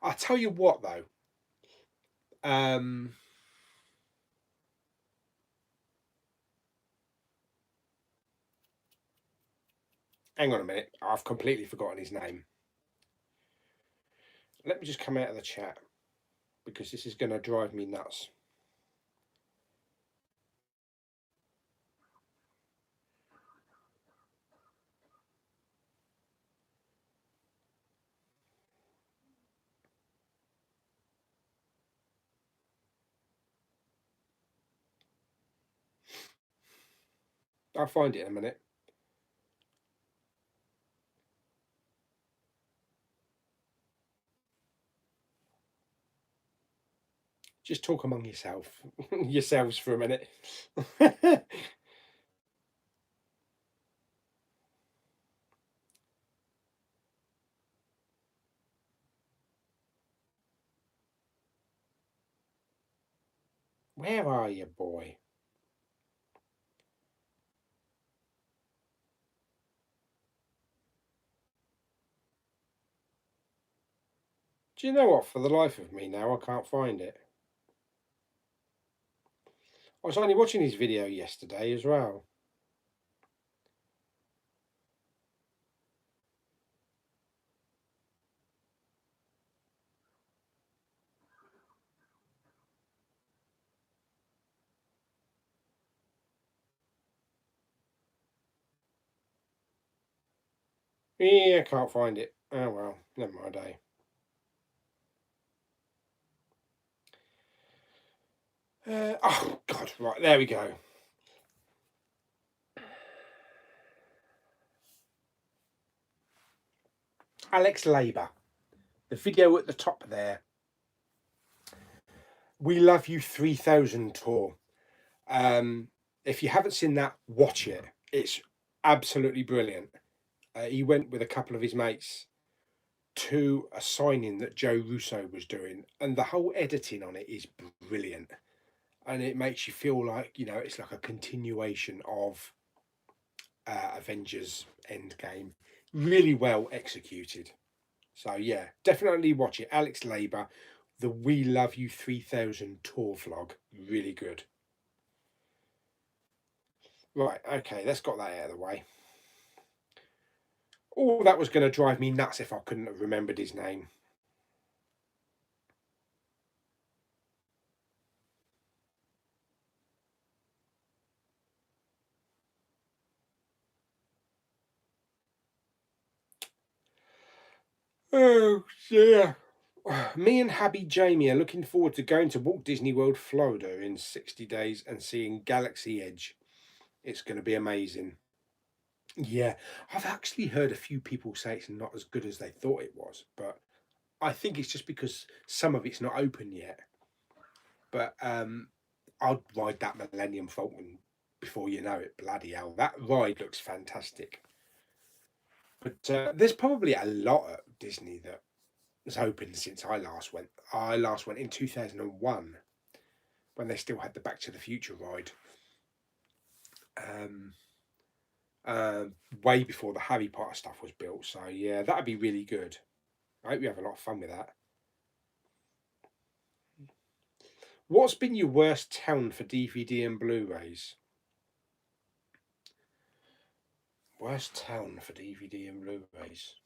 I'll tell you what though. Hang on a minute. I've completely forgotten his name. Let me just come out of the chat because this is going to drive me nuts. I'll find it in a minute. Just talk among yourselves for a minute. Where are you, boy? Do you know what? For the life of me now, I can't find it. I was only watching his video yesterday as well. Yeah, I can't find it. Oh well, never mind, Oh God! Right, there we go. Alex Labour. The video at the top there. We Love You 3000 tour. If you haven't seen that, watch it. It's absolutely brilliant. He went with a couple of his mates to a signing that Joe Russo was doing, and the whole editing on it is brilliant. And it makes you feel like, it's like a continuation of Avengers Endgame. Really well executed. So, yeah, definitely watch it. Alex Labour, the We Love You 3000 tour vlog. Really good. Right, okay, let's got that out of the way. Oh, that was going to drive me nuts if I couldn't have remembered his name. Oh, yeah. Me and Happy Jamie are looking forward to going to Walt Disney World, Florida in 60 days and seeing Galaxy Edge. It's going to be amazing. Yeah, I've actually heard a few people say it's not as good as they thought it was, but I think it's just because some of it's not open yet. But I'll ride that Millennium Falcon before you know it. Bloody hell, that ride looks fantastic. But there's probably a lot at Disney that has opened since I last went. I last went in 2001 when they still had the Back to the Future ride. Um, uh, Way before the Harry Potter stuff was built. So yeah, that'd be really good. I hope you have a lot of fun with that. What's been your worst town for DVD and Blu-rays? Worst town for DVD and Blu-rays?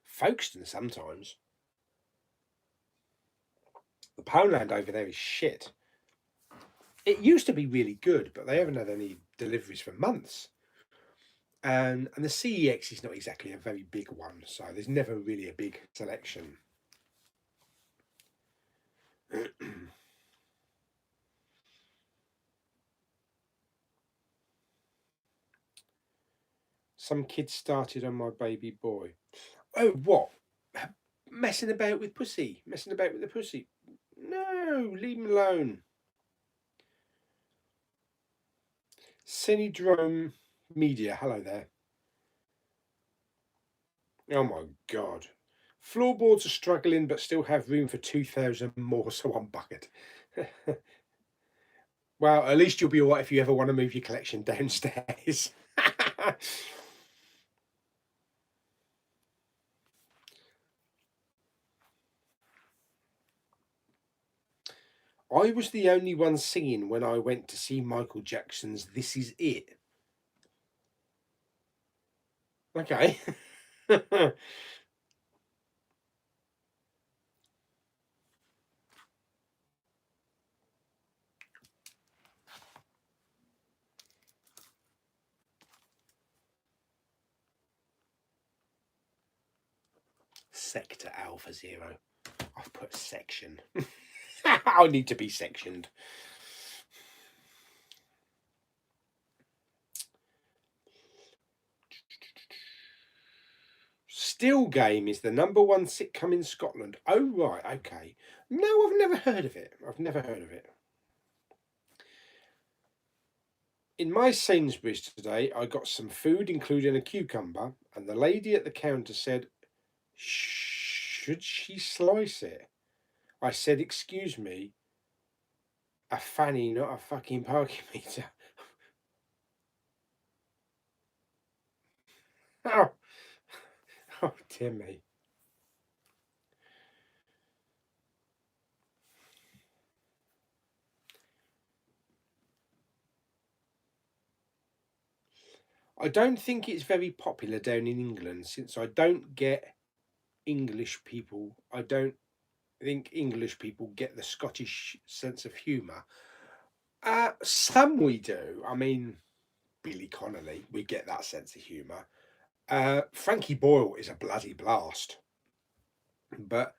Folkestone sometimes. The Poundland over there is shit. It used to be really good, but they haven't had any deliveries for months. And the CEX is not exactly a very big one, so there's never really a big selection. Some kids started on my baby boy. Oh, what? Messing about with pussy? Messing about with the pussy? No, leave him alone. Cinedrome Media, hello there. Oh my god. Floorboards are struggling but still have room for 2,000 more, so I'm buggered. Well, at least you'll be alright if you ever want to move your collection downstairs. I was the only one singing when I went to see Michael Jackson's This Is It. Okay. Sector Alpha Zero. I've put section. I need to be sectioned. Still Game is the #1 sitcom in Scotland. Oh, right, okay. No, I've never heard of it. I've never heard of it. In my Sainsbury's today, I got some food, including a cucumber, and the lady at the counter said, should she slice it? I said, excuse me, a fanny, not a fucking parking meter. Oh, oh, dear me. I don't think it's very popular down in England since I don't get English people. I don't think English people get the Scottish sense of humour. Some we do. I mean, Billy Connolly, we get that sense of humour. Frankie Boyle is a bloody blast. But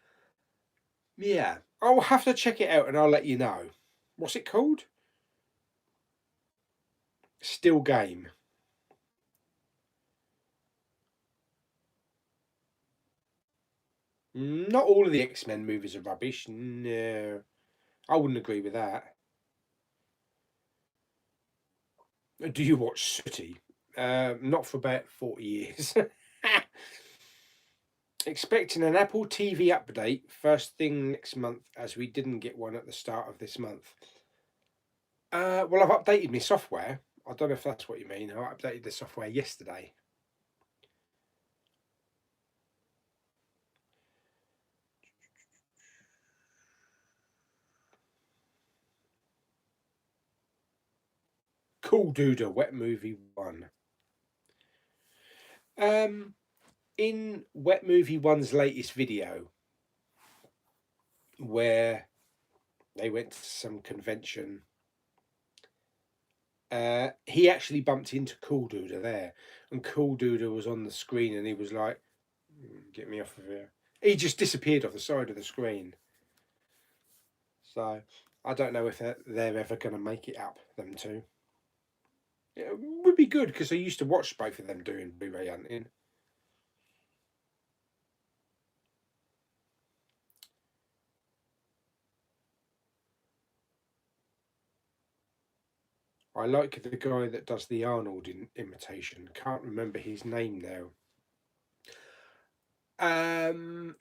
yeah, I'll have to check it out and I'll let you know. What's it called? Still Game. Not all of the X-Men movies are rubbish. No, I wouldn't agree with that. Do you watch Sooty? Not for about 40 years. Expecting an Apple TV update first thing next month, as we didn't get one at the start of this month. Well, I've updated my software. I don't know if that's what you mean. I updated the software yesterday. Cool Duder, Wet Movie 1. In Wet Movie 1's latest video, where they went to some convention, he actually bumped into Cool Duder there, and Cool Duder was on the screen, and he was like, "Get me off of here." He just disappeared off the side of the screen. So I don't know if they're ever going to make it up, them two. It would be good because I used to watch both of them doing Blu-ray hunting. I like the guy that does the Arnold imitation. Can't remember his name now.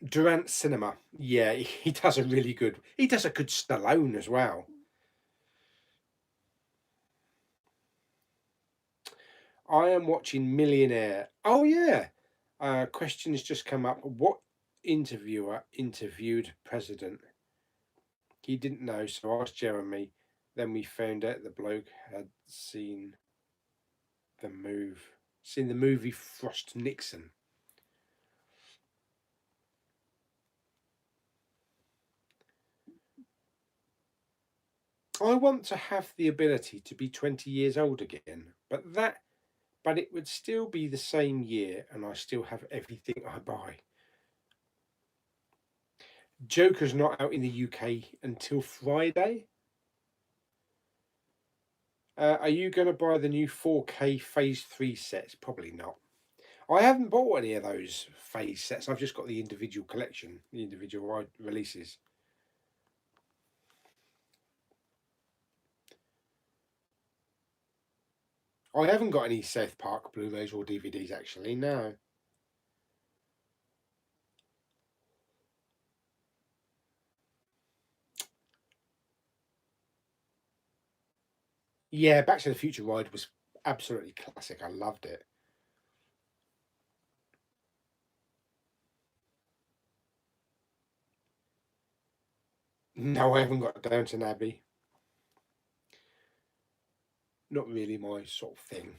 Durant Cinema. Yeah, he does a really good. He does a good Stallone as well. I am watching Millionaire. Oh yeah. Question has just come up. What interviewer interviewed President? He didn't know, so I asked Jeremy. Then we found out the bloke had seen the movie Frost Nixon. I want to have the ability to be 20 years old again, but it would still be the same year and I still have everything I buy. Joker's not out in the UK until Friday. Are you going to buy the new 4K Phase 3 sets? Probably not. I haven't bought any of those Phase sets. I've just got the individual collection, the individual releases. I haven't got any South Park Blu-rays or DVDs actually, no. Yeah, Back to the Future ride was absolutely classic. I loved it. No, I haven't got Downton Abbey. Not really my sort of thing.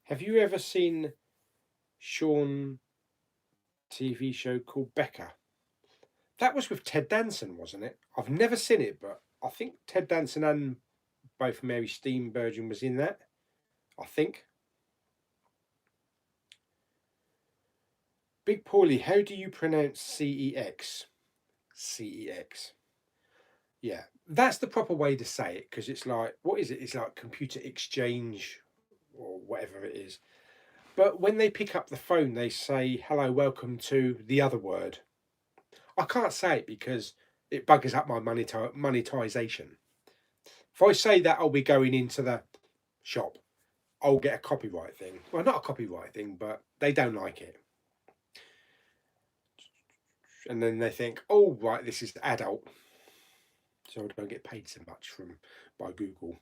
Have you ever seen Sean TV show called Becca? That was with Ted Danson, wasn't it? I've never seen it, but I think Ted Danson and both Mary Steenburgen was in that. I think. Big Pauly, how do you pronounce CEX? CEX. Yeah, that's the proper way to say it because it's like, what is it? It's like computer exchange or whatever it is. But when they pick up the phone, they say, "Hello, welcome to the other word." I can't say it because it buggers up my monetization. If I say that I'll be going into the shop, I'll get a copyright thing. Well, not a copyright thing, but they don't like it. And then they think, "Oh, right, this is adult." So I don't get paid so much by Google.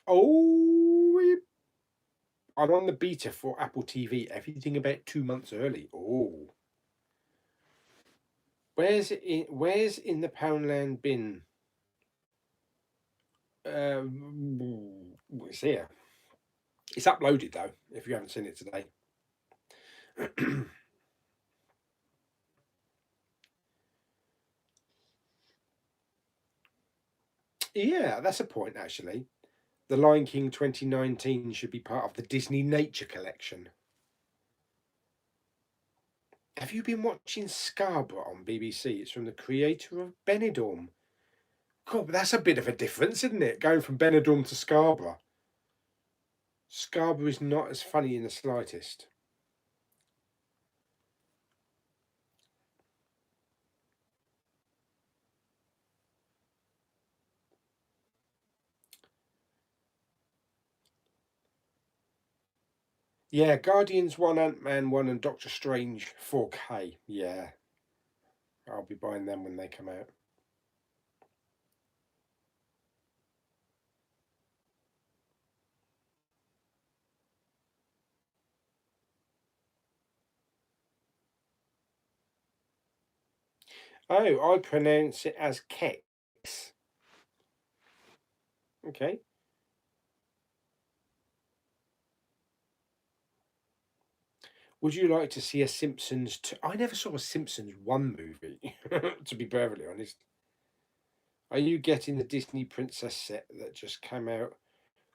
Oh, I'm on the beta for Apple TV. Everything about 2 months early. Oh, Where's in the Poundland bin? It's here. It's uploaded though, if you haven't seen it today. Yeah, that's a point actually. The Lion King 2019 should be part of the Disney Nature Collection. Have you been watching Scarborough on BBC? It's from the creator of Benidorm. God, but that's a bit of a difference, isn't it? Going from Benidorm to Scarborough. Scarborough is not as funny in the slightest. Yeah, Guardians 1, Ant-Man 1 and Doctor Strange 4K. Yeah, I'll be buying them when they come out. Oh, I pronounce it as Kex. Okay. Would you like to see a Simpsons? I never saw a Simpsons 1 movie, to be perfectly honest. Are you getting the Disney Princess set that just came out?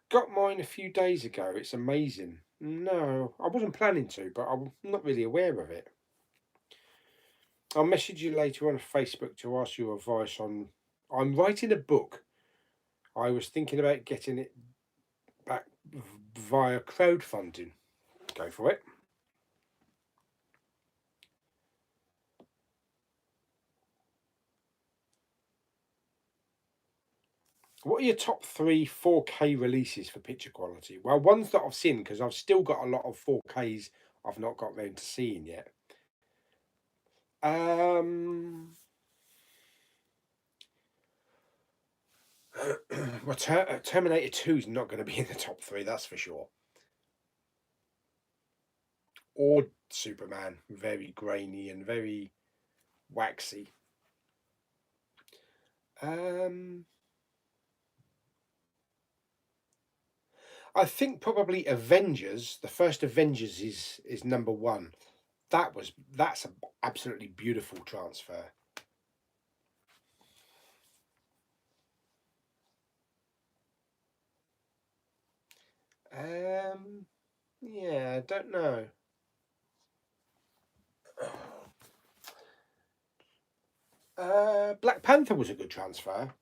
Got mine a few days ago. It's amazing. No, I wasn't planning to, but I'm not really aware of it. I'll message you later on Facebook to ask your advice on. I'm writing a book. I was thinking about getting it back via crowdfunding. Go for it. What are your top three 4K releases for picture quality? Well, ones that I've seen, because I've still got a lot of 4Ks I've not got round to seeing yet. Um, well, Terminator 2 is not going to be in the top three, that's for sure. Or Superman, very grainy and very waxy. Um, I think probably Avengers. The first Avengers is number one. That's an absolutely beautiful transfer. Yeah, I don't know. Black Panther was a good transfer.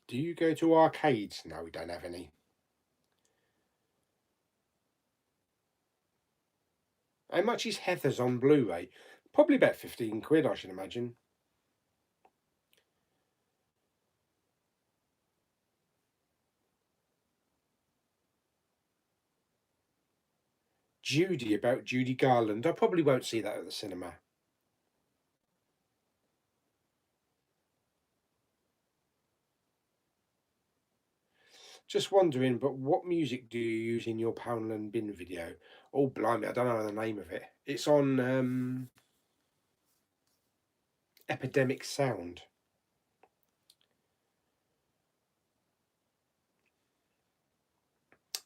Do you go to arcades? No, we don't have any. How much is Heathers on Blu-ray? Probably about 15 quid, I should imagine. Judy, about Judy Garland. I probably won't see that at the cinema. Just wondering, but what music do you use in your Poundland Bin video? Oh, blimey, I don't know the name of it. It's on Epidemic Sound.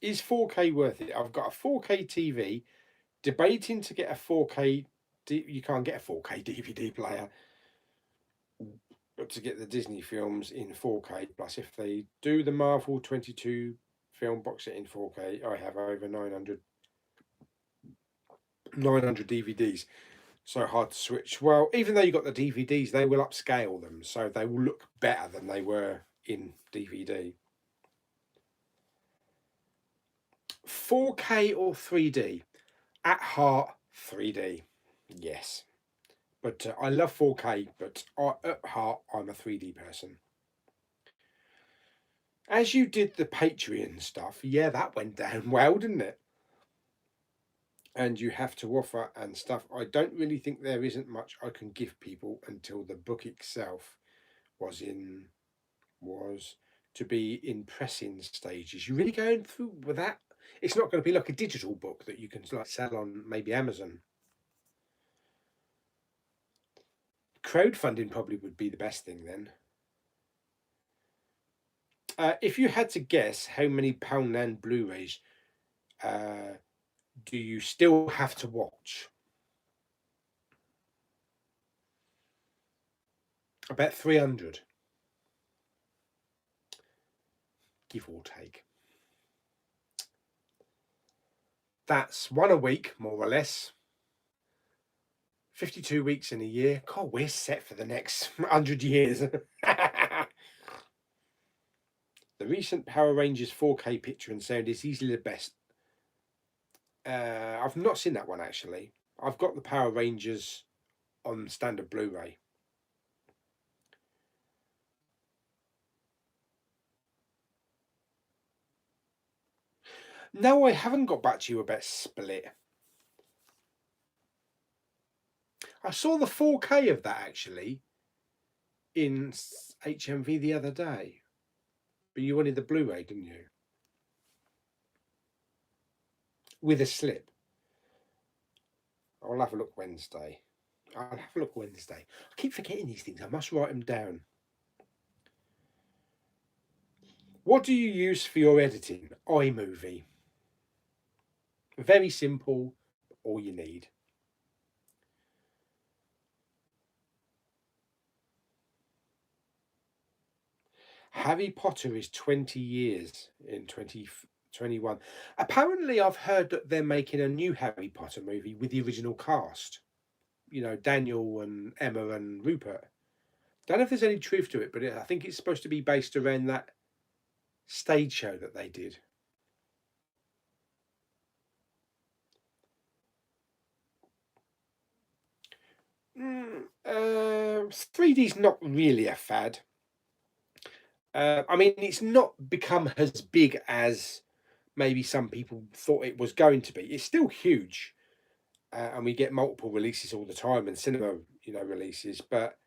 Is 4K worth it? I've got a 4K TV, debating to get a 4K. You can't get a 4K DVD player, but to get the Disney films in 4K. Plus, if they do the Marvel 22 film box set in 4K, I have over 900 DVDs. So hard to switch. Well, even though you got the DVDs, they will upscale them, so they will look better than they were in DVD. 4K or 3D? At heart, 3D. Yes. But I love 4K, but at heart, I'm a 3D person. As you did the Patreon stuff, yeah, that went down well, didn't it? And you have to offer and stuff. I don't really think there isn't much I can give people until the book itself was was to be in pressing stages. You really going through with that? It's not going to be like a digital book that you can like sell on maybe Amazon. Crowdfunding probably would be the best thing then. If you had to guess how many Poundland Blu-rays uh, do you still have to watch? About 300, give or take. That's one a week, more or less. 52 weeks in a year. God, we're set for the next 100 years. The recent Power Rangers 4K picture and sound is easily the best. I've not seen that one actually. I've got the Power Rangers on standard Blu-ray. No, I haven't got back to you about Split. I saw the 4K of that actually in HMV the other day. But you wanted the Blu-ray, didn't you? With a slip. I'll have a look Wednesday. I'll have a look Wednesday. I keep forgetting these things. I must write them down. What do you use for your editing? iMovie. Very simple. All you need. Harry Potter is 20 years in 2021. Apparently, I've heard that they're making a new Harry Potter movie with the original cast. You know, Daniel and Emma and Rupert. Don't know if there's any truth to it, but I think it's supposed to be based around that stage show that they did. 3D's not really a fad. I mean, it's not become as big as maybe some people thought it was going to be. It's still huge, and we get multiple releases all the time and cinema, releases. But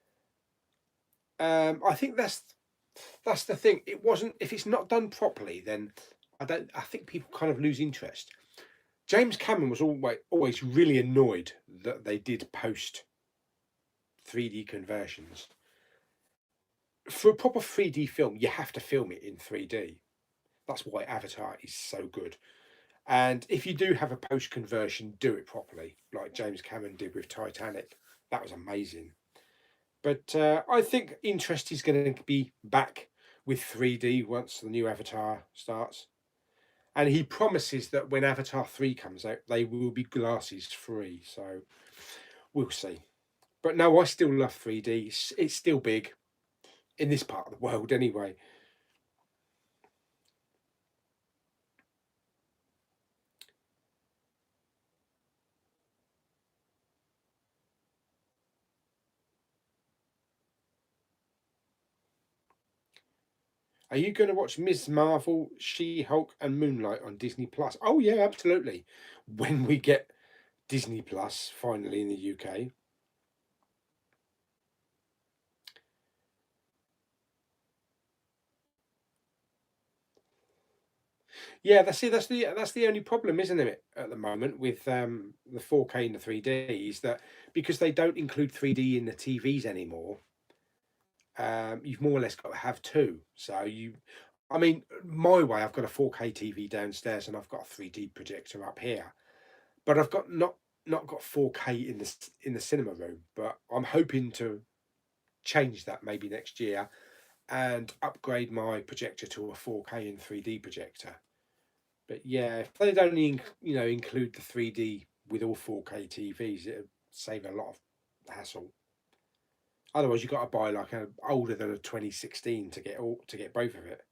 I think that's the thing. It wasn't. If it's not done properly, then I think people kind of lose interest. James Cameron was always really annoyed that they did post 3D conversions. For a proper 3D film, you have to film it in 3D. That's why Avatar is so good. And if you do have a post conversion, do it properly, like James Cameron did with Titanic. That was amazing. But I think interest is going to be back with 3D once the new Avatar starts. And he promises that when Avatar 3 comes out, they will be glasses free. So we'll see. But no, I still love 3D. It's still big in this part of the world anyway. Are you going to watch Ms. Marvel, She-Hulk, and Moonlight on Disney Plus? Oh yeah, absolutely. When we get Disney Plus finally in the UK. Yeah, that's the only problem, isn't it, at the moment with the 4K and the 3D is that because they don't include 3D in the TVs anymore, you've more or less got to have two. I mean, my way, I've got a 4K TV downstairs and I've got a 3D projector up here, but I've got not got 4K in the cinema room. But I'm hoping to change that maybe next year and upgrade my projector to a 4K and 3D projector. But yeah, if they don't include the 3D with all 4K TVs, it'd save a lot of hassle. Otherwise, you've got to buy like a older than a 2016 to get both of it.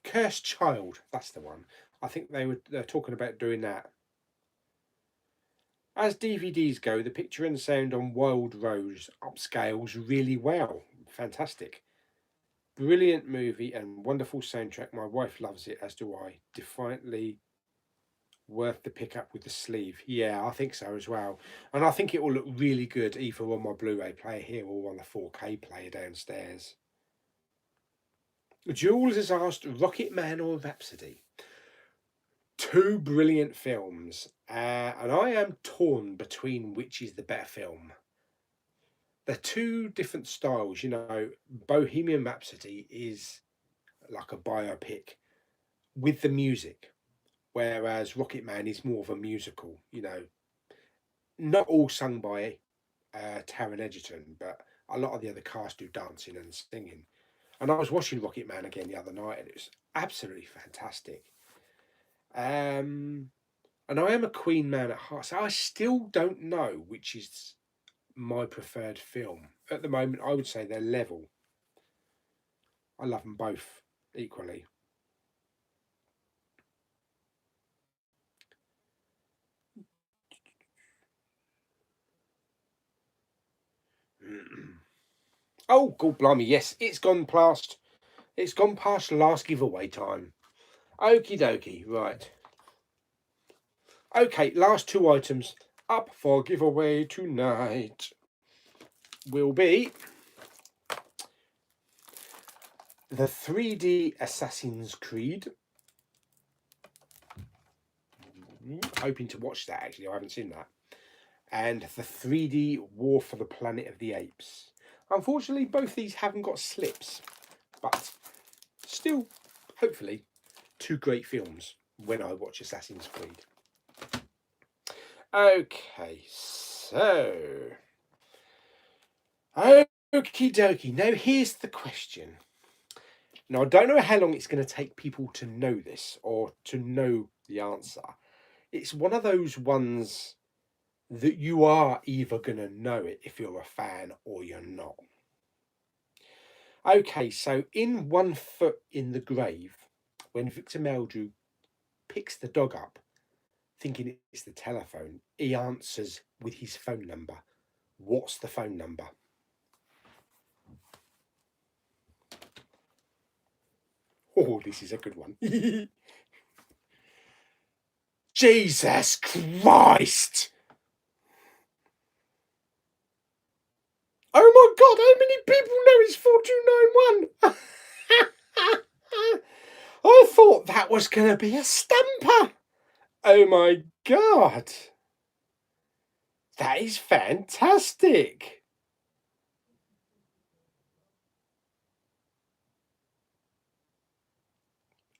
Cursed Child, that's the one. I think they're talking about doing that. As DVDs go, the picture and sound on Wild Rose upscales really well. Fantastic. Brilliant movie and wonderful soundtrack. My wife loves it, as do I. Defiantly Worth the pickup with the sleeve. Yeah, I think so as well. And I think it will look really good either on my Blu-ray player here or on the 4K player downstairs. Jules has asked Rocket Man or Rhapsody. Two brilliant films, and I am torn between which is the better film. They're two different styles, you know. Bohemian Rhapsody is like a biopic with the music, whereas Rocket Man is more of a musical, you know. Not all sung by Taron Egerton, but a lot of the other cast do dancing and singing. And I was watching Rocket Man again the other night, and it was absolutely fantastic. Um, and I am a Queen man at heart, so I still don't know which is my preferred film. At the moment, I would say they're level. I love them both equally. Oh, God blimey, yes, it's gone past. It's gone past last giveaway time. Okie dokie, right. Okay, last two items up for giveaway tonight will be the 3D Assassin's Creed. Hoping to watch that actually, I haven't seen that. And the 3D War for the Planet of the Apes. Unfortunately, both these haven't got slips, but still, hopefully, two great films when I watch Assassin's Creed. Okay, so okie dokie. Now here's the question. Now I don't know how long it's going to take people to know this or to know the answer. It's one of those ones that you are either going to know it if you're a fan or you're not. Okay, so in One Foot in the Grave, when Victor Meldrew picks the dog up, thinking it's the telephone, he answers with his phone number. What's the phone number? Oh, this is a good one. Jesus Christ! Oh my God, how many people know it's 4291? I thought that was going to be a stumper. Oh my God. That is fantastic.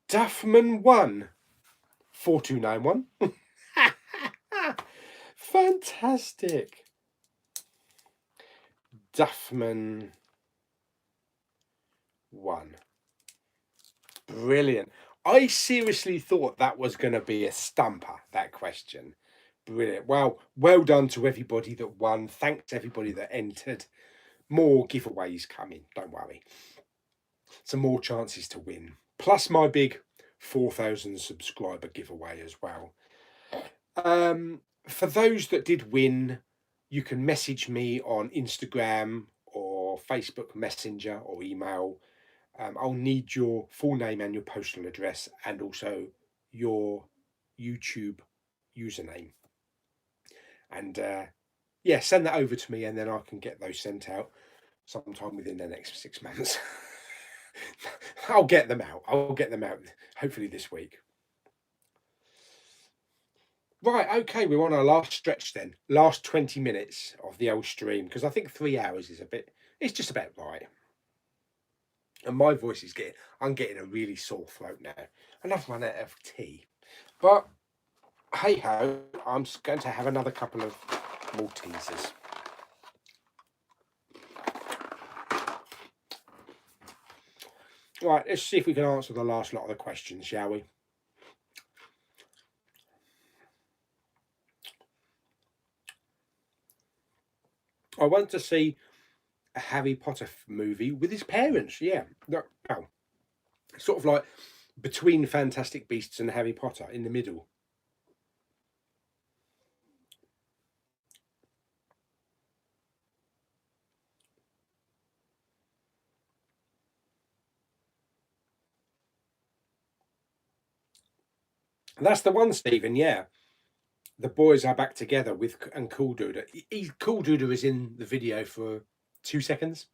Duffman 1 4291. Fantastic. Duffman 1. Brilliant. I seriously thought that was going to be a stumper, that question. Brilliant. Well done to everybody that won. Thanks to everybody that entered. More giveaways coming, don't worry. Some more chances to win. Plus my big 4,000 subscriber giveaway as well. For those that did win, you can message me on Instagram or Facebook Messenger or email. I'll need your full name and your postal address and also your YouTube username. And yeah, send that over to me and then I can get those sent out sometime within the next 6 months. I'll get them out. I'll get them out hopefully this week. Right, okay, we're on our last stretch then. Last 20 minutes of the old stream, because I think 3 hours is it's just about right. And my voice is I'm getting a really sore throat now. And I've run out of tea. But, hey ho, I'm going to have another couple of Maltesers. Right, let's see if we can answer the last lot of the questions, shall we? I want to see a Harry Potter movie with his parents. Yeah, well, sort of like between Fantastic Beasts and Harry Potter in the middle. That's the one, Stephen. Yeah, the boys are back together with and Cool Duda. Cool Duda is in the video for 2 seconds.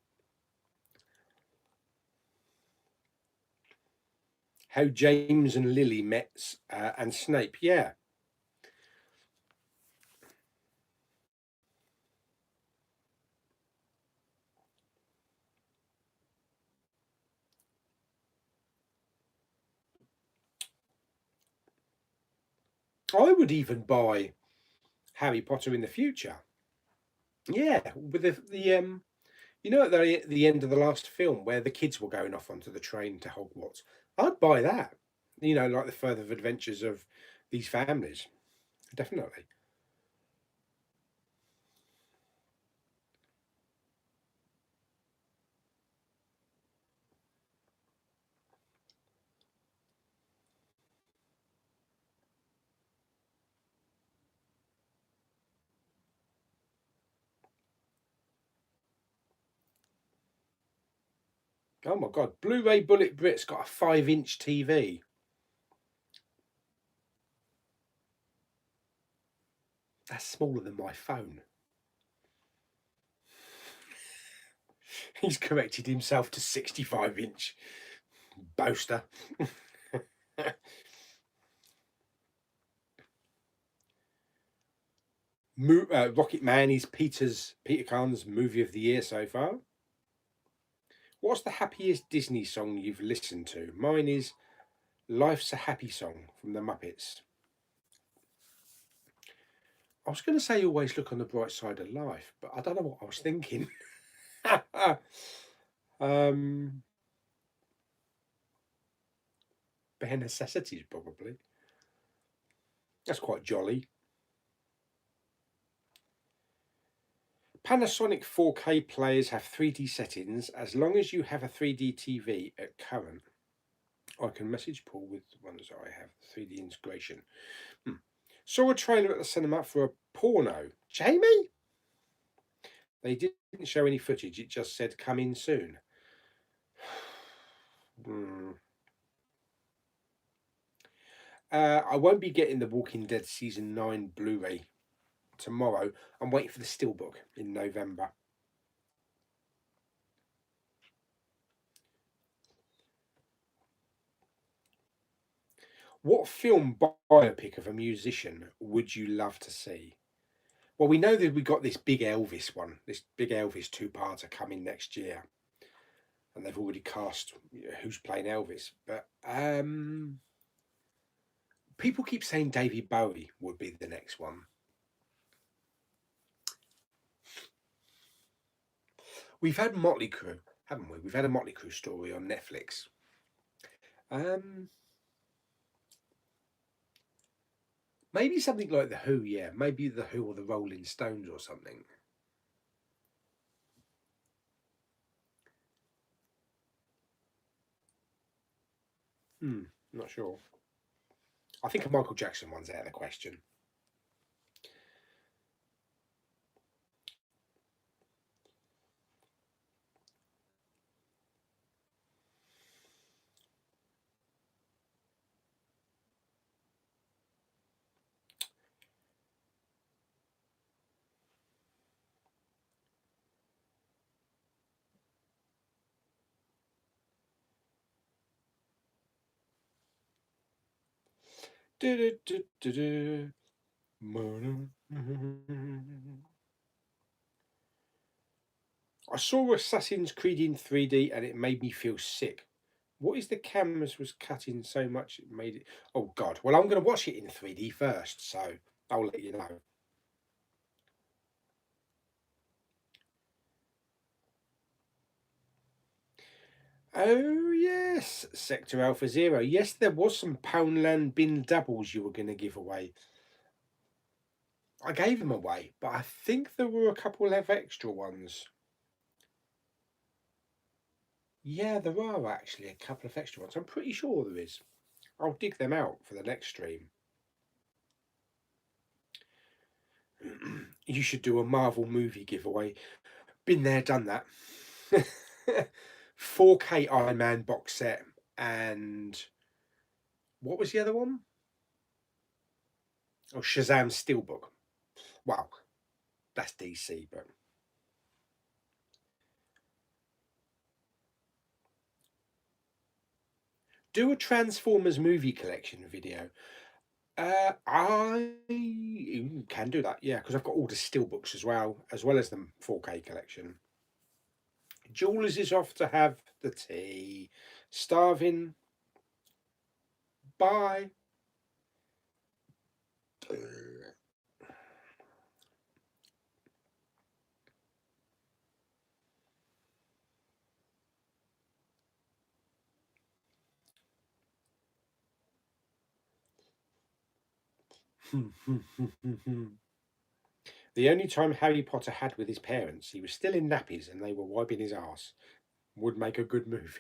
How James and Lily met and Snape. Yeah, I would even buy Harry Potter in the future. Yeah, with the you know, at the end of the last film where the kids were going off onto the train to Hogwarts, I'd buy that. You know, like the further adventures of these families. Definitely. Oh my god, Blu-ray Bullet Brit's got a 5-inch TV. That's smaller than my phone. He's corrected himself to 65-inch. Boaster. Rocket Man is Peter Khan's movie of the year so far. What's the happiest Disney song you've listened to? Mine is Life's a Happy Song from the Muppets. I was going to say always look on the bright side of life, but I don't know what I was thinking. um, bare necessities, probably. That's quite jolly. Panasonic 4K players have 3D settings as long as you have a 3D TV at current. I can message Paul with the ones I have, 3D integration. Saw a trailer at the cinema for a porno. Jamie? They didn't show any footage, it just said coming soon. Hmm. I won't be getting The Walking Dead Season 9 Blu ray tomorrow. I'm waiting for the Steelbook in November. What film biopic of a musician would you love to see? Well, we know that we got this big Elvis one, this big Elvis two-parter coming next year, and they've already cast who's playing Elvis. But people keep saying David Bowie would be the next one. We've had Motley Crue, haven't we? We've had a Motley Crue story on Netflix. Um, Maybe something like the Who, yeah. Maybe the Who or the Rolling Stones or something. Not sure. I think a Michael Jackson one's out of the question. Du-du-du-du-du. I saw Assassin's Creed in 3D and it made me feel sick. What is the cameras was cutting so much it made it? Oh God! Well, I'm going to watch it in 3D first, so I'll let you know. Oh yes, Sector Alpha Zero. Yes, there was some Poundland bin doubles you were going to give away. I gave them away, but I think there were a couple of extra ones. Yeah, there are actually a couple of extra ones. I'm pretty sure there is. I'll dig them out for the next stream. You should do a Marvel movie giveaway. Been there, done that. 4K Iron Man box set and what was the other one? Or Shazam Steelbook. Well, that's DC, but do a Transformers movie collection video. I can do that, yeah, because I've got all the steelbooks as well as the 4K collection. Jules is off to have the tea. Starving. Bye. The only time Harry Potter had with his parents, he was still in nappies and they were wiping his ass. Would make a good movie.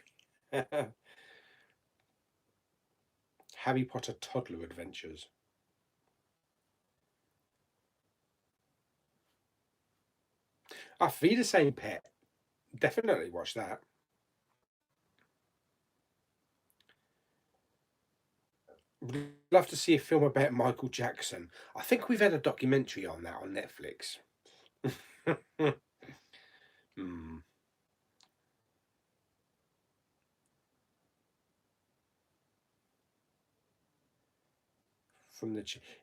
Harry Potter Toddler Adventures. I feed the same pet. Definitely watch that. Would love to see a film about Michael Jackson. I think we've had a documentary on that on Netflix. Hmm.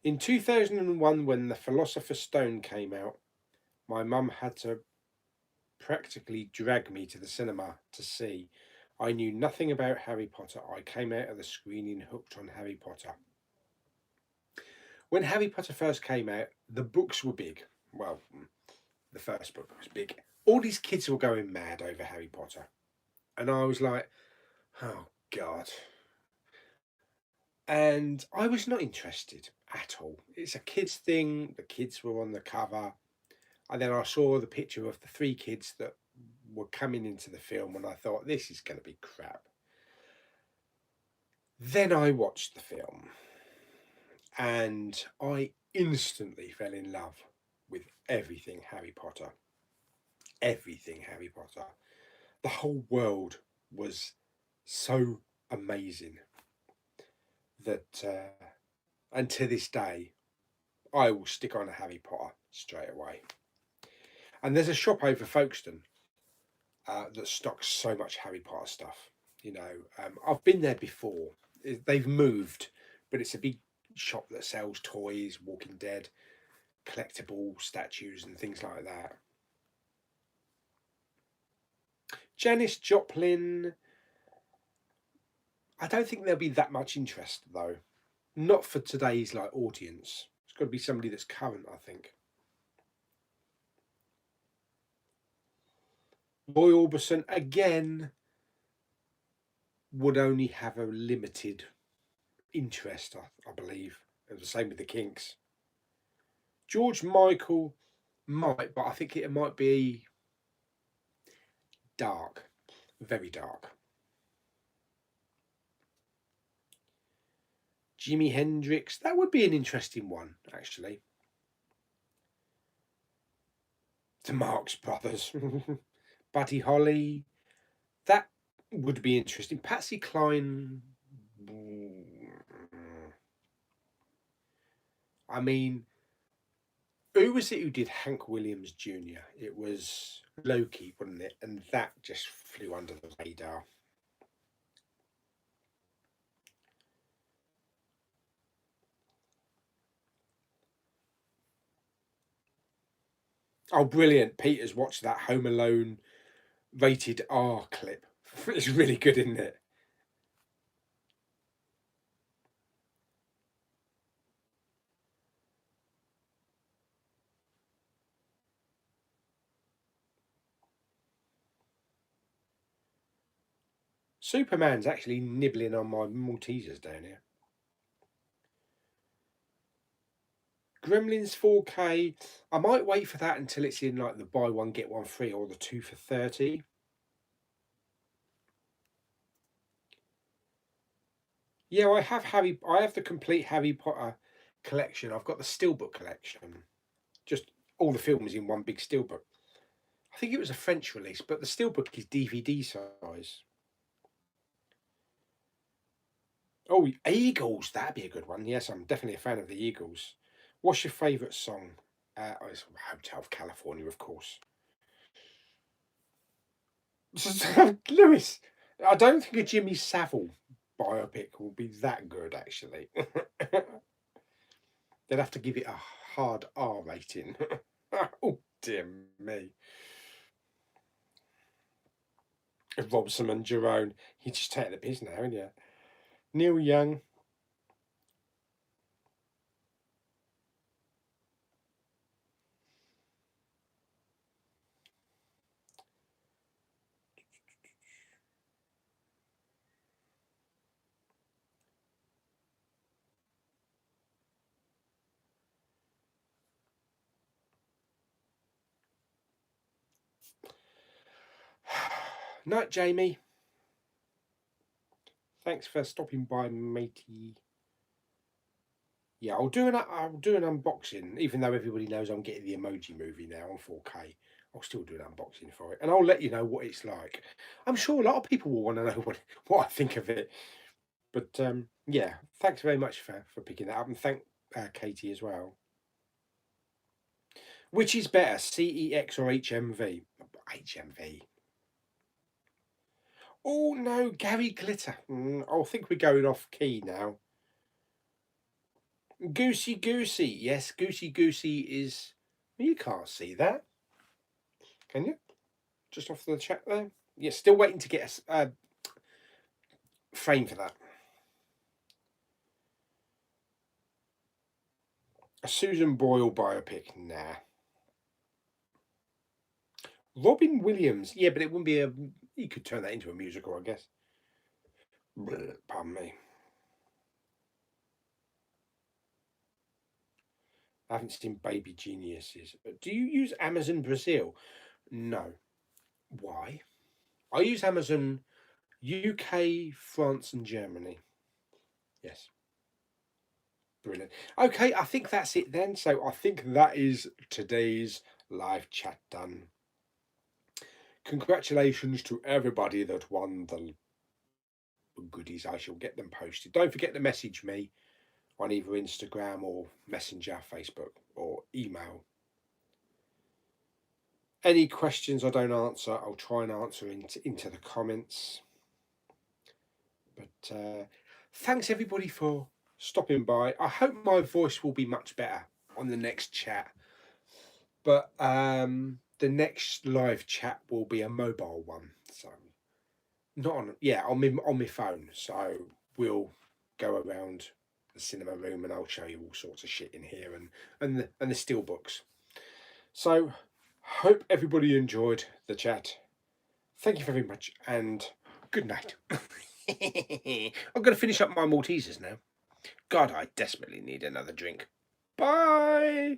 In 2001, when The Philosopher's Stone came out, my mum had to practically drag me to the cinema to see. I knew nothing about Harry Potter. I came out of the screening hooked on Harry Potter. When Harry Potter first came out, the books were big. Well, the first book was big. All these kids were going mad over Harry Potter. And I was like, oh, God. And I was not interested at all. It's a kids' thing. The kids were on the cover. And then I saw the picture of the three kids that were coming into the film, and I thought, this is going to be crap. Then I watched the film, and I instantly fell in love with everything Harry Potter. Everything Harry Potter. The whole world was so amazing that, and to this day, I will stick on a Harry Potter straight away. And there's a shop over Folkestone that stocks so much Harry Potter stuff. I've been there before. They've moved, but it's a big shop that sells toys, Walking Dead, collectible statues, and things like that. Janis Joplin. I don't think there'll be that much interest though. Not for today's audience. It's got to be somebody that's current, I think. Roy Orbison again would only have a limited interest, I believe. And the same with the Kinks. George Michael might, but I think it might be dark, very dark. Jimi Hendrix, that would be an interesting one, actually. The Marx Brothers, Buddy Holly, that would be interesting. Patsy Cline, I mean, who was it who did Hank Williams Jr.? It was Loki, wasn't it? And that just flew under the radar. Oh, brilliant. Peter's watched that Home Alone rated R clip. It's really good, isn't it? Superman's actually nibbling on my Maltesers down here. Gremlins 4K. I might wait for that until it's in the buy one get one free or the 2 for 30. Yeah, I have the complete Harry Potter collection. I've got the steelbook collection. Just all the films in one big steelbook. I think it was a French release, but the steelbook is DVD size. Oh, Eagles, that'd be a good one. Yes, I'm definitely a fan of the Eagles. What's your favourite song? It's Hotel California, of course. Lewis, I don't think a Jimmy Savile biopic will be that good, actually. They'd have to give it a hard R rating. Oh, dear me. Robson and Jerome, you just take the piss now, ain't you? Neil Young. Night, Jamie. Thanks for stopping by, matey. Yeah, I'll do an unboxing, even though everybody knows I'm getting the Emoji Movie now on 4K. I'll still do an unboxing for it, and I'll let you know what it's like. I'm sure a lot of people will want to know what I think of it. But yeah, thanks very much for picking that up, and thank Katie as well. Which is better, CEX or HMV? HMV. Oh no, Gary Glitter. I think we're going off key now. Goosey Goosey. Yes, Goosey Goosey is. You can't see that, can you? Just off the chat there. Yeah, still waiting to get a frame for that. A Susan Boyle biopic. Nah. Robin Williams. Yeah, but it wouldn't be a. You could turn that into a musical, I guess. Pardon me. I haven't seen Baby Geniuses. Do you use Amazon Brazil? No. Why? I use Amazon UK, France, and Germany. Yes. Brilliant. Okay, I think that's it then. So I think that is today's live chat done. Congratulations to everybody that won the goodies. I shall get them posted. Don't forget to message me on either Instagram or Messenger, Facebook, or email. Any questions I don't answer, I'll try and answer into the comments. But thanks everybody for stopping by. I hope my voice will be much better on the next chat. But the next live chat will be a mobile one. So not on on my phone. So we'll go around the cinema room and I'll show you all sorts of shit in here and the steel books. So hope everybody enjoyed the chat. Thank you very much and good night. I'm going to finish up my Maltesers now. God, I desperately need another drink. Bye.